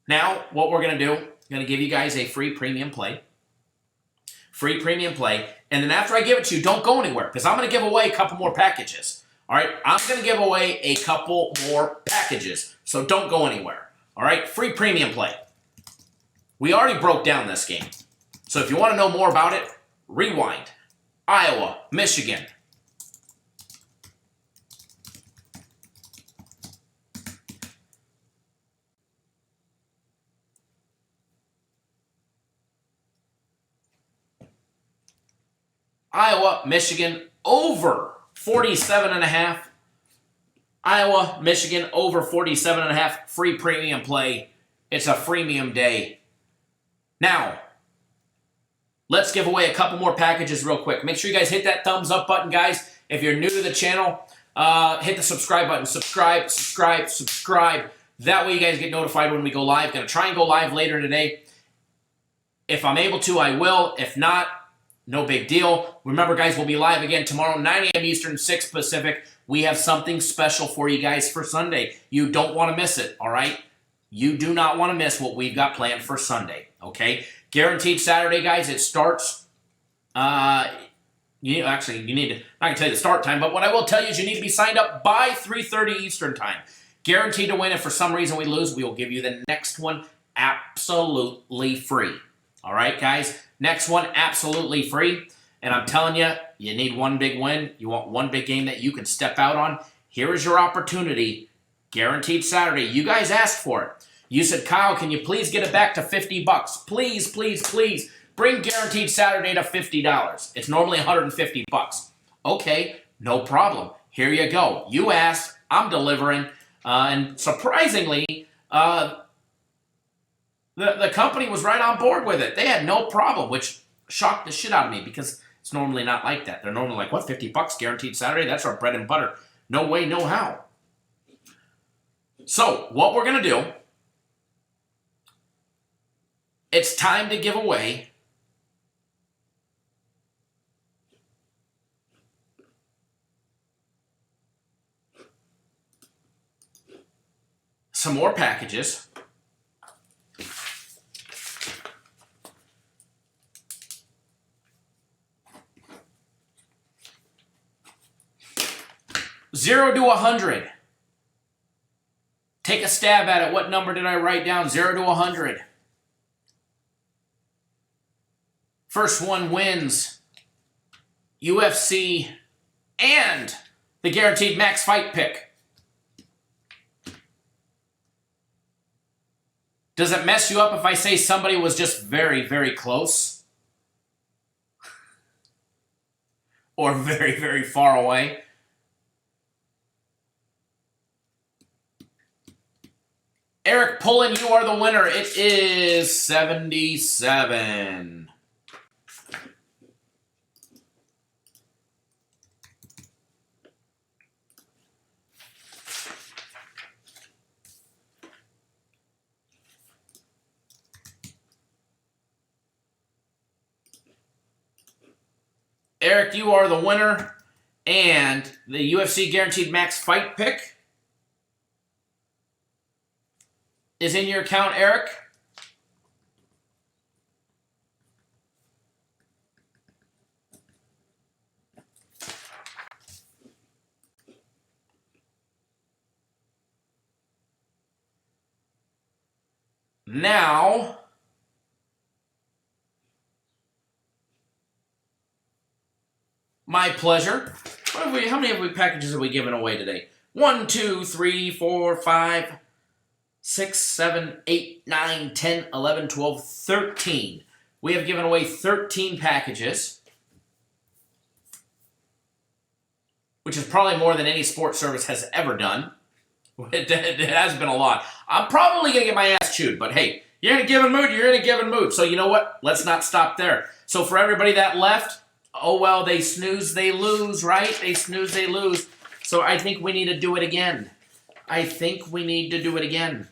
now what we're going to do, I'm going to give you guys a free premium play. And then after I give it to you, don't go anywhere because I'm going to give away a couple more packages. All right, I'm going to give away a couple more packages, so don't go anywhere. All right, free premium play. We already broke down this game. So if you want to know more about it, rewind. Iowa, Michigan. Iowa, Michigan, over 47.5. Iowa, Michigan, over 47.5. Free premium play. It's a freemium day. Now, let's give away a couple more packages real quick. Make sure you guys hit that thumbs up button, guys. If you're new to the channel, hit the subscribe button. Subscribe. That way you guys get notified when we go live. Going to try and go live later today. If I'm able to, I will. If not, no big deal. Remember, guys, we'll be live again tomorrow, 9 a.m. Eastern, 6 Pacific. We have something special for you guys for Sunday. You don't want to miss it, all right? You do not want to miss what we've got planned for Sunday, okay? Guaranteed Saturday, guys. It starts, you need to, I'm not going to tell you the start time, but what I will tell you is you need to be signed up by 3:30 Eastern time. Guaranteed to win. If for some reason we lose, we will give you the next one absolutely free. All right, guys? Next one, absolutely free. And I'm telling you, you need one big win. You want one big game that you can step out on. Here is your opportunity. Guaranteed Saturday. You guys asked for it. You said, Kyle, can you please get it back to $50? Please, please, please. Bring Guaranteed Saturday to $50. It's normally $150. Okay, no problem. Here you go. You asked. I'm delivering. And surprisingly, the company was right on board with it. They had no problem, which shocked the shit out of me because it's normally not like that. They're normally like, what, $50 Guaranteed Saturday? That's our bread and butter. No way, no how. So what we're going to do, it's time to give away some more packages. $0 to 100. Take a stab at it. What number did I write down? $0 to 100. First one wins UFC and the Guaranteed Max Fight Pick. Does it mess you up if I say somebody was just very, very close? Or very, very far away? Eric Pullen, you are the winner. It is 77. Eric, you are the winner. And the UFC Guaranteed Max Fight Pick is in your account, Eric. Now, my pleasure. How many packages have we given away today? 1, 2, 3, 4, 5, 6, 7, 8, 9, 10, 11, 12, 13. We have given away 13 packages, which is probably more than any sports service has ever done. It has been a lot. I'm probably going to get my ass chewed, but hey, you're in a given mood, you're in a given mood. So you know what? Let's not stop there. So for everybody that left, oh well, they snooze, they lose, right? They snooze, they lose. So I think we need to do it again. I think we need to do it again.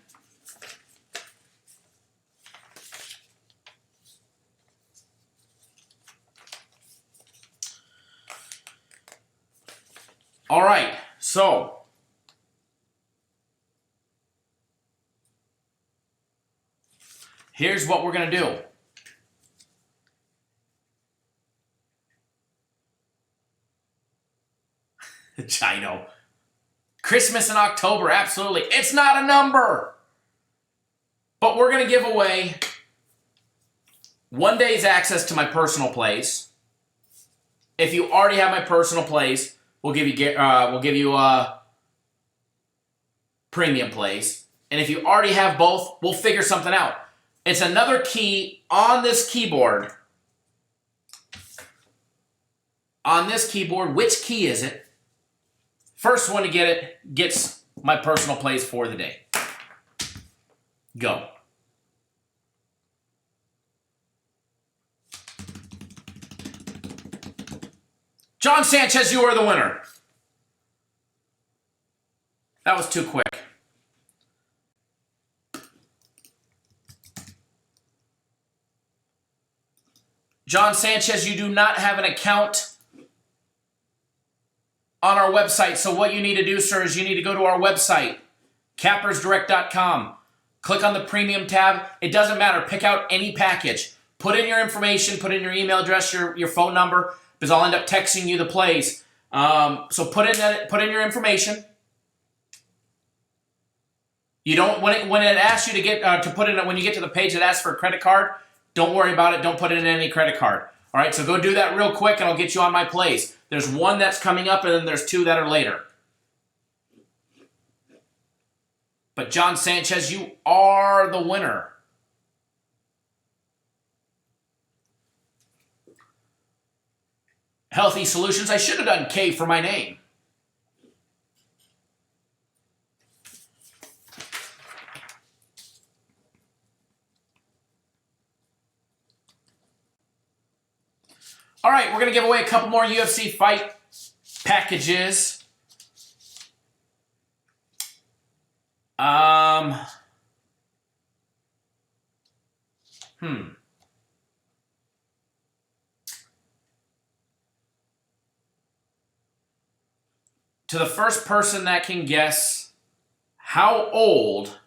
All right, so here's what we're going to do. I know. Christmas in October, absolutely. It's not a number. But we're going to give away 1 day's access to my personal place. If you already have my personal place, we'll give you a premium place. And if you already have both, we'll figure something out. It's another key on this keyboard. On this keyboard, which key is it? First one to get it gets my personal place for the day. Go. John Sanchez, you are the winner. That was too quick. John Sanchez, you do not have an account on our website. So what you need to do, sir, is you need to go to our website, cappersdirect.com. Click on the premium tab. It doesn't matter. Pick out any package. Put in your information. Put in your email address, your phone number, because I'll end up texting you the plays. So put in your information. You don't when it asks you to get to put in when you get to the page that asks for a credit card. Don't worry about it. Don't put it in any credit card. All right, so go do that real quick, and I'll get you on my plays. There's one that's coming up, and then there's two that are later. But John Sanchez, you are the winner. Healthy Solutions. I should have done K for my name. All right, we're going to give away a couple more UFC fight packages. To the first person that can guess how old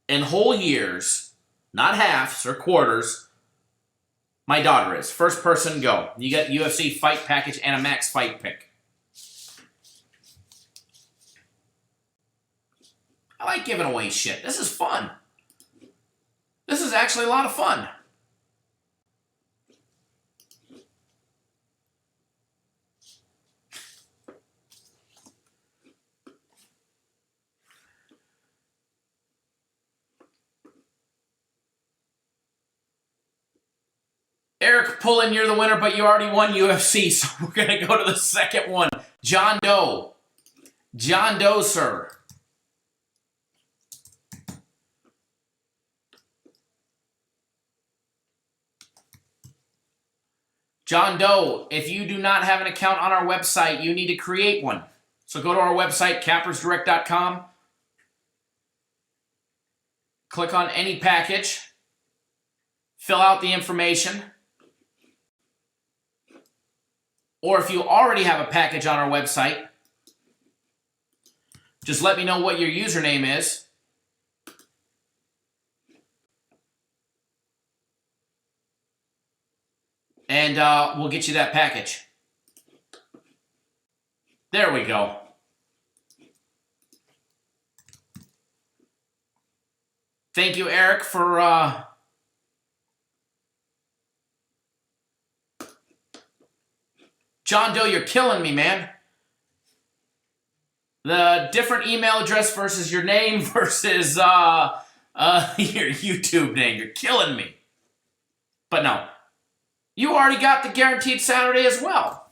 in whole years, not halves or quarters, my daughter is. First person, go. You get UFC fight package and a max fight pick. I like giving away shit. This is fun. This is actually a lot of fun. Eric Pullen, you're the winner, but you already won UFC, so we're going to go to the second one. John Doe. John Doe, sir. John Doe, if you do not have an account on our website, you need to create one. So go to our website, cappersdirect.com. Click on any package. Fill out the information. Or if you already have a package on our website, just let me know what your username is. And we'll get you that package. There we go. Thank you, Eric, for... John Doe, you're killing me, man. The different email address versus your name versus your YouTube name. You're killing me. But no. You already got the Guaranteed Saturday as well.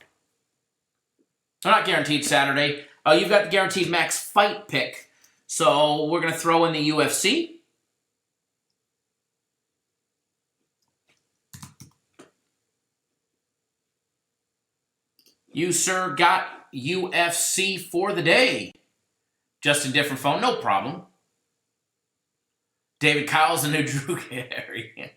Or not Guaranteed Saturday. You've got the Guaranteed Max Fight pick. So we're going to throw in the UFC. You, sir, got UFC for the day. Just a different phone, no problem. David Kyle's the new Drew Carey.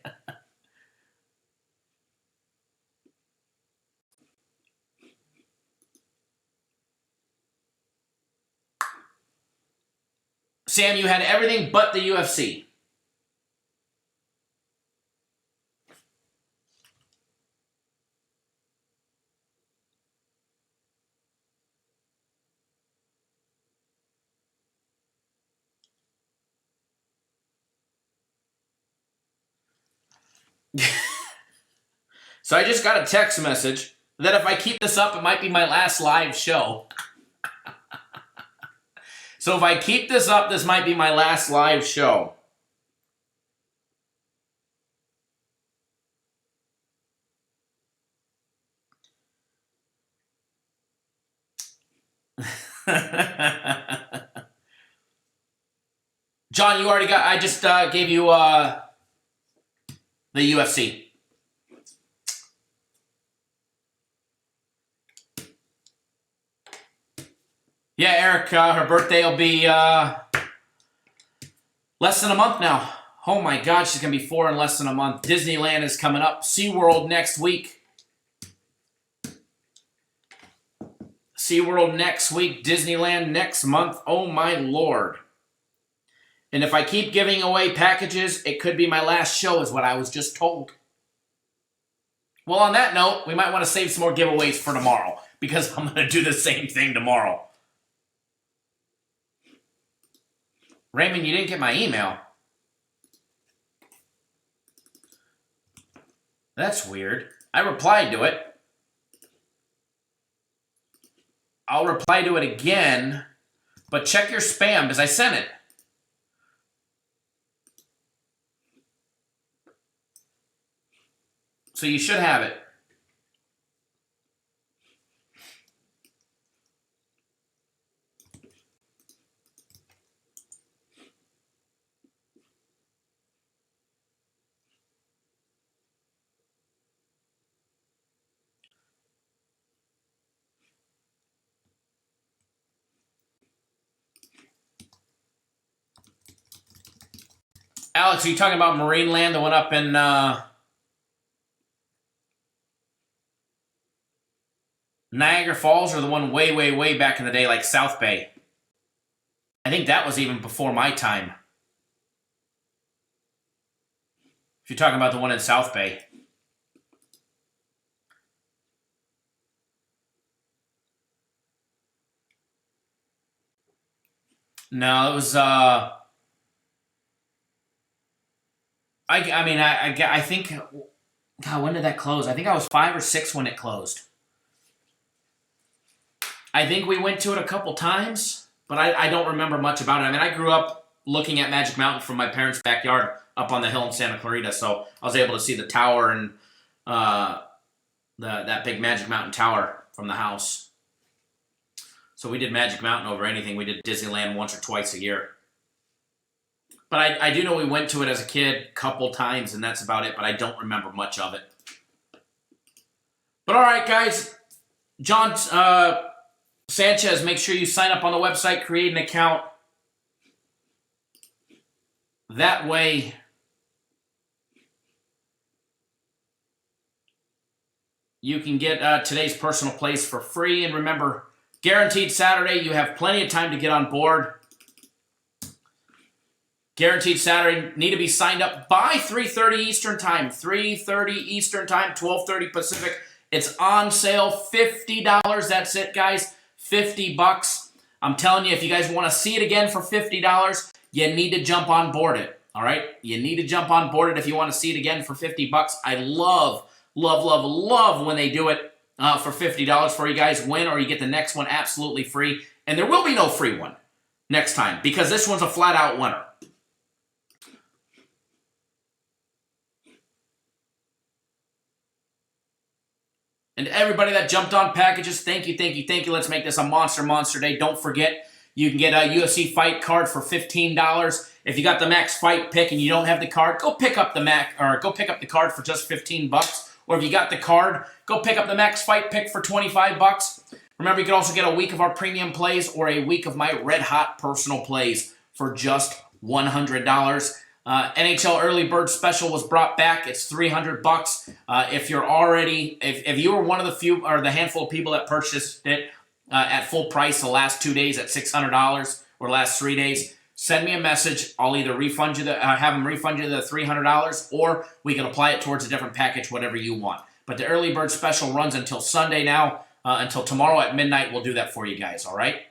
Sam, you had everything but the UFC. So I just got a text message that if I keep this up, it might be my last live show. So if I keep this up, this might be my last live show. John, you already got... I just gave you the UFC. Yeah, Eric, her birthday will be less than a month now. Oh my God, she's going to be 4 in less than a month. Disneyland is coming up. SeaWorld next week. SeaWorld next week. Disneyland next month. Oh my Lord. And if I keep giving away packages, it could be my last show is what I was just told. Well, on that note, we might want to save some more giveaways for tomorrow because I'm going to do the same thing tomorrow. Raymond, you didn't get my email. That's weird. I replied to it. I'll reply to it again, but check your spam because I sent it. So you should have it. Alex, are you talking about Marineland, the one up in Niagara Falls, or the one way, way, way back in the day, like South Bay? I think that was even before my time. If you're talking about the one in South Bay. No, it was, I think, God, when did that close? I think I was 5 or 6 when it closed. I think we went to it a couple times, but I don't remember much about it. I mean, I grew up looking at Magic Mountain from my parents' backyard up on the hill in Santa Clarita, so I was able to see the tower and that big Magic Mountain tower from the house. So we did Magic Mountain over anything. We did Disneyland once or twice a year. But I do know we went to it as a kid a couple times, and that's about it. But I don't remember much of it. But all right, guys. John Sanchez, make sure you sign up on the website, create an account. That way, you can get today's personal plays for free. And remember, Guaranteed Saturday, you have plenty of time to get on board. Guaranteed Saturday, need to be signed up by 3:30 Eastern Time. 3:30 Eastern Time, 12:30 Pacific. It's on sale, $50. That's it, guys. $50. I'm telling you, if you guys want to see it again for $50, you need to jump on board it. All right? You need to jump on board it if you want to see it again for $50. I love when they do it for $50 for you guys. Win or you get the next one absolutely free. And there will be no free one next time because this one's a flat-out winner. And to everybody that jumped on packages, thank you. Let's make this a monster day. Don't forget, you can get a UFC fight card for $15. If you got the max fight pick and you don't have the card, go pick up the card for just $15. Or if you got the card, go pick up the max fight pick for $25. Remember, you can also get a week of our premium plays or a week of my red hot personal plays for just $100. NHL Early Bird Special was brought back. It's $300. If you were one of the few or the handful of people that purchased it at full price the last 2 days at $600 or last 3 days, send me a message. I'll either refund you have them refund you the $300, or we can apply it towards a different package, whatever you want. But the Early Bird Special runs until Sunday now. Until tomorrow at midnight, we'll do that for you guys. All right.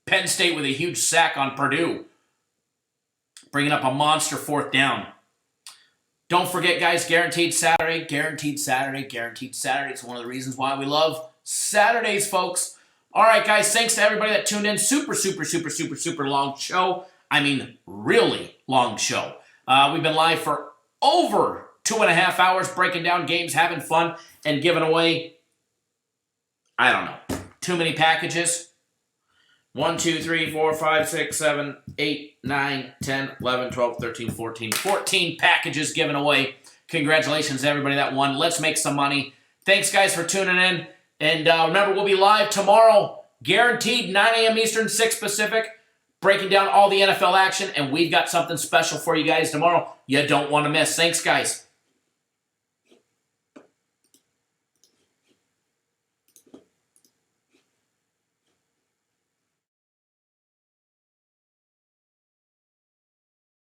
Penn State with a huge sack on Purdue, bringing up a monster fourth down. Don't forget, guys, Guaranteed Saturday. It's one of the reasons why we love Saturdays, folks. All right, guys, thanks to everybody that tuned in. Super long show. I mean, really long show. We've been live for over 2.5 hours, breaking down games, having fun, and giving away, I don't know, too many packages. 1, 2, 3, 4, 5, 6, 7, 8, 9, 10, 11, 12, 13, 14. 14 packages given away. Congratulations to everybody that won. Let's make some money. Thanks, guys, for tuning in. And remember, we'll be live tomorrow, guaranteed 9 a.m. Eastern, 6 Pacific, breaking down all the NFL action. And we've got something special for you guys tomorrow you don't want to miss. Thanks, guys.